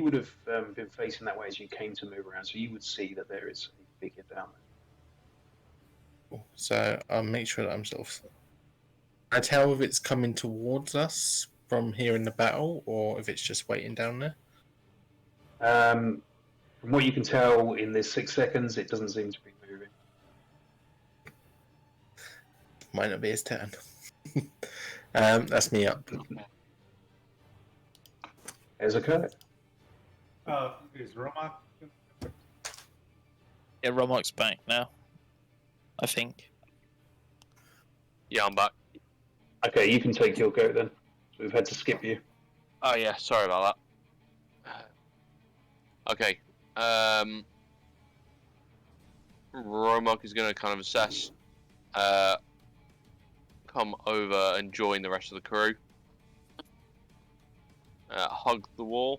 would have been facing that way as you came to move around, so you would see that there is a figure down there. So I'll make sure that I'm sort of... Can I tell if it's coming towards us from here in the battle, or if it's just waiting down there? From what you can tell in this 6 seconds, it doesn't seem to be moving. Might not be his turn. That's me up. As occurred. Is Romak? Yeah, Romok's back now. I think. Yeah, I'm back. Okay, you can take your go then. We've had to skip you. Oh yeah, sorry about that. Okay. Romok is going to kind of assess. Come over and join the rest of the crew. Hug the wall.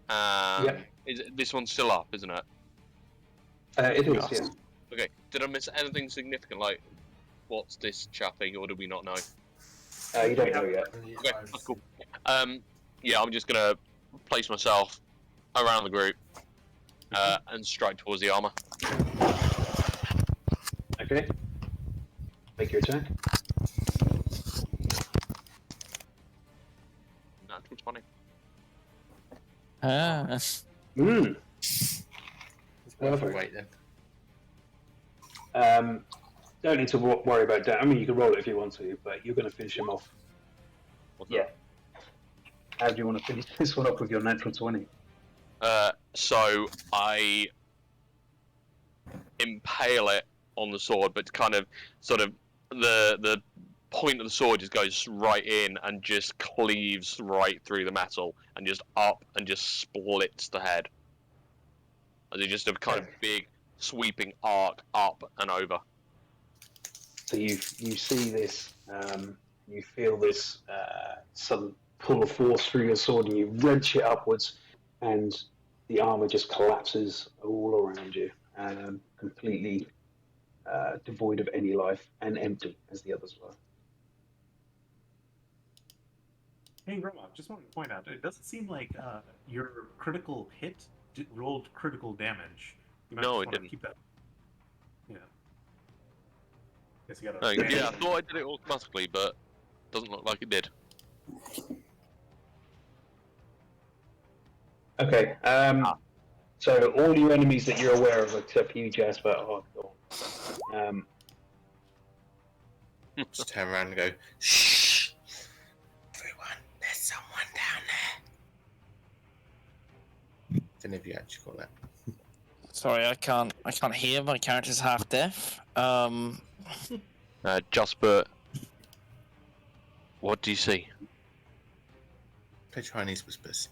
Yep. This one's still up, isn't it? It is, yes. Okay. Did I miss anything significant? Like, what's this chapping, or do we not know? You don't know yet. Okay, that's cool. Yeah, I'm just gonna place myself around the group and strike towards the armor. Okay. Make your attack. Natural 20. Ah. Mm. Perfect. Wait then. Don't need to worry about that. I mean, you can roll it if you want to, but you're going to finish him off. What's Yeah. How do you want to finish this one up with your natural 20? So I impale it on the sword, but kind of sort of the point of the sword just goes right in and just cleaves right through the metal and just up and just splits the head. As it just a kind of big sweeping arc up and over. So you see this, you feel this some pull of force through your sword, and you wrench it upwards, and the armor just collapses all around you, completely devoid of any life and empty, as the others were. Hey, Roma, just wanted to point out, it doesn't seem like your critical hit rolled critical damage. You might No, just it wanna didn't. keep that. Yeah. Guess you gotta. No, yeah, I thought I did it automatically, but doesn't look like it did. Okay. So all your enemies that you're aware of, except you, Jasper, are gone. Just turn around and go, shh! Everyone, there's someone down there. Don't know if you actually call that. Sorry, I can't hear. My character's half deaf. Jasper, what do you see? Play Chinese whispers.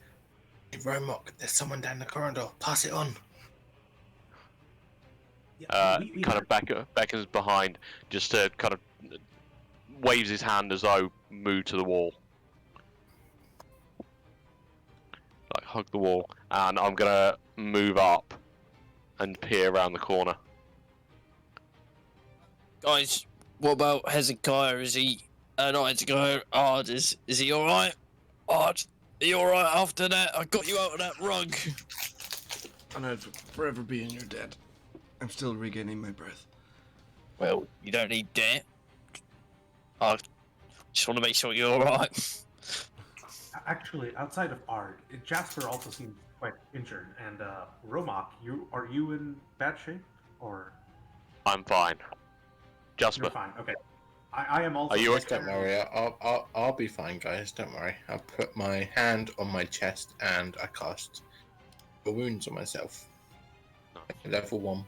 Hey, Romok, there's someone down the corridor. Pass it on. Yeah, Kind of beckons behind, just to kind of waves his hand as though move to the wall. Like hug the wall, and I'm gonna move up and peer around the corner. Guys, what about Hezekiah? Is he? Not Hezekiah. Ard, is he all right? Ard, are you all right after that? I got you out of that rug. And I'd forever be in your debt. I'm still regaining my breath. Well, you don't need that. I just want to make sure you're all right. Actually, outside of Ard, Jasper also seems quite injured. And Romok, are you in bad shape, or I'm fine. you're Jasper, fine? Okay, I am also. Are you Yes, don't worry. I'll be fine, guys. Don't worry. I'll put my hand on my chest and I cast wounds on myself. Level 1.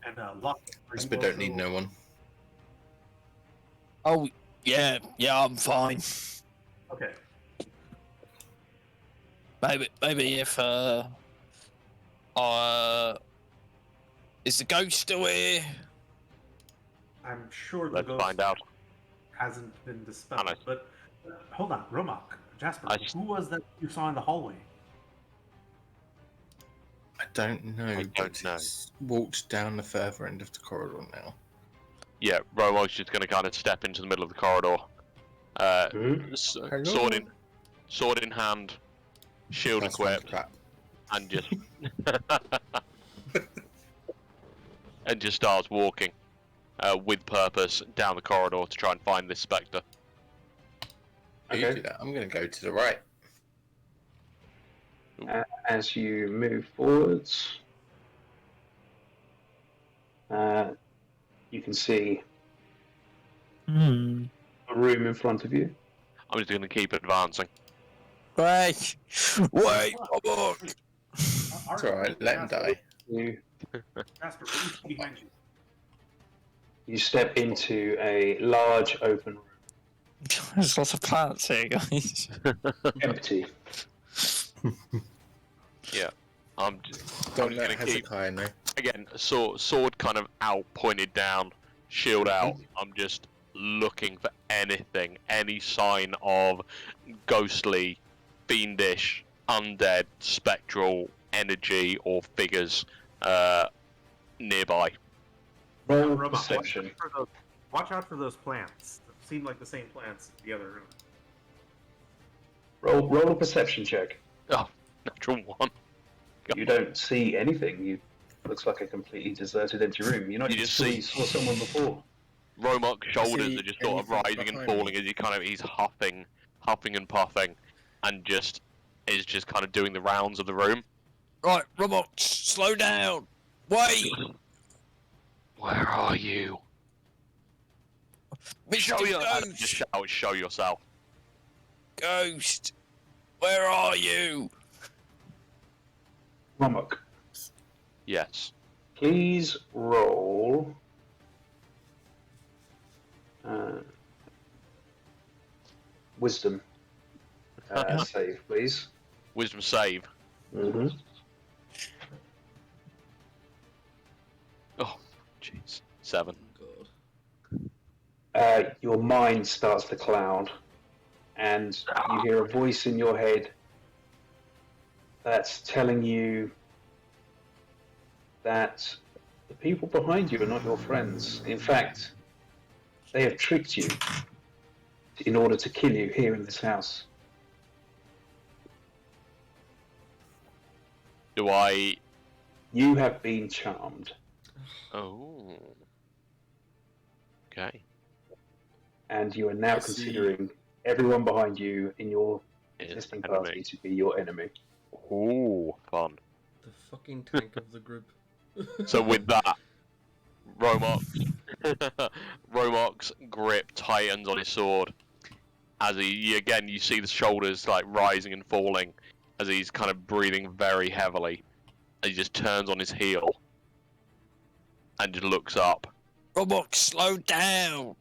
And Locke, Jasper don't need no one. Oh, yeah, I'm fine. Okay. Maybe if is the ghost still here? I'm sure the let's ghost find out. hasn't been dispelled. Honest. But hold on, Romok, Jasper, I- who was that you saw in the hallway? I don't know. I don't but know. it's walked down the further end of the corridor now. Yeah, Romok's just gonna kind of step into the middle of the corridor. Mhm. Sword in hand, shield That's one equipped, clap. and just and just starts walking with purpose down the corridor to try and find this spectre. You Okay. do that. I'm going to go to the right. As you move forwards, you can see a room in front of you. I'm just gonna keep advancing. Wait, wait, come on. It's alright. Let him die. Jasper, what do you see behind you? You step into a large open room, There's lots of plants here, guys. empty. I'm Don't just let gonna keep Hezekiah know. again. Sword kind of out, pointed down, shield out. I'm just looking for anything, any sign of ghostly, fiendish, undead, spectral energy or figures nearby. Roll Romok, perception. watch out for those plants. Seem like the same plants in the other room. Roll a perception check. Natural one. You don't see anything. You looks like a completely deserted, empty room. You're not You even just sure see- you saw someone before. Romok's shoulders see are just sort of anything rising and behind falling me? as he's huffing and puffing, and is just kind of doing the rounds of the room. Right, robots, slow down. Wait, Where are you? Mr. And just Ghost, shout, show yourself. Ghost, where are you? Romok, Yes. Please roll. Wisdom. Save, please. Wisdom save. Mm-hmm. Oh, jeez. 7. God. Your mind starts to cloud, and you hear a voice in your head that's telling you that the people behind you are not your friends. In fact, they have tricked you in order to kill you here in this house. Do I... You have been charmed, Oh. Okay. and you are now I see. considering everyone behind you in your Is existing enemy. party to be your enemy. Ooh, fun. The fucking tank of the group. So with that, Romox grip tightens on his sword as you see the shoulders like rising and falling as he's kind of breathing very heavily. And he just turns on his heel and just looks up. Roblox, slow down!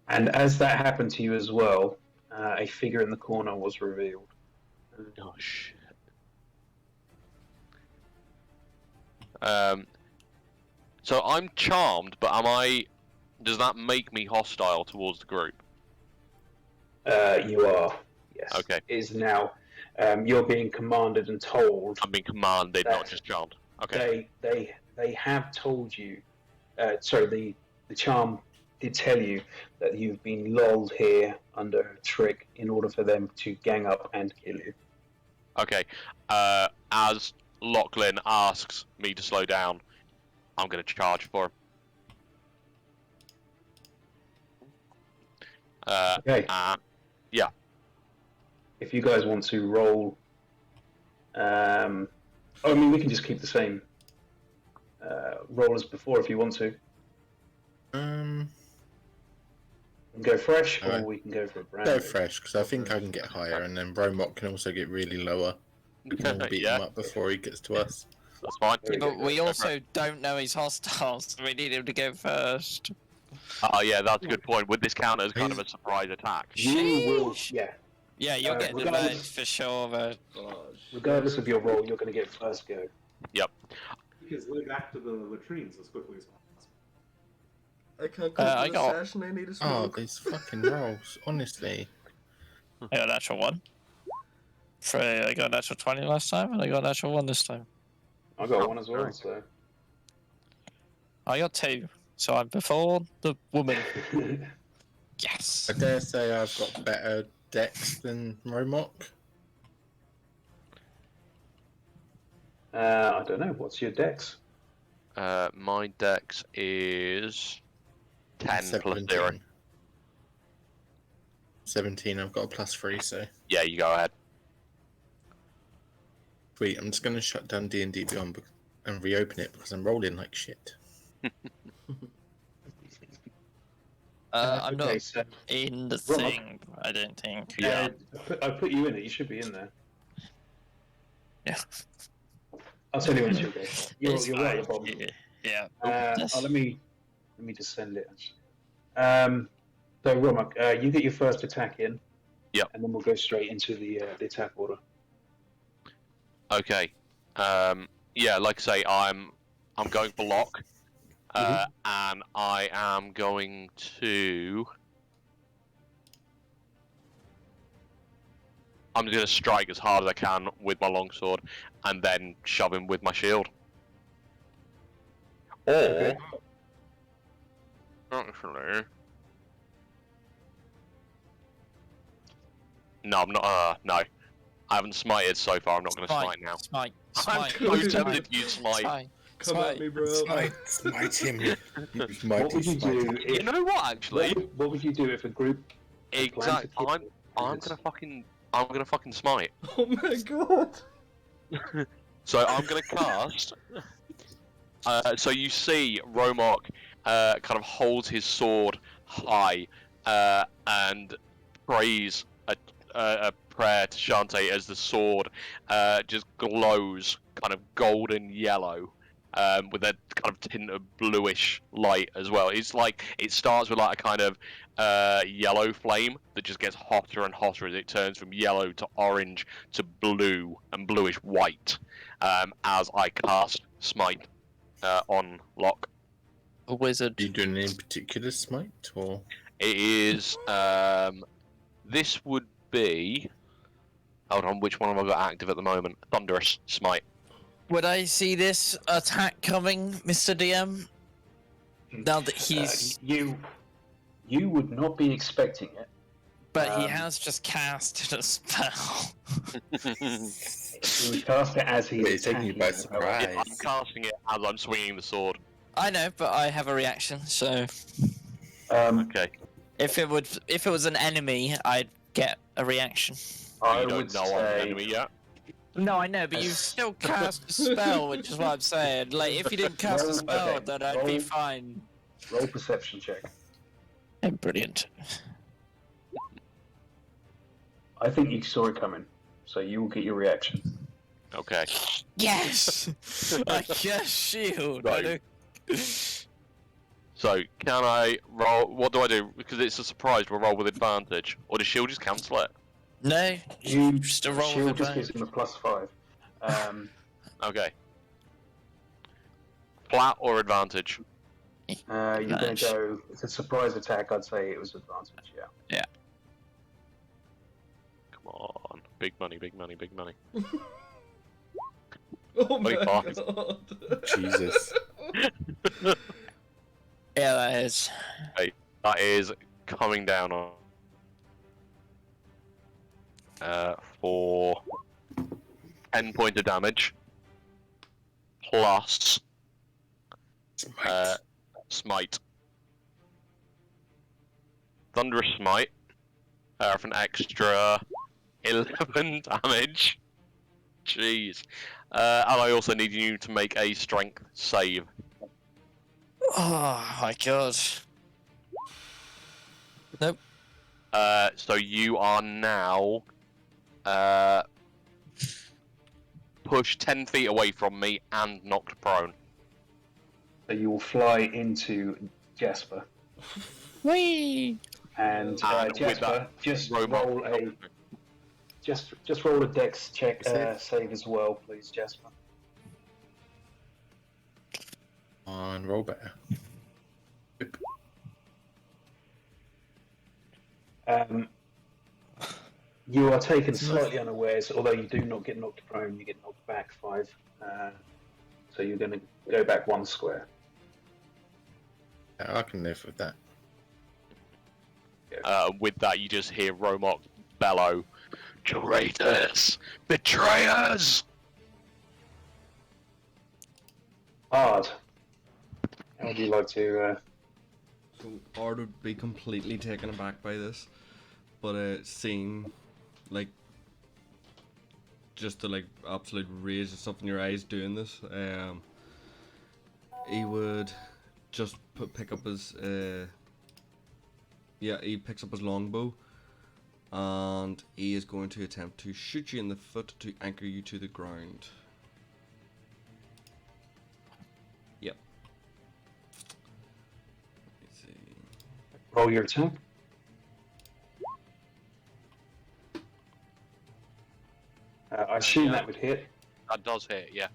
And as that happened to you as well, a figure in the corner was revealed. Oh shit. So I'm charmed, but does that make me hostile towards the group? You are, yes. Okay. It is now. You're being commanded and told. I'm being commanded, not That- just charmed. Okay. They have told you. The charm did tell you that you've been lulled here under a trick in order for them to gang up and kill you. Okay. As Lachlan asks me to slow down, I'm going to charge for him. Okay. If you guys want to roll, we can just keep the same roll as before if you want to. We can go fresh, or Alright. we can go for a brand. Go fresh, because I think I can get higher, and then Bromok can also get really lower. We can all beat him Yeah, up before he gets to us. that's fine. There we go. But we Go for also don't know he's hostile, so we need him to go first. Oh yeah, that's a good point. With this counter as kind of a surprise attack. You will, Sheesh. yeah. Yeah, you'll get the regardless- advantage for sure, but Regardless of your roll, you're going to get first go. Because way back to the latrines as quickly as possible. I can't I come to the got- session, I need a Oh, smoke. these fucking rolls, honestly. I got a natural 1. I got a natural 20 last time, and I got a natural 1 this time. I got one as well, so. I got 2, so I'm before the woman. Yes! I dare say I've got better dex than Romok. I don't know. What's your dex? My dex is 10 plus 0. 17, I've got a +3, so. Yeah, you go ahead. Sweet, I'm just going to shut down D&D Beyond and reopen it because I'm rolling like shit. I'm okay, not so in the Rob. thing, I don't think. Yeah. I put you in it. You should be in there. Yeah. I'll tell you when you're okay. It's You're right at the fine. bottom. Yeah. Let me just send it. So Romak, you get your first attack in. Yep. And then we'll go straight into the attack order. Okay. Yeah, like I say, I'm going for lock. And I am going to. I'm going to strike as hard as I can with my longsword, and then shove him with my shield. Or Okay. actually, no, I'm not. No, I haven't smited so far. I'm not going to smite now. Smite. I'm Smite. so Smite. tempted to use smite. Smite. Come Smite. at me, bro. Smite him. Use What mighty would you smite. do? You know what? Actually, What would you do if a group? had planned to exactly. kill I'm you? I'm gonna fucking smite. Oh my god. So I'm gonna cast. So you see Romok kind of holds his sword high and prays a prayer to Shantae as the sword just glows kind of golden yellow with a kind of tint of bluish light as well. It's like it starts with like a kind of yellow flame that just gets hotter and hotter as it turns from yellow to orange to blue and bluish white as I cast Smite on Locke. A wizard. Are you doing any particular smite or? It is. This would be. Hold on, which one have I got active at the moment? Thunderous Smite. Would I see this attack coming, Mr. DM? Now that he's... you would not be expecting it. But he um, has just casted a spell. You would cast it as he But is it's taking you by attacking surprise. Yeah, I'm casting it as I'm swinging the sword. I know, but I have a reaction, so... Okay. If it was an enemy, I'd get a reaction. I You would don't know I'm an say enemy yet. No, I know, but you've still cast a spell, which is what I'm saying. Like, if you didn't cast a Roll- spell, okay, then I'd be roll. fine. roll perception check. Brilliant. I think you saw it coming, so you will get your reaction. Okay. Yes! I cast shield. I Right. don't- So, can I roll? What do I do? Because it's a surprise, we'll roll with advantage. Or does shield just cancel it? No, You just a roll shield of just gives advantage. him a +5. Okay. Flat or advantage? You're going to Advantage. go. It's a surprise attack. I'd say it was advantage. Yeah. Come on. Big money, big money, big money. Oh my 25. god. Jesus. Yeah, that is. That is coming down on. For 10 points of damage. Plus Smite. Smite. Thunderous Smite. For an extra 11 damage. Jeez. And I also need you to make a strength save. Oh my god. So you are now pushed 10 feet away from me and knocked prone. So you will fly into Jasper, Whee! and And with Jasper, that, just Robot. roll a just roll a Dex check Save. save as well, please, Jasper. On roll better. You are taken slightly unawares, although you do not get knocked prone. You get knocked back 5, so you're going to go back 1 square. Yeah, I can live with that. With that, you just hear Romok bellow, "Traitors! Betrayers!" Hard. How would you like to? So Ard would be completely taken aback by this, but seeing like just the like absolute rage and stuff in your eyes doing this, he would just pick up his he picks up his longbow, and he is going to attempt to shoot you in the foot to anchor you to the ground. Yep. Let's see. Roll your attack. I assume yeah. that would hit. That does hit, yeah.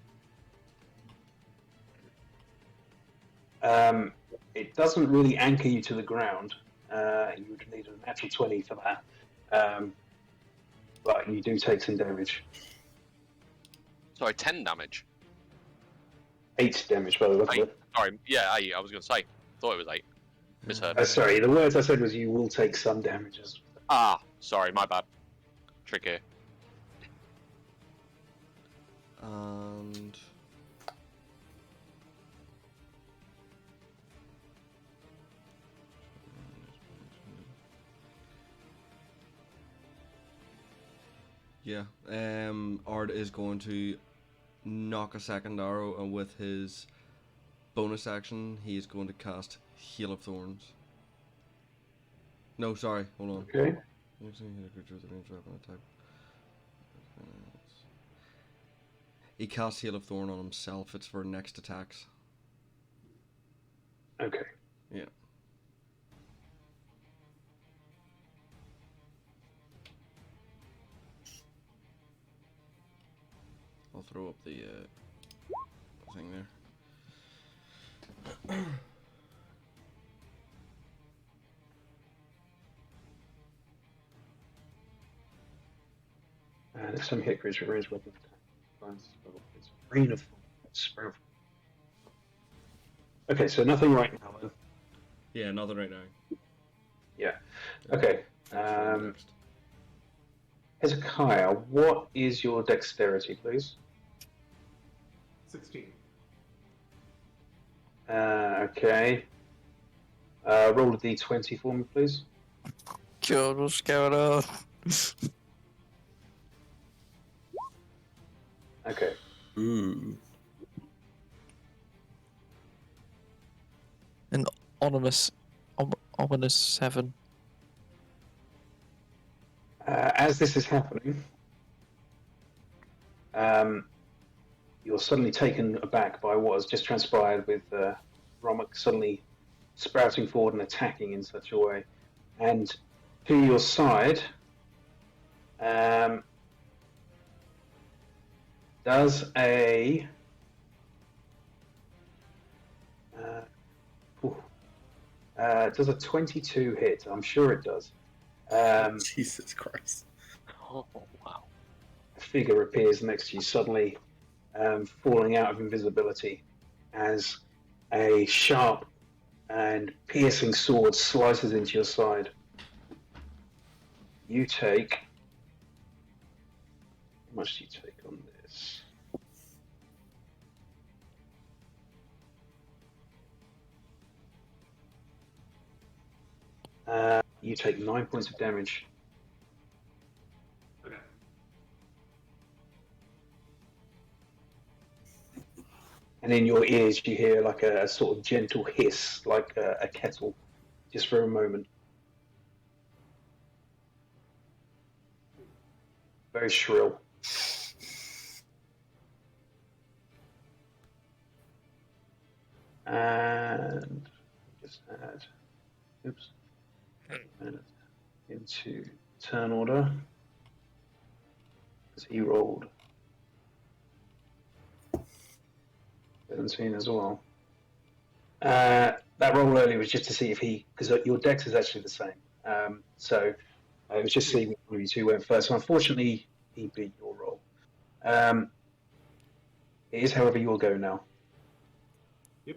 It doesn't really anchor you to the ground. You would need a natural 20 for that. But you do take some damage. Sorry, 10 damage. 8 damage, by the look of it. Sorry, yeah, 8. I was going to say. Thought it was 8. Misheard. Sorry, the words I said was you will take some damages. Ah, sorry, my bad. Tricky. And yeah, Ard is going to knock a second arrow, and with his bonus action, he is going to cast Hail of Thorns. No, sorry, hold on. Okay. He casts Hail of Thorn on himself. It's for next attacks. Okay. Yeah. I'll throw up the thing there. Next time hit creature raise weapon attack. It's rain of spell. Okay, so nothing right now then. Yeah, nothing right now. Yeah. Okay. Next. Hezekiah, what is your dexterity, please? 16. Okay. Roll a d20 for me, please. God, what's going on? Okay. Ooh. An ominous 7. As this is happening, you're suddenly taken aback by what has just transpired with Romak suddenly sprouting forward and attacking in such a way. And to your side, does a does a 22 hit? I'm sure it does. Jesus Christ. Oh, wow. A figure appears next to you, suddenly falling out of invisibility as a sharp and piercing sword slices into your side. You take... How much do you take on this? You take 9 points of damage. Okay. And in your ears you hear like a sort of gentle hiss, like a kettle, just for a moment. Very shrill. And just add, oops, add into turn order, because he rolled 17 as well. That roll earlier was just to see if he, because your dex is actually the same. So it was just seeing which one of you two went first. So unfortunately, he beat your roll. It is, however, your go now. Yep.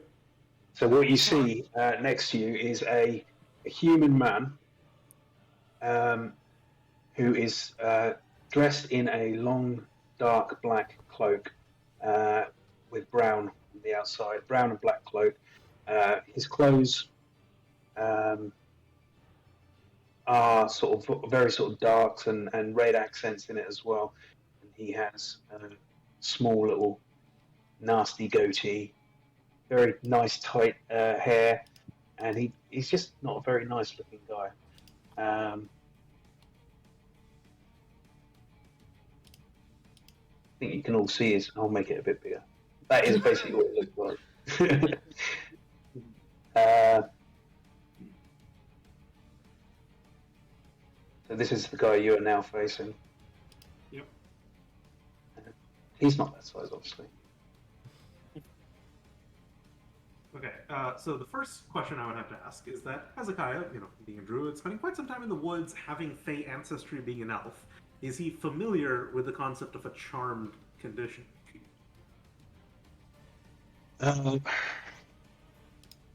So what you see next to you is a human man who is dressed in a long, dark black cloak with brown on the outside, brown and black cloak. His clothes are sort of very sort of darks and red accents in it as well. And he has a small little nasty goatee, very nice tight hair, and he's just not a very nice looking guy. I think you can all see his. I'll make it a bit bigger. That is basically what it looks like. So this is the guy you are now facing. Yep. He's not that size, obviously. Okay, so the first question I would have to ask is that Hezekiah, being a druid, spending quite some time in the woods, having Fey ancestry, being an elf, is he familiar with the concept of a charmed condition?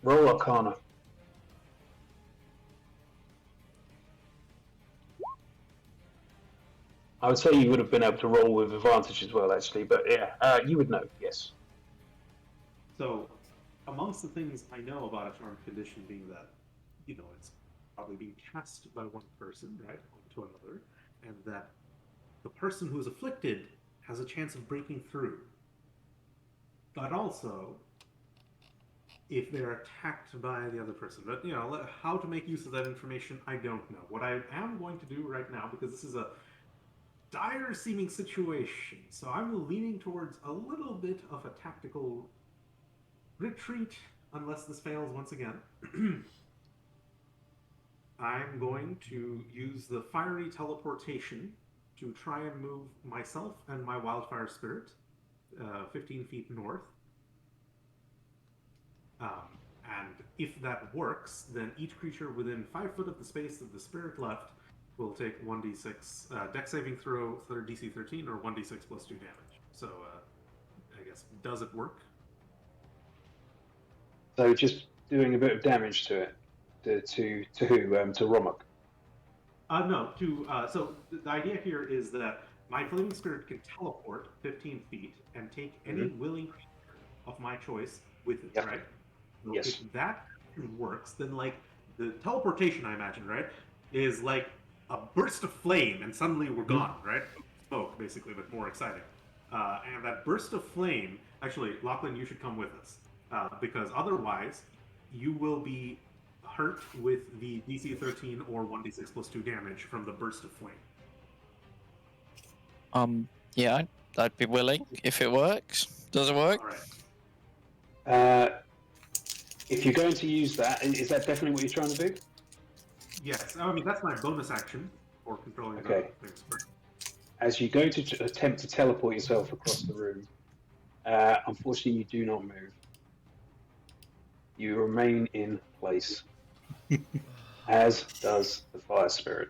Roll Arcana. I would say you would have been able to roll with advantage as well, actually, but yeah, you would know, yes. So, amongst the things I know about a charmed condition being that, it's probably being cast by one person, right, onto another, and that the person who is afflicted has a chance of breaking through. But also, if they're attacked by the other person. But, how to make use of that information, I don't know. What I am going to do right now, because this is a dire seeming situation. So I'm leaning towards a little bit of a tactical retreat, unless this fails once again. I'm going to use the fiery teleportation to try and move myself and my wildfire spirit 15 feet north. And if that works, then each creature within 5 foot of the space that the spirit left will take 1d6 dex saving throw, DC 13, or 1d6 plus 2 damage. So, I guess, does it work? So just doing a bit of damage to it. To who? To Romok. No, so the idea here is that my flaming spirit can teleport 15 feet and take any willing creature of my choice with it, right? So Yes. if that works, then like the teleportation, I imagine, right, is like a burst of flame, and suddenly we're gone, right? Smoke, basically, but more exciting. And that burst of flame, actually, Lachlan, you should come with us, because otherwise, you will be hurt with the DC 13 or 1d6 plus 2 damage from the burst of flame. Yeah, I'd be willing if it works. Does it work? All right. If you're going to use that, is that definitely what you're trying to do? Yes, I mean that's my bonus action for controlling Okay. the things. As you go to attempt to teleport yourself across the room, unfortunately you do not move. You remain in place, as does the fire spirit.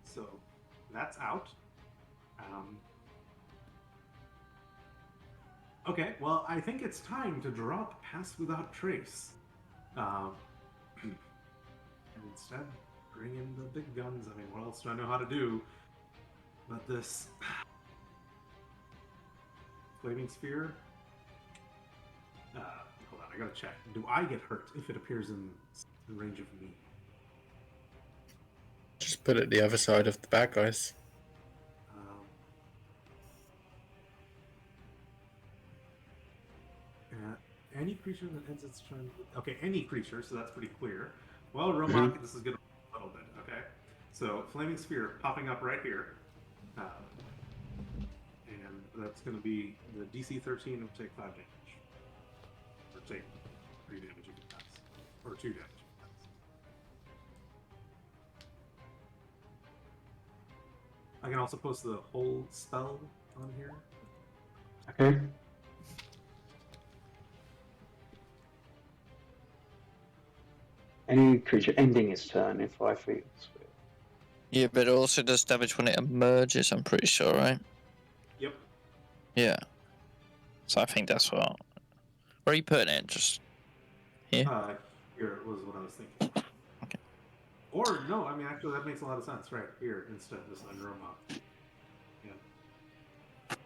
So that's out. Okay, well, I think it's time to drop Pass Without Trace. And instead, bring in the big guns. I mean, what else do I know how to do but this? Flaming Sphere? Hold on, I gotta check. Do I get hurt if it appears in range of me? Just put it the other side of the bad guys. Any creature that ends its turn. Okay, any creature, so that's pretty clear. Well, Romok, this is going to be a little bit, okay? So, Flaming Sphere popping up right here. And that's going to be the DC 13 will take 5 damage. Or take 3 damage if it pass. Or 2 damage if it pass. I can also post the whole spell on here. Okay. Any creature ending its turn in 5 feet. Yeah, but it also does damage when it emerges, I'm pretty sure, right? Yep. Yeah. So I think that's what... Where are you putting it? Just here? Here was what I was thinking. Okay. Or, no, I mean, actually, that makes a lot of sense. Right, here, instead, just under Romok. Yeah.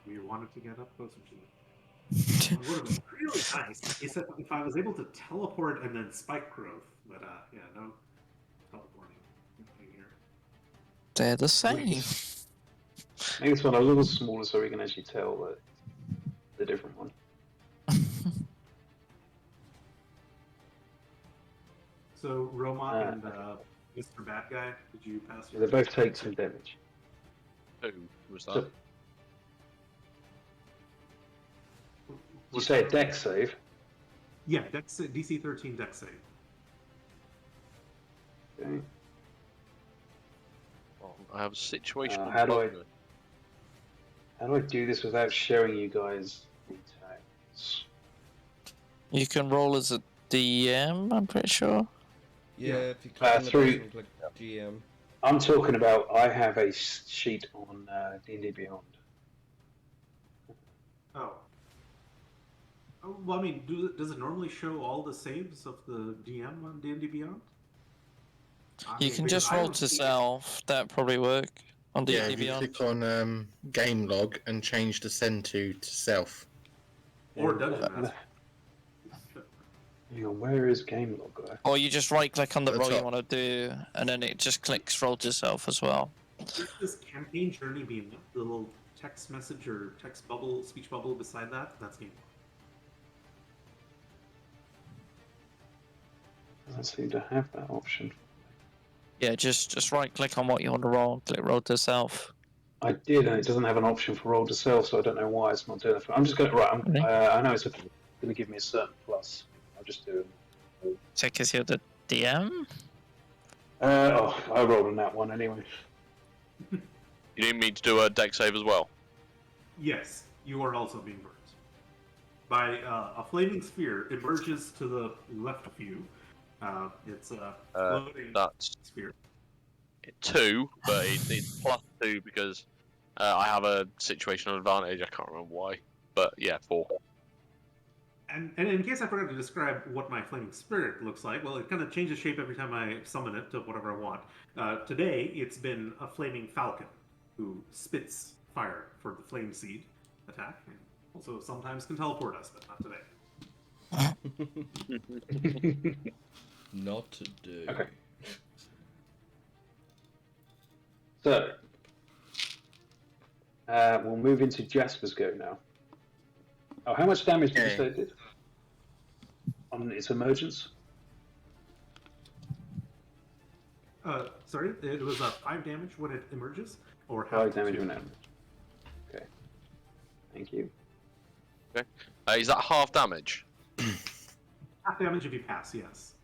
We wanted to get up closer to it. What would have been really nice is if I was able to teleport and then spike growth, but yeah, no teleporting here. They're the same. Make this one a little smaller so we can actually tell the different one. So Romok and Mr. Bad Guy, did you pass? They both take some damage. Who was that? So, did you say a dex save? Yeah, DC 13 dex save. Okay. Well, I have a situation. How do I do this without showing you guys the attacks? You can roll as a DM, I'm pretty sure. Yeah, if you click on the through- button, click GM. I'm talking about I have a sheet on D&D Beyond. Oh. Well, I mean, does it normally show all the saves of the DM on D&D Beyond? You can just roll to self. That probably work on Yeah, D&D if you Beyond. click on game log and change the send to self. Or Dungeon Master. Hang on, where is game log guy? Or you just right click on the At the roll you top. want to do, and then it just clicks roll to self as well. There's this campaign journey being the little text message or text bubble, speech bubble beside that. That's game log. Doesn't seem to have that option. Yeah, just right click on what you want to roll and click roll to self. I did, and it doesn't have an option for roll to sell, so I don't know why it's not doing it. I'm just going to Really? I know it's going to give me a certain plus. I'll just do it. So because you're the DM? I rolled on that one anyway. You need me to do a deck save as well? Yes, you are also being burnt. By a flaming sphere emerges to the left of you. It's a floating That's sphere. 2, but it's +2 because I have a situational advantage. I can't remember why, but yeah, 4. And in case I forgot to describe what my flaming spirit looks like, well, it kind of changes shape every time I summon it to whatever I want. Today, it's been a flaming falcon who spits fire for the flame seed attack, and also sometimes can teleport us, but not today. Not to do. Okay. So, we'll move into Jasper's go now. Oh, how much damage did you say it did? On its emergence? Sorry, it was 5 damage when it emerges, or 5 damage 2. when it. Okay. Thank you. Is that half damage? Half damage if you pass, yes.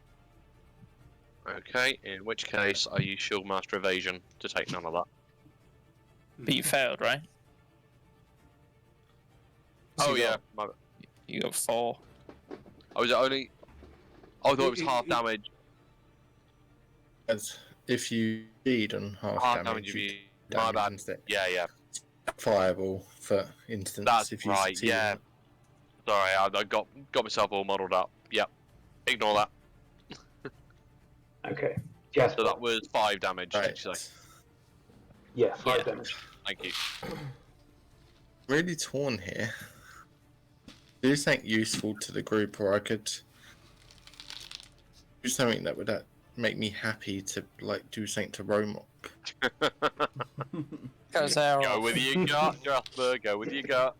Okay, in which case I use Shield Master Evasion to take none of that. But you failed, right? So Oh you yeah, got- You got 4. oh, is it only? Oh, I thought it was half damage. As if you feed on half, Half damage, damage if you you. take My damage bad. instead. Yeah, yeah. Fireball for instance. That's if you right. succeed in Yeah. it. Sorry, I got myself all muddled up. Yep. Ignore that. Okay. Jasper. So that was 5 damage. Right. Did you say? Yeah, 5 Yeah. damage. Thank you. Really torn here. Do something useful to the group, or I could do something that would make me happy to do something to Romok. Goes there. Go with your gut, Jasper. Go with your gut.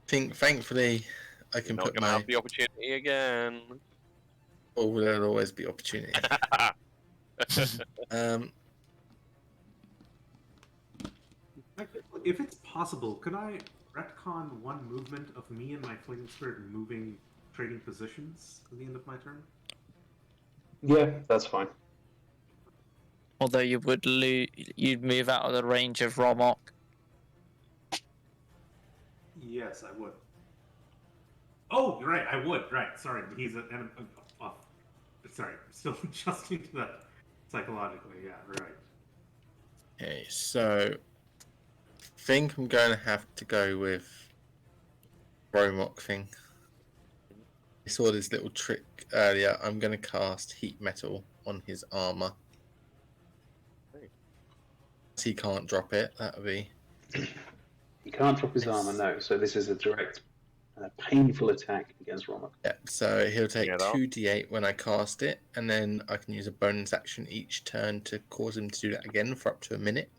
Thankfully, I can Not put gonna my. have the opportunity again. Or will there always be opportunity? If it's possible, could I retcon one movement of me and my flaming spirit moving, trading positions at the end of my turn? Yeah, that's fine. Although you would you'd move out of the range of Romok. Yes, I would. Oh, you're right, I would. Right, sorry. He's an. Sorry, still adjusting to that psychologically. Yeah, right. Okay, so I think I'm going to have to go with Romok thing. I saw this little trick earlier. I'm going to cast Heat Metal on his armor. He can't drop it. That'll be. He can't drop his armor, no. So this is a direct, painful attack against Romok. Yeah, so he'll take Yeah, that- 2d8 when I cast it, and then I can use a bonus action each turn to cause him to do that again for up to a minute.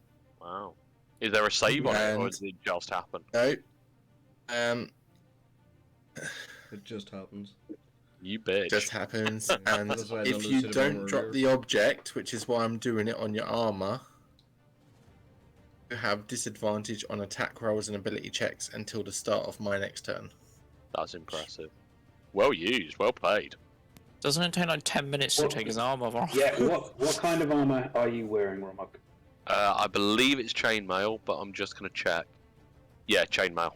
Wow. Is there a save on it, or And- does it just happen? No. It just happens. You bitch. Just happens, and That's why I if don't you lose it don't anymore drop earlier. the object, which is why I'm doing it on your armor, you have disadvantage on attack rolls and ability checks until the start of my next turn. That's impressive. Well used. Well played. Doesn't it take like 10 minutes to What- take his armor off? Yeah, what kind of armor are you wearing, Romok? I believe it's chainmail, but I'm just gonna check. Yeah, chainmail.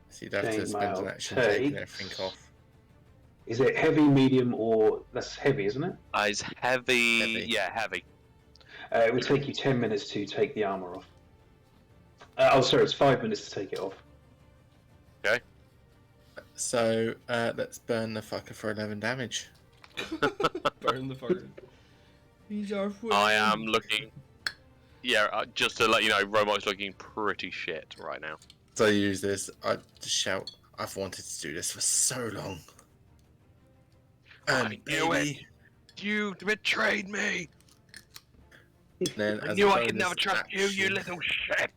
So you'd have to spend an Chainmail action taking takes- everything off. Is it heavy, medium, or that's heavy, isn't it? It's heavy. Heavy. Yeah, heavy. It would take you 10 minutes to take the armor off. Oh, sorry, it's 5 minutes to take it off. So let's burn the fucker for 11 damage. Burn the fucker. He's our friend. I am looking. Yeah, just to let you know, Romok's looking pretty shit right now. So I use this, I just shout, I've wanted to do this for so long. I knew it. You betrayed me. Then, I as knew a I could bonus never trust you, you action- little shit.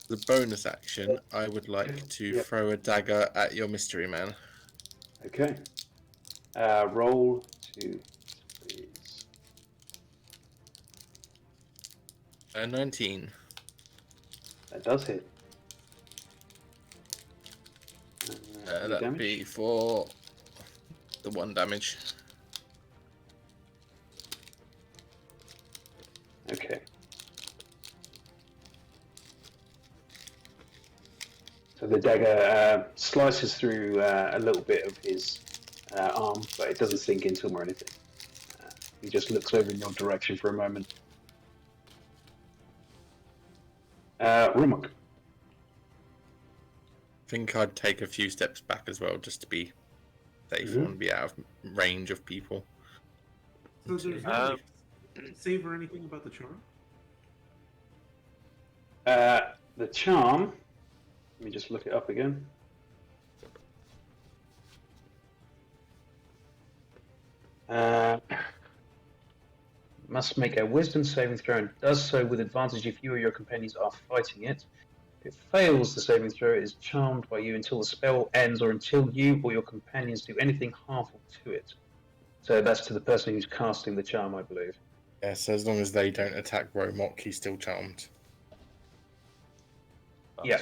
The bonus action, I would like to Yep. throw a dagger at your mystery man. Okay. Roll to freeze. 19. That does hit. Any That'd damage? be for the 1 damage. Okay. So the dagger slices through a little bit of his arm, but it doesn't sink into him or anything. He just looks over in your direction for a moment. Rumok. I think I'd take a few steps back as well, just to be safe. I want to be out of range of people. So there's no save or anything about the charm? The charm. Let me just look it up again. Must make a wisdom saving throw and does so with advantage if you or your companions are fighting it. If it fails the saving throw, it is charmed by you until the spell ends or until you or your companions do anything harmful to it. So that's to the person who's casting the charm, I believe. Yeah, so as long as they don't attack Romok, he's still charmed. That's Yeah.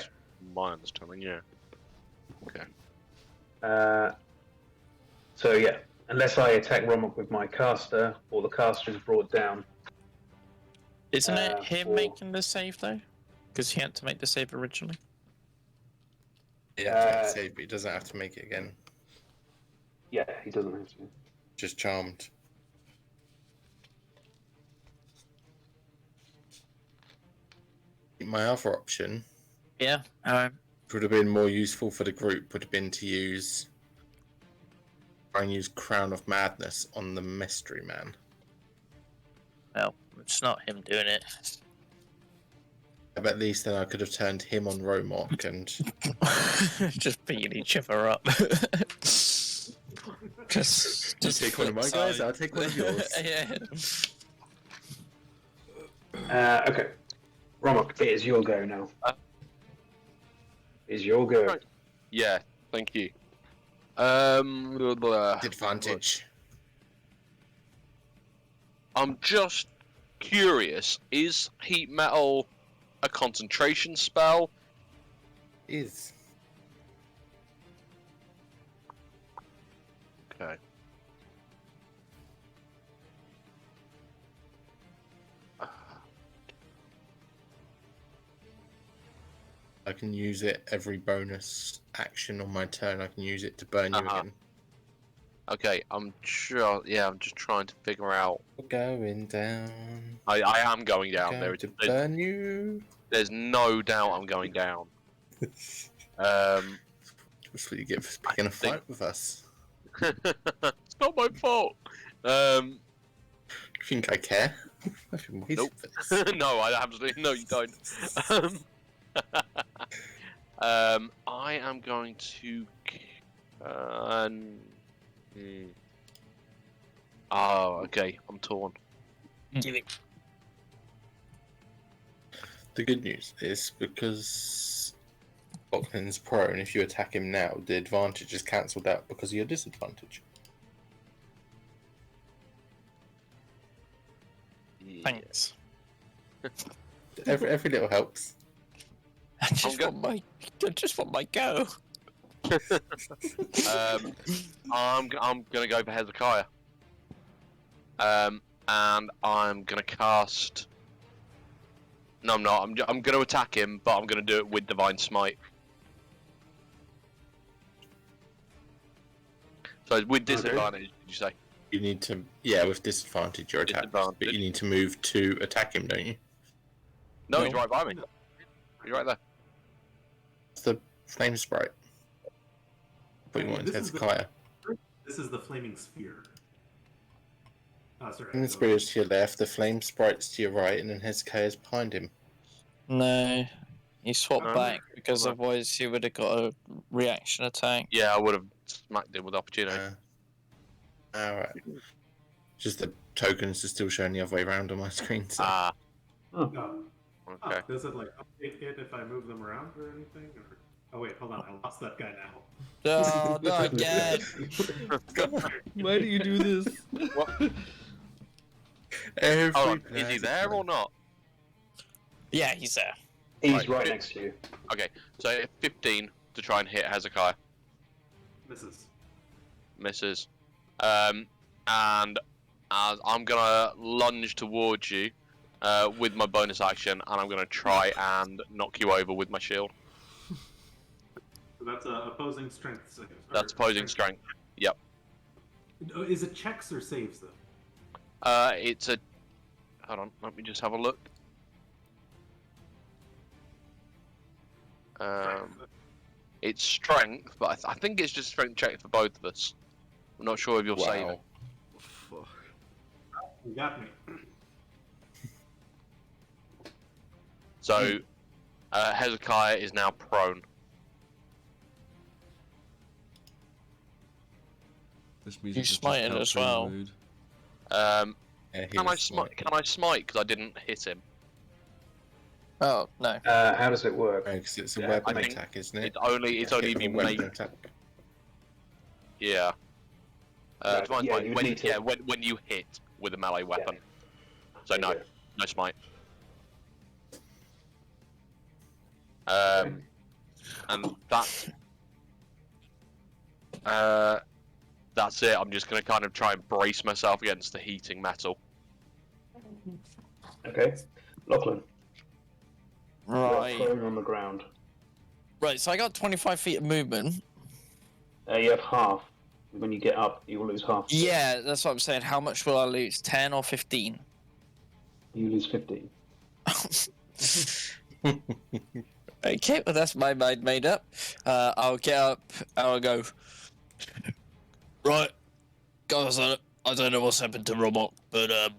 my understanding, yeah. Okay. So yeah, unless I attack Romok with my caster or the caster is brought down. Isn't it him for- making the save though? Because he had to make the save originally. Yeah, save, but he doesn't have to make it again. Yeah, he doesn't have to. Just charmed. My other option Yeah. would have been more useful for the group, would have been to try and use Crown of Madness on the mystery man. Well, it's not him doing it. But at least then I could have turned him on Romok and Just beating each other up. just take one of my guys, I'll take one of yours. Yeah. Okay. Romok, it is your go now. It's your go. Right. Yeah, thank you. Advantage. I'm just curious, is heat metal a concentration spell? Is. Okay. I can use it every bonus action on my turn. I can use it to burn you again. Okay, I'm just trying to figure out. We're going down. I am going down. Going to burn you. There's no doubt I'm going down. That's what you get for picking a fight with us. It's not my fault. You think I care? I think we Nope. for this. No, I absolutely no. You don't. I am going to. Oh, okay. I'm torn. The good news is because Lachlan's prone, if you attack him now, the advantage is cancelled out because of your disadvantage. Yeah. Thanks. Every little helps. I just want my go. I'm gonna go for Hezekiah. And I'm gonna cast. No, I'm not. I'm gonna attack him, but I'm gonna do it with Divine Smite. So with disadvantage, did you say? You need to, with disadvantage your attack, but Disadvantage. you need to move to attack him, don't you? No, he's right by me. He's right there. It's the flame sprite. But you Okay, want this is the- Hezekiah. This is the flaming sphere. Sorry. Flame spirit is to your left, the flame sprite's to your right, and then Hezekiah's behind him. No, he swapped No. back because Hold otherwise he would have got a reaction attack. Yeah, I would have smacked him with opportunity. Alright. Just the tokens are still showing the other way around on my screen. So. Ah, No. Okay. Oh, does it like update it if I move them around or anything? Or... Oh wait, hold on, I lost that guy now. Oh, not again. Why do you do this? What? Every Hold on, is he player there or not? Yeah, he's there. He's Right. right next to you. Okay, so 15 to try and hit Hezekiah. Misses. Misses. And as I'm gonna lunge towards you with my bonus action, and I'm gonna try and knock you over with my shield. So that's opposing strength saves. or That's opposing strength. Yep. Oh, is it checks or saves though? It's a. Hold on, let me just have a look. It's strength, but I think it's just strength check for both of us. I'm not sure if you're saving. Fuck. You got me. So, Hezekiah is now prone. This music You is just smite it as capturing the well. mood. Yeah, he Can I was smite? Can I smite? Because I didn't hit him. Oh, no. How does it work? Because it's a Yeah, weapon I think attack, isn't it? It's only Yeah, if you hit for a make. weapon attack. Yeah. Right, Divine yeah, smite, you would when, need to- yeah, when you hit with a melee weapon. So no, There you no smite. Okay. And that's it. I'm just gonna kind of try and brace myself against the heating metal. Okay. Lachlan, you are Right. prone on the ground. Right, so I got 25 feet of movement. You have half. When you get up, you will lose half. Yeah, that's what I'm saying. How much will I lose? 10 or 15? You lose 15. Okay, well, that's my mind made up. I'll get up, I'll go. Right, guys, I don't know what's happened to Robot, but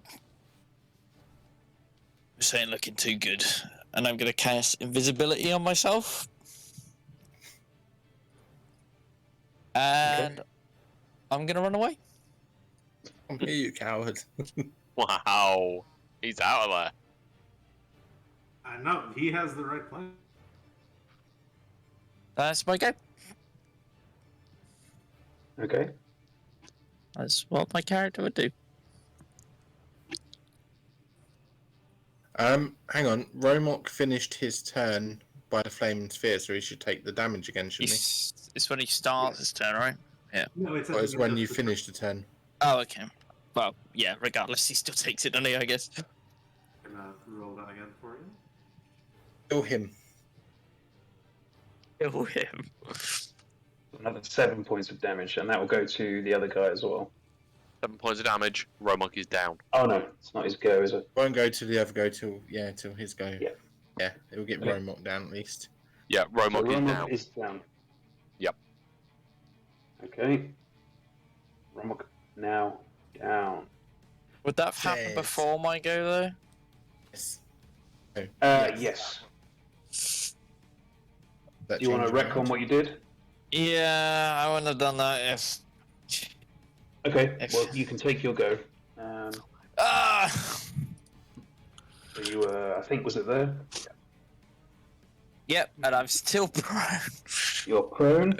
this ain't looking too good. And I'm gonna cast invisibility on myself. And I'm gonna run away. Come here, you coward. Wow, he's out of there. No, he has the right plan. That's my go. Okay. That's what my character would do. Hang on. Romok finished his turn by the flaming sphere, so he should take the damage again, shouldn't he? It's when he starts his turn, right? No, it's, Or it's when you finish the turn. Oh, okay. Well, yeah, regardless, he still takes it, doesn't he, I guess? I'm gonna roll that again for you. Kill him. Kill him. Another 7 points of damage, and that will go to the other guy as well. 7 points of damage. Romok is down. Oh no, it's not his go, is it? Won't go to the other go till his go. Yeah. Yeah, it'll get Okay. Romok down at least. Yeah, So Romok is Romok down. is down. Yep. Okay. Romok now down. Would that have happened Yes. before my go, though? Yes. Oh, Yes. That Do you want to change retcon around? what you did? Yeah, I wouldn't have done that if... Okay, If- well, you can take your go. Ah! So you, I think, was it there? Yep, and I'm still prone. You're prone.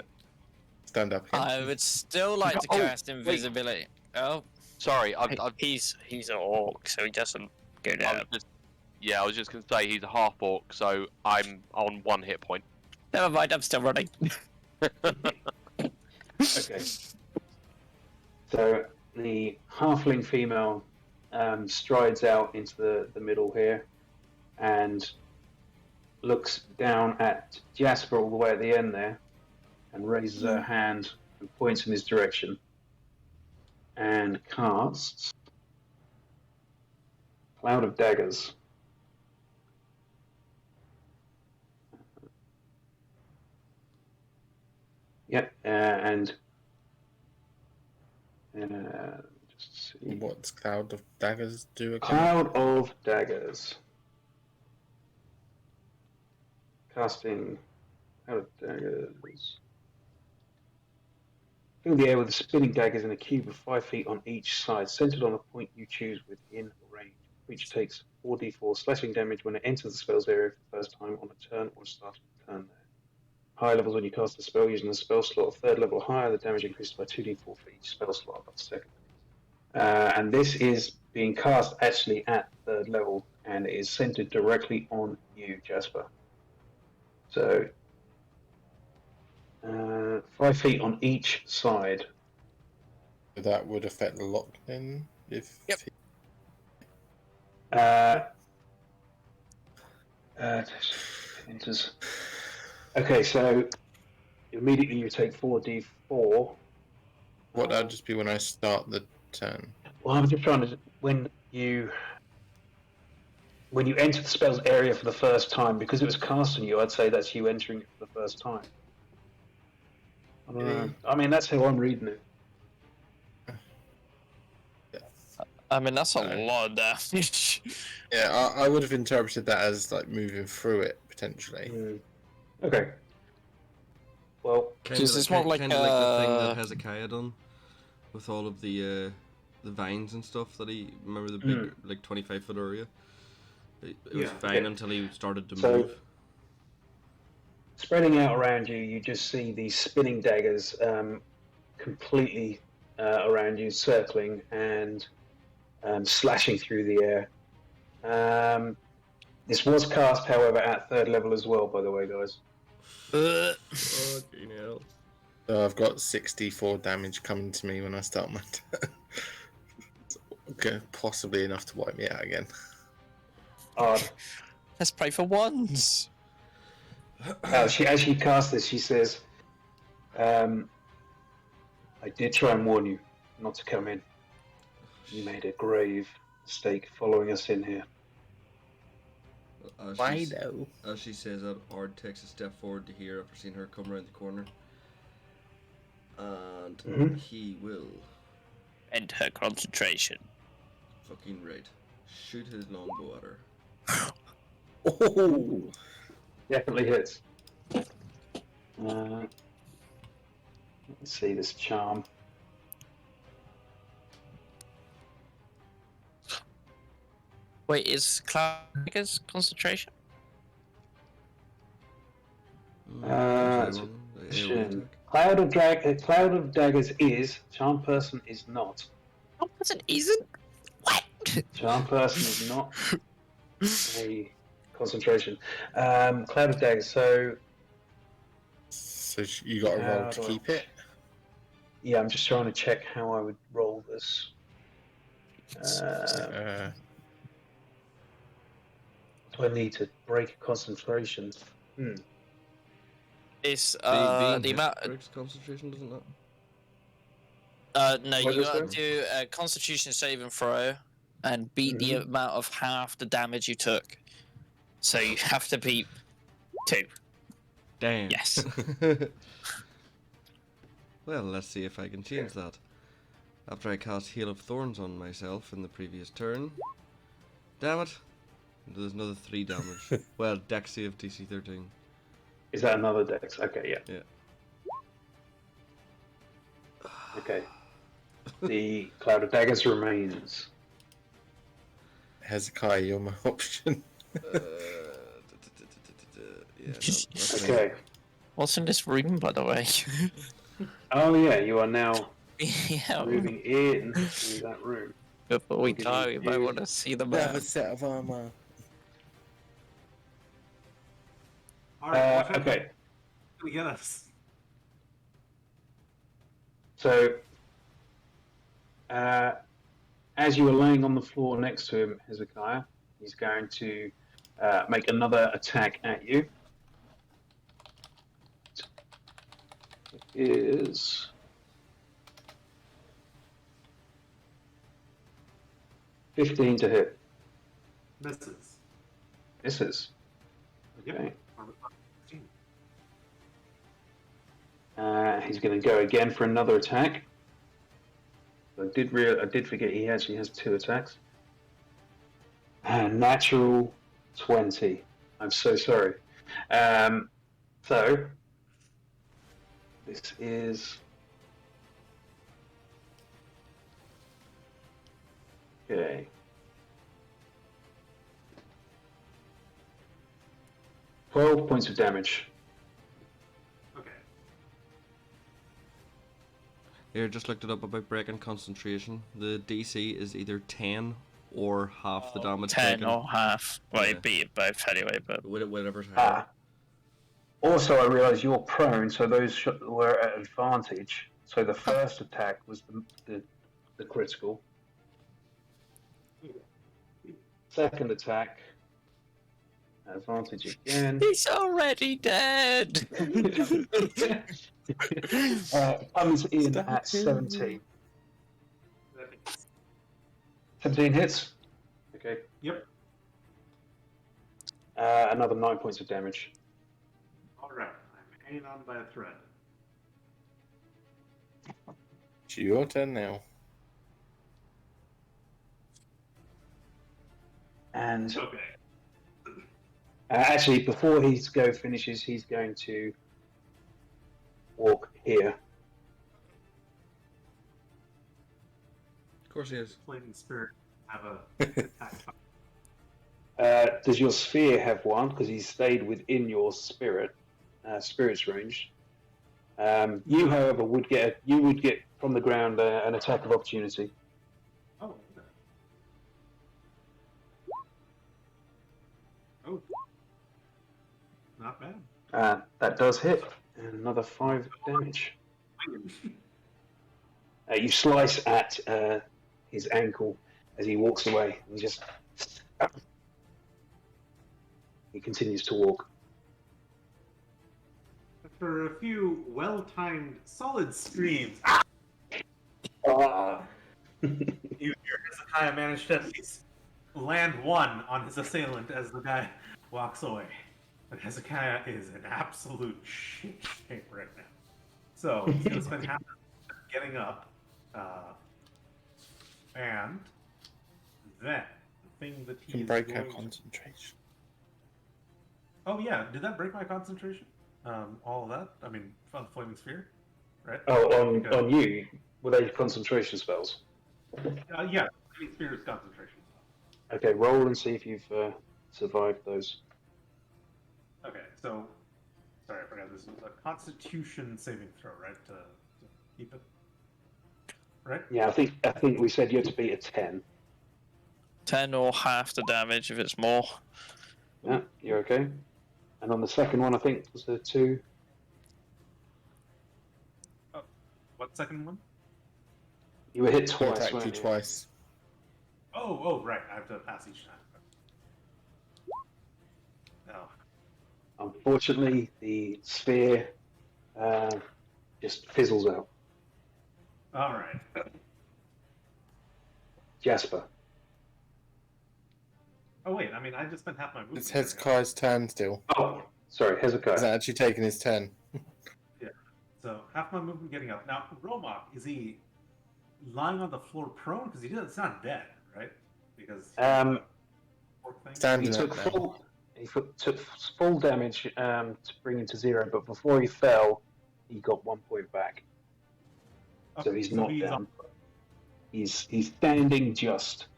Stand up again. I would still like to Oh, cast invisibility. Oh, Sorry, I've he's an orc, so he doesn't go I down. was just, yeah, I was just gonna say he's a half orc, so I'm on 1 hit point. Never mind, I'm still running. Okay. So the halfling female strides out into the middle here and looks down at Jasper all the way at the end there and raises her hand and points in his direction and casts Cloud of Daggers. Yep, and just see. What's Cloud of Daggers do again? Cloud of Daggers. Casting Cloud of Daggers. Fill the air with the spinning daggers in a cube of 5 feet on each side, centered on a point you choose within range. Each takes 4d4 slashing damage when it enters the spell's area for the first time on a turn or start of a turn there. High levels when you cast a spell using a spell slot of third level or higher, the damage increases by 2d4 for each spell slot above second. And this is being cast actually at third level and it is centered directly on you, Jasper. So 5 feet on each side. That would affect the lock then, if. Yep. Enters. Okay, so immediately you take 4d4. What that'd just be when I start the turn. Well, I'm just trying to when you enter the spell's area for the first time, because it was cast on you, I'd say that's you entering it for the first time. I don't know. I mean, that's how I'm reading it. I mean, that's a No. lot of damage. Yeah, I would have interpreted that as like moving through it potentially. Okay. Well, Kind Just- of it's more like, the thing that Hezekiah done with all of the vines and stuff that he remember the big like 25-foot area. It was Yeah, fine okay. until he started to So- move. spreading out around you, you just see these spinning daggers completely around you, circling and slashing through the air. This was cast, however, at third level as well, by the way, guys. Fucking hell. So I've got 64 damage coming to me when I start my turn. Okay, possibly enough to wipe me out again. Odd. Let's pray for ones. As she casts this, she says, I did try and warn you not to come in. You made a grave mistake following us in here. though? As she says that, Ard takes a step forward to hear after seeing her come around the corner. And Mhm. he will End her concentration. fucking right. Shoot his longbow at her. Oh, Definitely hits. Let's see this charm. Wait, is Cloud's concentration? Actually, one, the AoE attack. Cloud of Daggers is, Charm Person is not. Oh, person isn't. What? Charm Person is not a concentration. Cloud of Daggers, so you got a roll How to do I- keep it? yeah, I'm just trying to check how I would roll this. Do I need to break a concentration? It's Being the hit amount. breaks concentration, doesn't it? What No, you is gotta that? do a Constitution saving throw and beat the amount of half the damage you took. So you have to beat 2. Damn. Yes. Well, let's see if I can change that. After I cast Hail of Thorns on myself in the previous turn. Damn it. There's another 3 damage. Well, Dex save DC 13. Is that another Dex? Okay, yeah. Yeah. Okay. The Cloud of Daggers remains. Hezekiah, you're my option. Yeah, that's fine. Okay. What's in this room, by the way? Oh yeah, you are now Yeah. moving in to that room. Before we Okay, die, we might you- want to see the Have map. a set of armor. Alright, watch out. Okay, Gonna get us. so as you are laying on the floor next to him, Hezekiah, he's going to make another attack at you. It is 15 to hit. Misses. Misses. Yep. Okay. Armor class 15. He's going to go again for another attack. I did forget he actually has 2 attacks. Natural 20. I'm so sorry. So this is okay. 12 points of damage. Okay. Here, just looked it up about breaking concentration. The DC is either 10 or half the damage 10 taken. or half. Well, Yeah. you beat it both anyway, but Whatever's higher. Also, I realise you're prone, so those were at advantage. So the first attack was the critical. Second attack, advantage again. he's already dead. Comes in at 17. 17 hits. Okay. Yep. Another 9 points of damage. All right. I'm hanging on by a thread. It's your turn now. And Okay. actually, before his go finishes, he's going to walk here. Of course he is. Flaming Spirit have a attack. Does your sphere have one? Because he's stayed within your spirit's range. You, however, would get from the ground an attack of opportunity. Oh. Okay. Oh. Not bad. That does hit, and another 5 damage. You slice at his ankle as he walks away. He continues to walk. After a few well-timed, solid screams, your Hezekiah managed to at least land one on his assailant as the guy walks away. But Hezekiah is in absolute shit shape right now. So he's going to spend half getting up. And then the thing that he Can is break our going to... concentration. Oh yeah, did that break my concentration? All of that? I mean, on Flaming Sphere, right? Oh, Okay. on you? Were they concentration spells? Yeah, Flaming Sphere is concentration. Okay, roll and see if you've survived those. Okay, so sorry, I forgot this was a Constitution saving throw, right? To keep it, right? Yeah, I think we said you had to beat a 10. 10 or half the damage if it's more. Yeah, you're okay. And on the second one, I think was the 2. What second one? You were hit He twice, attacked you weren't you? twice. Oh, right. I have to pass each time. No. Unfortunately, the sphere just fizzles out. All right. Jasper. Oh wait, I mean, I just spent half my movement. It's Hezekiah's turn still. Oh, sorry, Hezekiah. He's actually taking his turn. So half my movement getting up. Now, Romok, is he lying on the floor prone? Because it's not dead, right? Because He Standing took up now. took full damage to bring him to 0, but before he fell, he got 1 point back. So he's not down. He's standing just.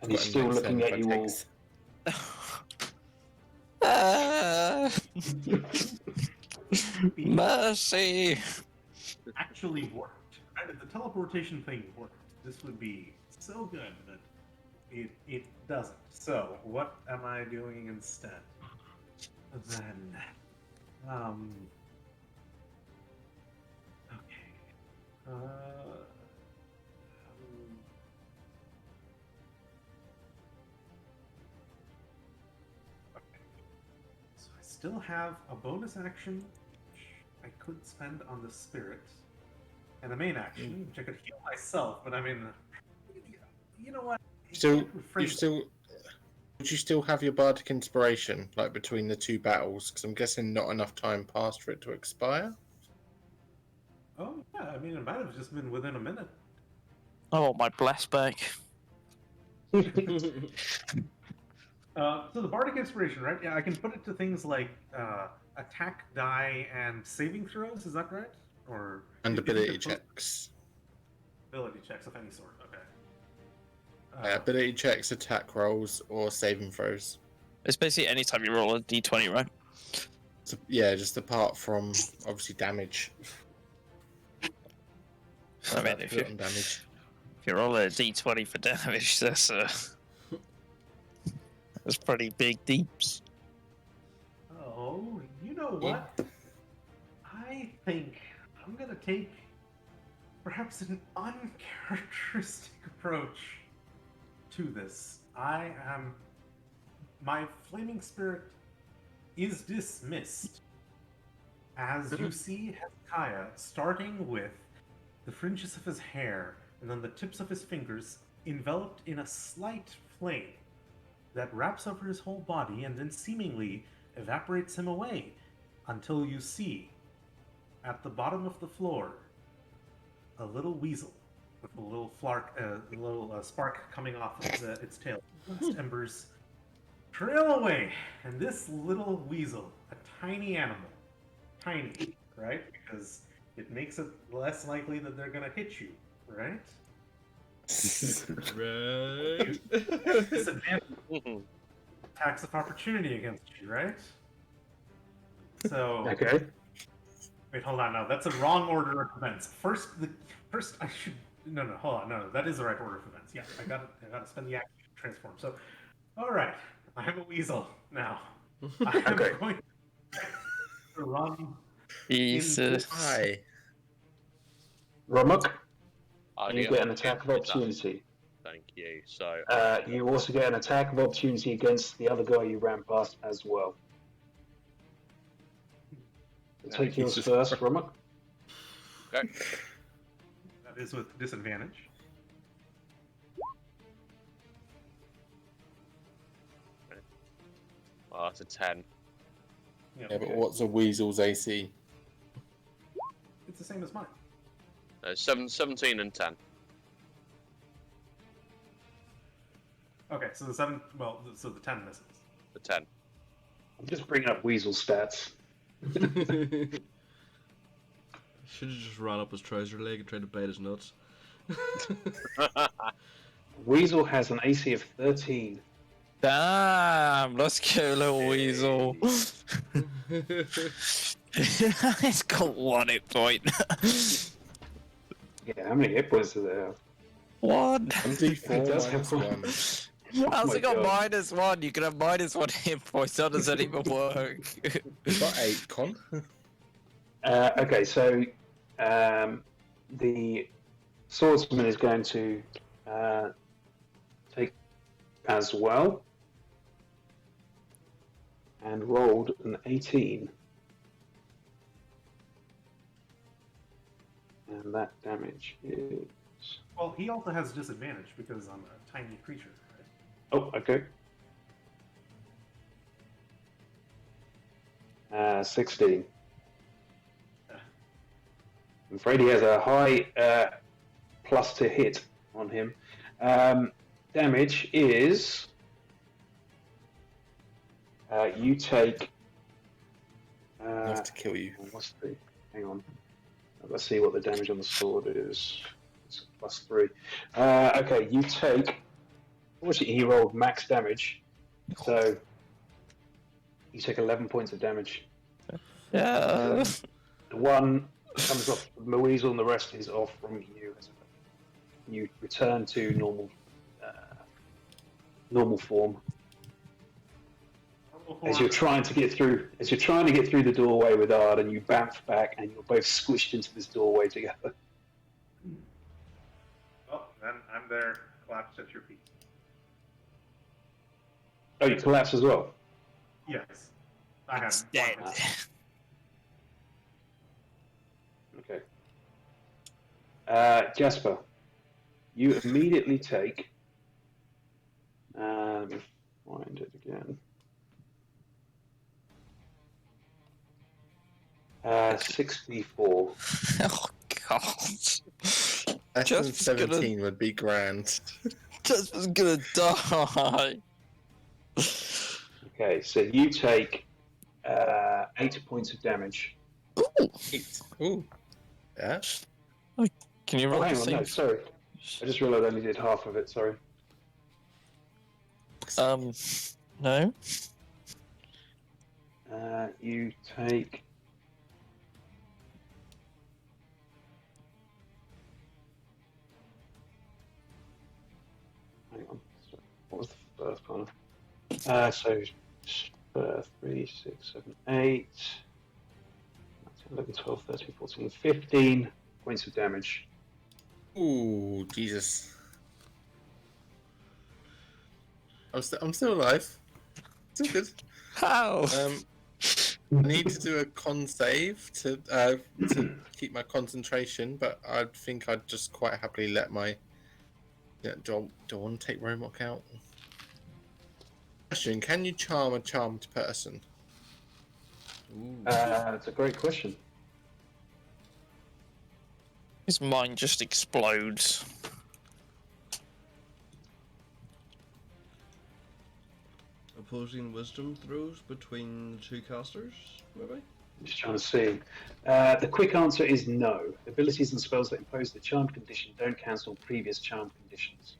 And he's still looking at you all. Mercy. Actually worked. Right? If the teleportation thing worked, this would be so good, but it doesn't. So what am I doing instead? Then, okay. So I still have a bonus action, which I could spend on the spirit, and a main action, which I could heal myself. But I mean, you know what? Would you still have your bardic inspiration like between the two battles? Because I'm guessing not enough time passed for it to expire. Oh yeah, I mean, it might have just been within a minute. I want my bless back. So the bardic inspiration, right? Yeah, I can put it to things like attack die and saving throws. Is that right? Or And is it ability both checks. Ability checks of any sort. Okay. Ability checks, attack rolls, or saving throws. It's basically any time you roll a d20, right? So, yeah, just apart from obviously damage. I mean, if Put on damage. you roll a d20 for damage, that's pretty big deeps. Oh, you know what? I think I'm gonna take perhaps an uncharacteristic approach to this. My flaming spirit is dismissed. As you see Hezekiah starting with the fringes of his hair and then the tips of his fingers enveloped in a slight flame that wraps over his whole body and then seemingly evaporates him away until you see at the bottom of the floor a little weasel with a little spark coming off of its tail. Last embers trail away, and this little weasel, a tiny animal, tiny, right? Because it makes it less likely that they're gonna hit you, right? Right. Disadvantage attacks of opportunity against you, right? So Okay. wait, hold on. No, that's a wrong order of events. First I should hold on. No, that is the right order of events. Yeah, I gotta spend the action to transform. So, all right, I have a weasel now. I am Okay. going to run. Jesus. Hi. Romuk, I you do get an attack of opportunity. Thank you. So, You also get an attack of opportunity against the other guy you ran past as well. Take yours Jesus first, Christ. Romuk. okay. That is with disadvantage. Well, that's a 10. Yeah, Yeah, but Okay. what's a weasel's AC? it's the same as mine. 17 and 10. Okay, so the 7. Well, so the 10 misses. The 10. I'm just bringing up Weasel stats. Should have just ran up his trouser leg and tried to bite his nuts. Weasel has an AC of 13. Damn, let's go, little weasel. It's got 1 hit point. Yeah, how many hit points do they have? One. D4 It does minus have 1. How's my it got God. -1? You can have -1 hit points. How does that even work? You've got 8, Con. Okay, so the swordsman is going to take as well, and rolled an 18, and that damage is Well, he also has disadvantage because I'm a tiny creature. Right? oh okay. 16. I'm afraid he has a high plus to hit on him. Damage is you take. Enough to kill you. What's the? Hang on. Let's see what the damage on the sword is. It's +3. Okay, you take. Fortunately, he rolled max damage, so you take 11 points of damage. Yeah. The one comes off from the weasel, and the rest is off from you. You return to normal form. As you're trying to get through the doorway with Ard, and you bounce back, and you're both squished into this doorway together. Well, then I'm there, collapsed at your feet. Oh, you collapse as well. Yes, I have. It's dead. Okay. Jasper, you immediately take. Let me find it again. 64. Oh god. Less Just than 17 would be grand. Jasper's gonna die. Okay, so you take 8 points of damage. Ooh. Yeah. Can you Oh, roll hang the on, same? no, sorry. I just realised I only did half of it, sorry. No. You take. Hang on. Sorry. What was the first one? So 3, 6, 7, 8, 11, 12, 13, 14, 15 points of damage. Ooh, Jesus. I'm still alive. Still good. How? I need to do a con save to keep my concentration, but I think I'd just quite happily let my. Yeah, do I want to take Romok out? Question: can you charm a charmed person? Ooh. It's a great question. His mind just explodes. Opposing wisdom throws between the two casters, maybe? I'm just trying to see. The quick answer is no. Abilities and spells that impose the charmed condition don't cancel previous charmed conditions.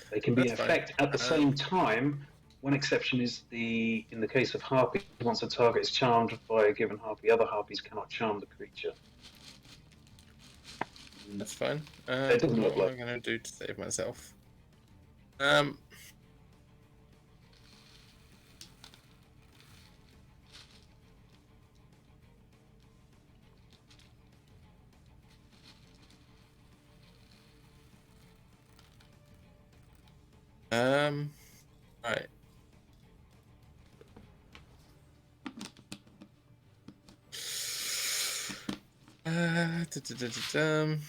They can be in That's fine. effect at the same time. One exception is in the case of harpy, once a target is charmed by a given harpy, other harpies cannot charm the creature. That's fine. It doesn't what look like. am I going to do to save myself? Right. Da-da-da-da-dum.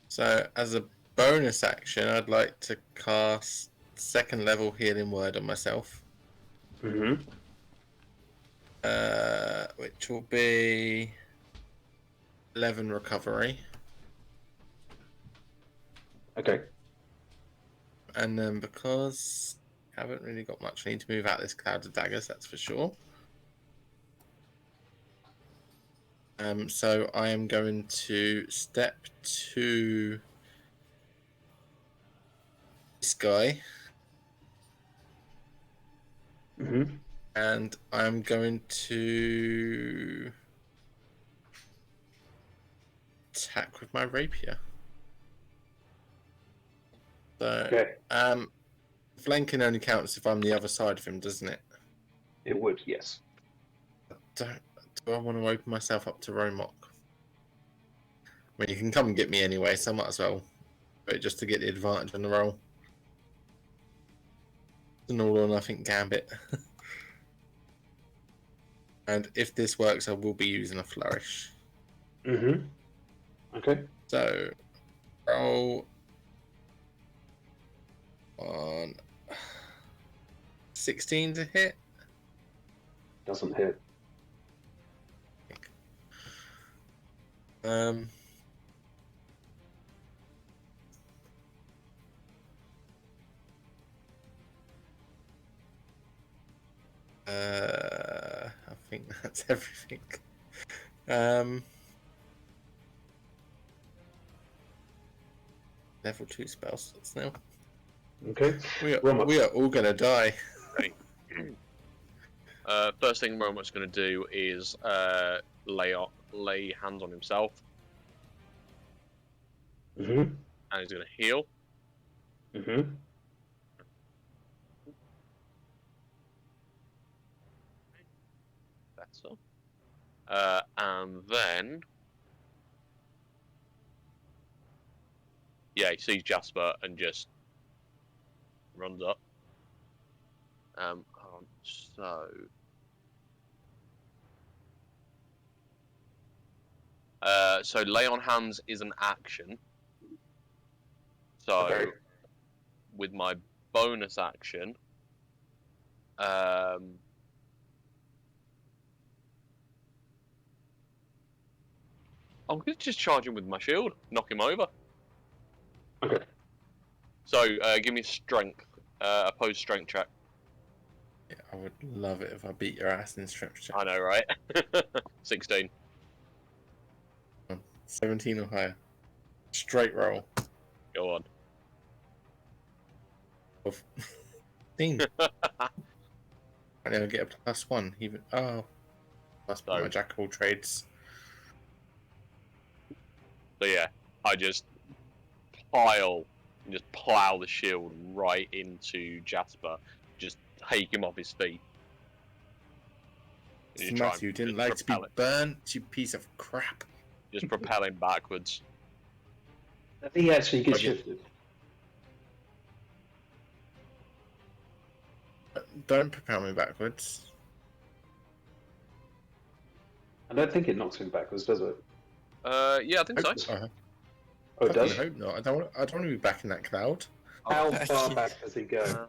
So, as a bonus action, I'd like to cast second level healing word on myself, Mm-hmm. which will be 11 recovery. Okay. And then because I haven't really got much, I need to move out this cloud of daggers, that's for sure. So I am going to step to this guy, Mm-hmm. and I'm going to attack with my rapier. So, Okay. flanking only counts if I'm the other side of him, doesn't it? It would, yes. Do I want to open myself up to Romok? I mean, you can come and get me anyway, so I might as well. But just to get the advantage on the roll. It's an all or nothing gambit. And if this works, I will be using a flourish. Mm-hmm. Okay. So, roll on 16 to hit. Doesn't hit. I think that's everything. Level 2 spell slots now. Okay. We Romok. are all gonna die. First thing Romok's going to do is lay hands on himself, Mm-hmm. and he's going to heal. Mm-hmm. Better. And then, yeah, he sees Jasper and just runs up. Hold on. So lay on hands is an action. So Okay. with my bonus action, I'm going to just charge him with my shield, knock him over. Okay. So give me strength, opposed strength check. Yeah, I would love it if I beat your ass in strength check. I know, right? 16. 17 or higher. Straight roll. Go on. Of 15. And then I get a +1. Even plus So- my jack of all trades. So yeah, I just plow the shield right into Jasper, just take him off his feet. And It's try Matthew, you and didn't just like to be propel it- burnt, you piece of crap. just propel him backwards. I think he actually gets Okay. shifted. Don't propel me backwards. I don't think it knocks him backwards, does it? Yeah, I think so. Oh, it I does? hope not. I don't want to be back in that cloud. How far back does he go?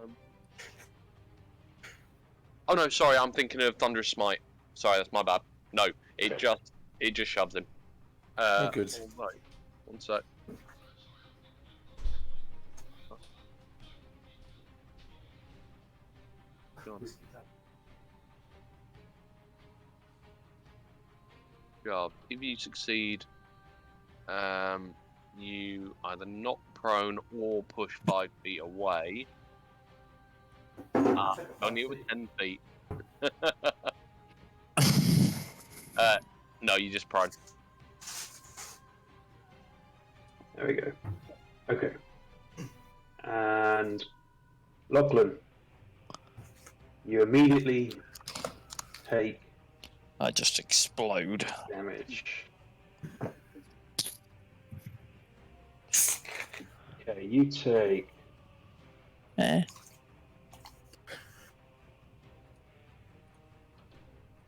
Oh no, sorry, I'm thinking of Thunderous Smite. Sorry, that's my bad. No, it Okay. just shoves him. Good. Right. One sec. Go on. Job. If you succeed, you either knock prone or push 5 feet away. Only with 10 feet. No, you just prone. There we go. Okay. And Lachlan, you immediately take I just explode. damage. Okay, you take Eh.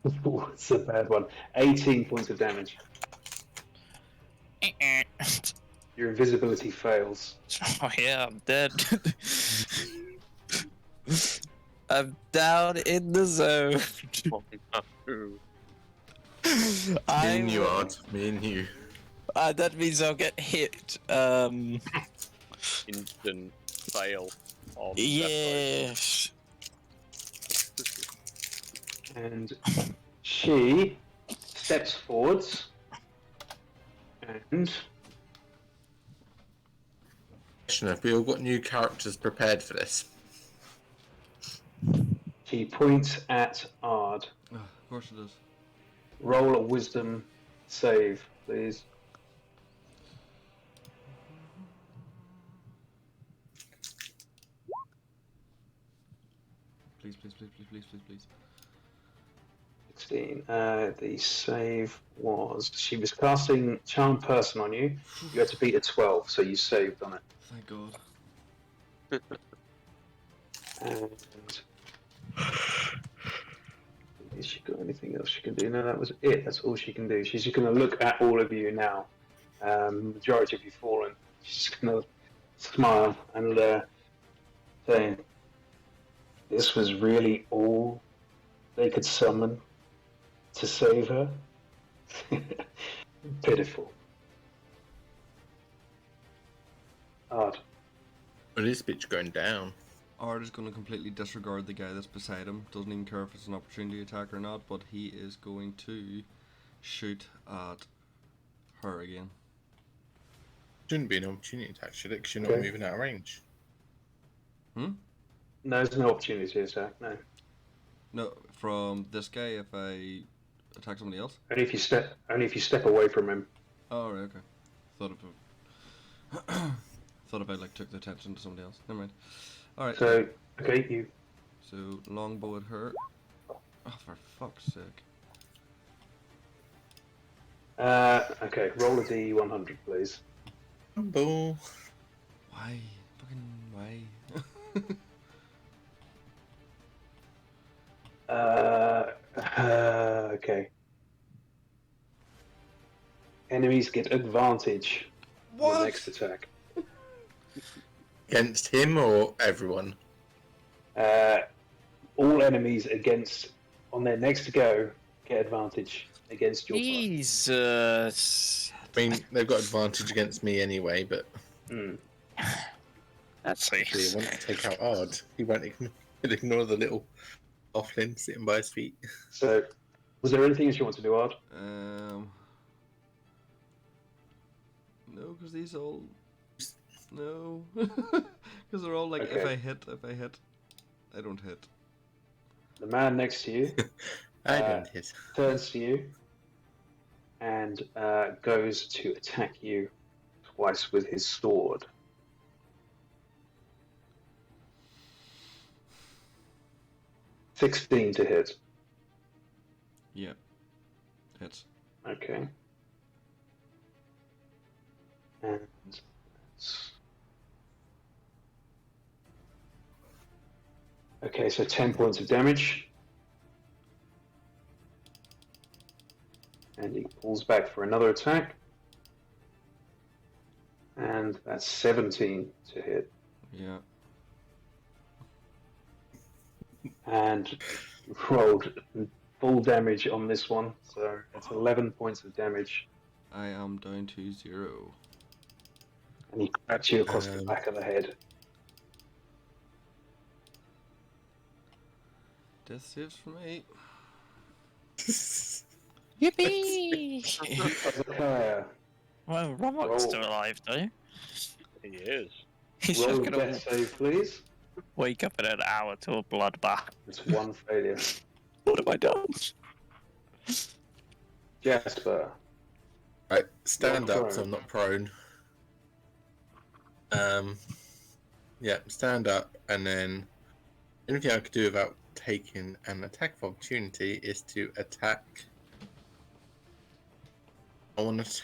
it's a bad one. 18 points of damage. Your invisibility fails. Oh yeah, I'm dead. I'm down in the zone. Me I and you, will- Art. Me and you. that means I'll get hit. Instant fail. On Yes. And she steps forwards and Question: have we all got new characters prepared for this? she points at Ard. Oh, of course it is. Roll a wisdom save, please. Please, please, please, please, please, please, please. 16. The save was she was casting Charm Person on you. You had to beat a 12, so you saved on it. Thank God. And has she got anything else she can do? No, that was it. That's all she can do. She's just going to look at all of you now. Majority of you fallen. She's going to smile and say, "This was really all they could summon to save her." Pitiful. Ard. Well, this bitch going down. Art is going to completely disregard the guy that's beside him. Doesn't even care if it's an opportunity attack or not, but he is going to shoot at her again. Shouldn't be an opportunity attack, should it? Because you're not Okay. moving out of range. No, there's no opportunity attack. No, No, from this guy if I attack somebody else? only if you step away from him. Oh, right, okay. Thought if I like took the attention to somebody else. Never mind. Alright, So, okay, you. so longbow at her. Oh, for fuck's sake. Okay, roll a d100, please. Bull. Why? Fucking why? Okay. Enemies get advantage on the next attack. Against him or everyone? All enemies on their next go get advantage against your party. Jesus. I mean, they've got advantage against me anyway, but That's actually, I want to take out Ard. He won't ignore the little offling sitting by his feet. So, was there anything else you want to do, Ard? No, because these all. No. Because they're all like, if Okay. I hit, I don't hit. The man next to you I Uh, don't hit. turns to you and goes to attack you twice with his sword. $16 to hit. Yeah. Hits. Okay. And that's... Okay, so 10 points of damage. And he pulls back for another attack. And that's 17 to hit. Yeah. And rolled full damage on this one. So it's 11 points of damage. I am down to 0. And he cracks you across the Um, back of the head. Death saves for me. Yippee! Hezekiah, Well, Romok's Roll. still alive, though. He is. He's roll just a gonna death save, please. wake up in an hour to a bloodbath. It's one failure. What have I done? Jasper, Right, stand You're up so prone. I'm not prone. Yeah, stand up, and then the only thing I could do without taking an attack of opportunity is to attack. I want to.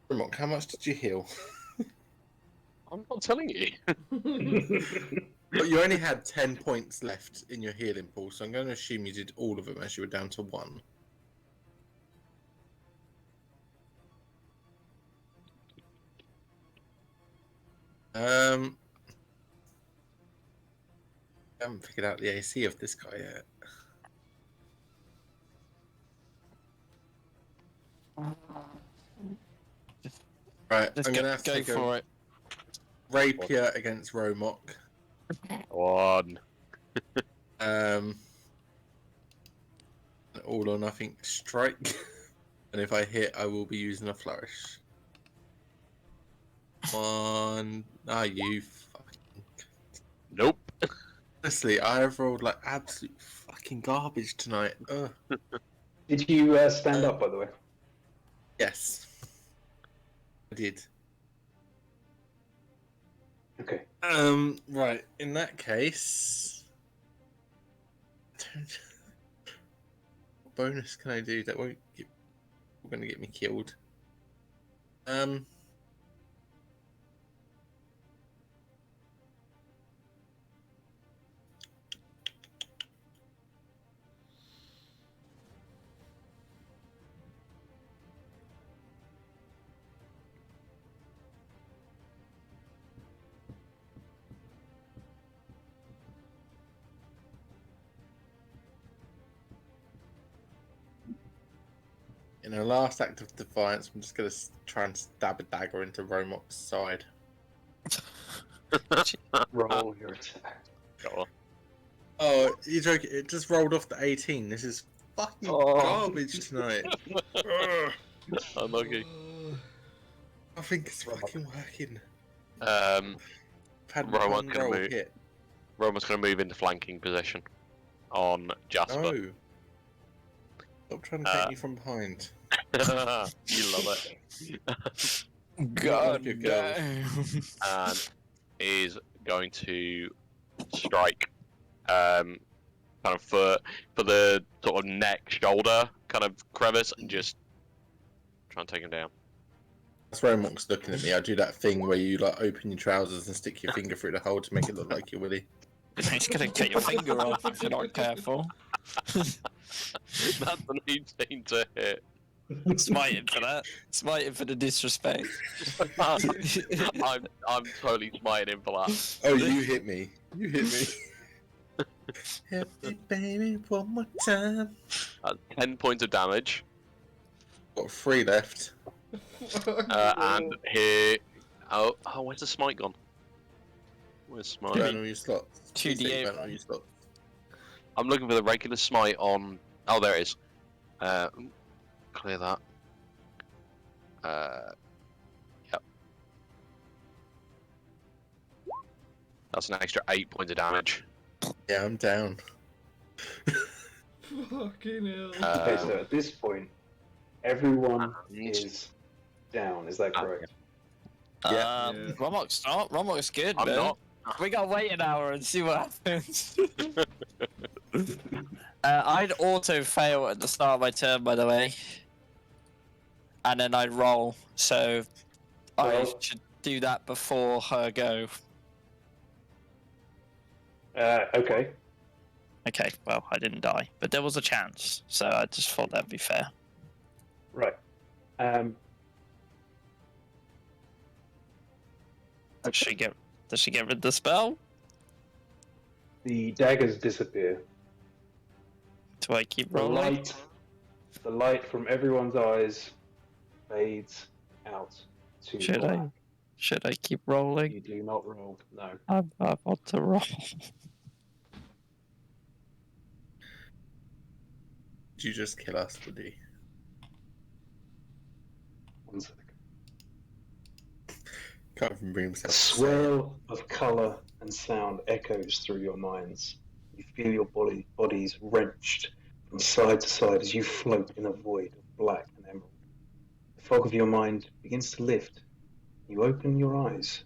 Remok, how much did you heal? I'm not telling you. But you only had 10 points left in your healing pool, so I'm going to assume you did all of them as you were down to 1. I haven't figured out the AC of this guy yet. Right, Just I'm go, going to have to go take a for it. rapier against Romok. One. An all or nothing strike. And if I hit, I will be using a flourish. One. Ah, you fucking. Nope. Honestly, I have rolled like absolute fucking garbage tonight. Ugh. did you stand up, by the way? Yes. I did. Okay. Right. In that case. What bonus can I do that won't get. We're going to get me killed? In a last act of defiance, I'm just going to try and stab a dagger into Romok's side. Roll your attack. Go on. Oh, you're joking? It just rolled off the 18. This is fucking Oh. garbage tonight. Ugh. Unlucky. I think it's fucking working. Um, I've had Romok's one gonna roll move. hit. Roman's going to move into flanking position on Jasper. No. Stop trying to take me from behind. You love it. God, your girls. And is going to strike kind of for the sort of neck shoulder kind of crevice and just try and take him down. That's Romok's looking at me. I do that thing where you like open your trousers and stick your finger through the hole to make it look like you're Willy. He's gonna cut your finger off if you're not careful. That's an 18 to hit. Smite him for that. Smite him for the disrespect. I'm totally smiting him for that. Oh, you hit me. You hit me. Hit me, baby, one more time. That's 10 points of damage. Got 3 left. And here. Oh, where's the smite gone? Where's smite? Burn all your slots. 2d8. Burn all your slots. I'm looking for the regular smite on. Oh, there it is. Clear that. Yep. That's an extra 8 points of damage. Yeah, I'm down. Fucking hell. Okay, so at this point, everyone and- is down. Is that correct? Yeah. Romok's not. Romok's good, I'm man. not. We gotta wait an hour and see what happens. I'd auto fail at the start of my turn, by the way, and then I'd roll. So I Well- should do that before her go. Okay. Okay, well, I didn't die, but there was a chance, so I just thought that'd be fair. Right. Does she get rid of the spell? The daggers disappear. Do I keep The rolling? light from everyone's eyes fades out to black. Should I keep rolling? You do not roll. No. I want to roll. Did you just kill us, Woody? 1 second. Can't even bring A himself. swirl of colour and sound echoes through your minds. You feel your bodies wrenched from side to side as you float in a void of black and emerald. The fog of your mind begins to lift. You open your eyes.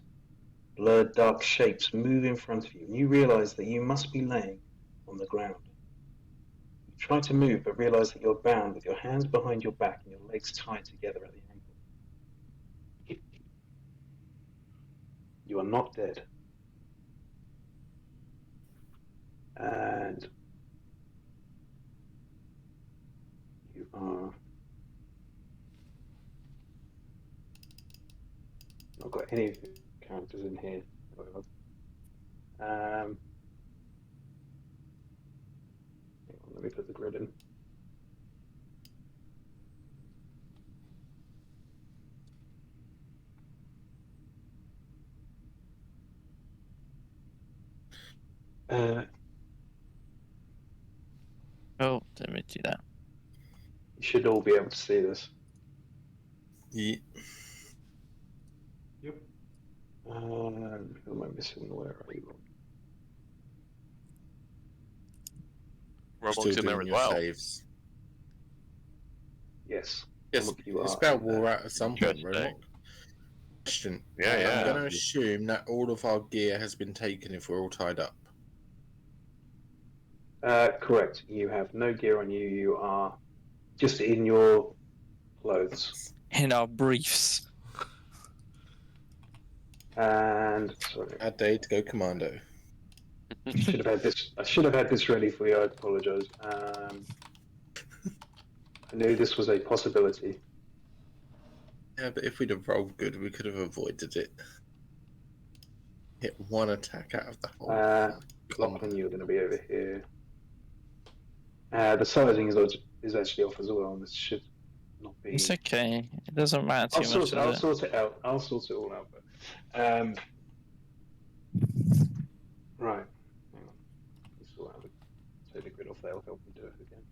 Blurred dark shapes move in front of you, and you realise that you must be laying on the ground. You try to move, but realise that you're bound with your hands behind your back and your legs tied together at the ankle. You are not dead. And you are not got any characters in here. Hang on, let me put the grid in. Oh, let me do that. You should all be able to see this. Yeah. Yep. Who am I missing? Where are you? Roblox Still in there doing as your well. saves. Yes. Yes, Look, you the are spell in there. wore out at some point, Interesting. Romok. Question. Yeah, I'm yeah. going to assume that all of our gear has been taken if we're all tied up. Correct. You have no gear on you. You are just in your clothes. In our briefs. And sorry, Bad day to go commando. I should have had this. I should have had this ready for you. I apologise. I knew this was a possibility. Yeah, but if we'd have rolled good, we could have avoided it. Hit one attack out of the whole. Lachlan, you're going to be over here. The sizing is actually off as well. This should not be. It's okay. It doesn't matter I'll too much. sort it out. I'll sort it all out. But, right. Hang on. Let's sort out take the grid off. That'll help me do it again.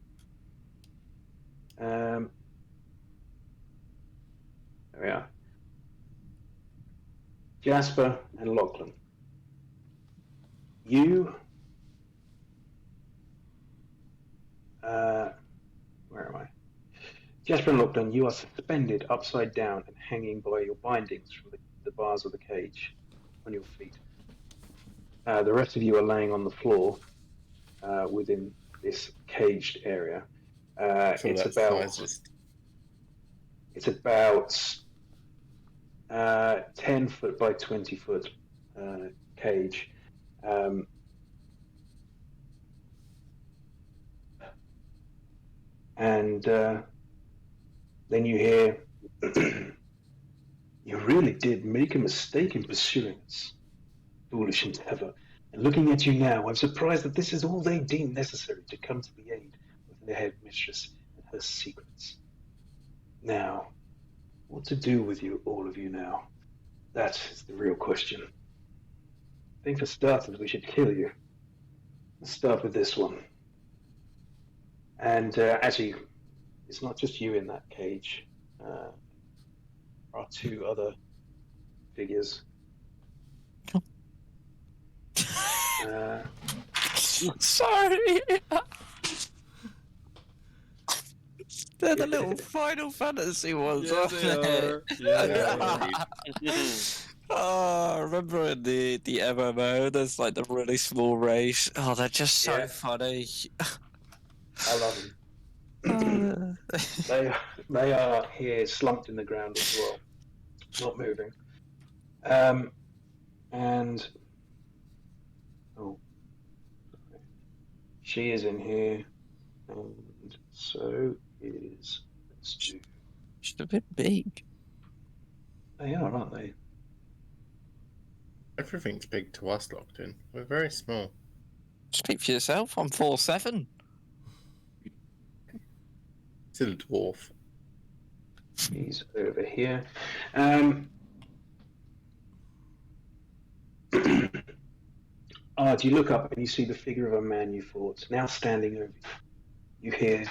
There we are. Jasper and Lachlan. You. Where am I? Jasper and Lachlan, you are suspended upside down and hanging by your bindings from the bars of the cage on your feet. The rest of you are laying on the floor within this caged area. It's about 10 foot by 20 foot cage. And then you hear, you really did make a mistake in pursuing us, foolish endeavor. And looking at you now, I'm surprised that this is all they deem necessary to come to the aid of their headmistress and her secrets. Now, what to do with you, all of you now? That is the real question. I think for starters, we should kill you. Let's start with this one. And actually, it's not just you in that cage. There are two other figures. Sorry. They're the little Final Fantasy ones, Yeah, aren't they they? are. Yeah, they Yeah, are. Oh, I remember in the MMO, there's like the really small race. Oh, they're just so Yeah. funny. I love them. Uh, They are here slumped in the ground as well, not moving. And oh, she is in here, and so is these two. Should have been big. They are, aren't they? everything's big to us locked in. We're very small. Speak for yourself. I'm 4'7". Still a dwarf. He's over here. You look up and you see the figure of a man you fought, now standing over you. You hear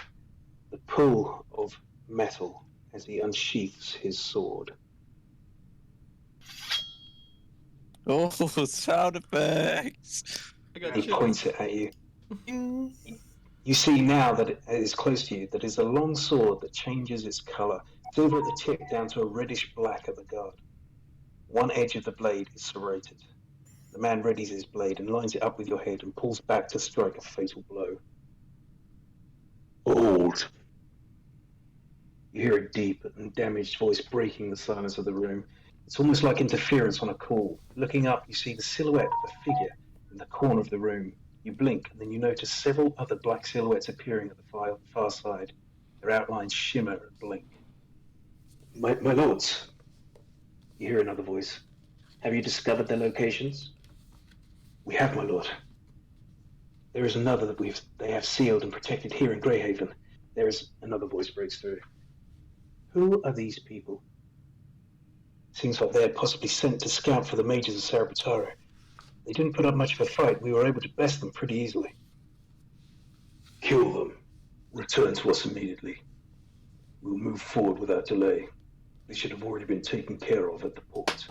the pull of metal as he unsheaths his sword. Oh, sound effects. I got He chills. points it at you. You see now that it is close to you, that is a long sword that changes its colour, silver at the tip down to a reddish black at the guard. One edge of the blade is serrated. The man readies his blade and lines it up with your head and pulls back to strike a fatal blow. Hold! You hear a deep and damaged voice breaking the silence of the room. It's almost like interference on a call. Looking up, you see the silhouette of a figure in the corner of the room. You blink, and then you notice several other black silhouettes appearing at the far side. Their outlines shimmer and blink. My lords, you hear another voice. Have you discovered their locations? We have, my lord. There is another that they have sealed and protected here in Greyhaven. There is another voice breaks through. Who are these people? Seems like they're possibly sent to scout for the mages of Sarapatara. They didn't put up much of a fight. We were able to best them pretty easily. Kill them. Return to us immediately. We'll move forward without delay. They should have already been taken care of at the port.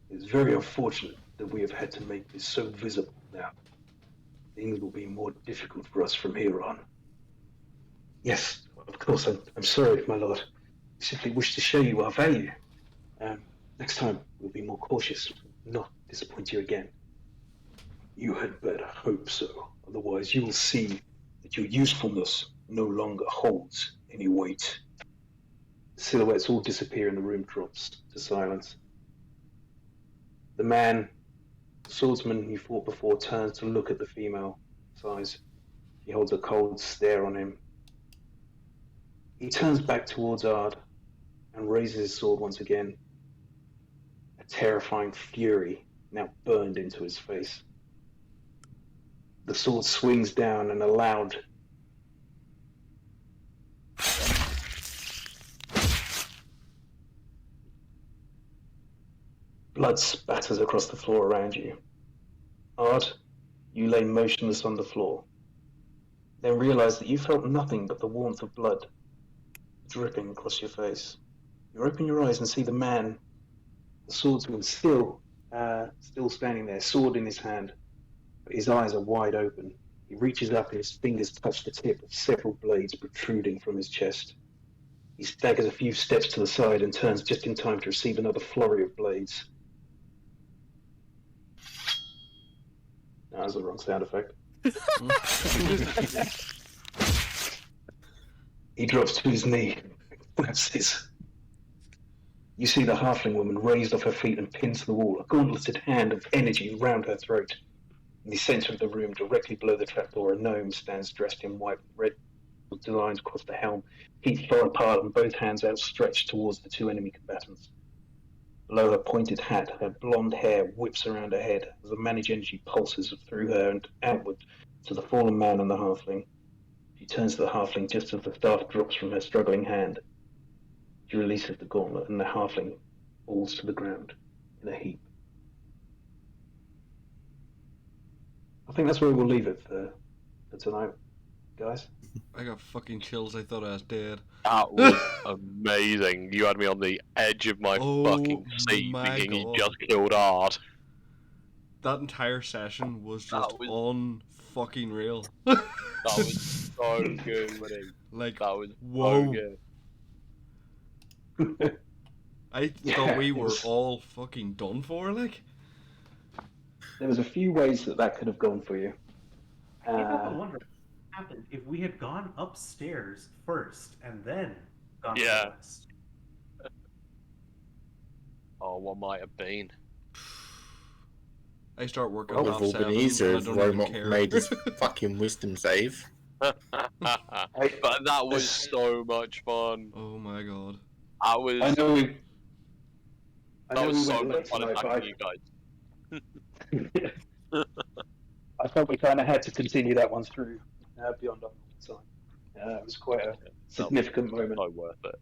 It's very unfortunate that we have had to make this so visible now. Things will be more difficult for us from here on. Yes, of course, I'm sorry, my lord. We simply wish to show you our value. Next time, we'll be more cautious, not disappoint you again. You had better hope so. Otherwise, you will see that your usefulness no longer holds any weight. The silhouettes all disappear and the room drops to silence. The man, the swordsman you fought before, turns to look at the female size. He holds a cold stare on him. He turns back towards Ard and raises his sword once again. A terrifying fury now burned into his face. The sword swings down and a loud blood spatters across the floor around you. Ard, you lay motionless on the floor, then realize that you felt nothing but the warmth of blood dripping across your face. You open your eyes and see the man, the swordsman, still standing there, sword in his hand, but his eyes are wide open. He reaches up and his fingers touch the tip of several blades protruding from his chest. He staggers a few steps to the side and turns just in time to receive another flurry of blades. No, that was the wrong sound effect. He drops to his knee. That's his. You see the halfling woman raised off her feet and pinned to the wall, a gauntleted hand of energy round her throat. In the centre of the room, directly below the trapdoor, a gnome stands dressed in white with red lines across the helm, feet far apart and both hands outstretched towards the two enemy combatants. Below her pointed hat, her blonde hair whips around her head as the managed energy pulses through her and outward to the fallen man and the halfling. She turns to the halfling just as the staff drops from her struggling hand. She releases the gauntlet and the halfling falls to the ground in a heap. I think that's where we'll leave it for tonight. guys. I got fucking chills. I thought I was dead. That was amazing. You had me on the edge of my Oh fucking seat my thinking you God. just killed Ard. That entire session was That just was- on fucking real. That was so good, buddy. Like, That was whoa. so good. I Yeah, thought we it were was- all fucking done for, like. There was a few ways that could have gone for you. I have to wonder what happened if we had gone upstairs first and then gone to Yeah. the west. Oh, what might have been? I start working Well, at it half would have 7 been easier and I if don't even Romok care. made his fucking wisdom save. But that was so much fun. Oh my god. I was. I know we. I That know was we so went much late fun tonight, attacking but you guys. I felt we kind of had to continue that one through beyond our time. It was quite a significant moment. So worth it.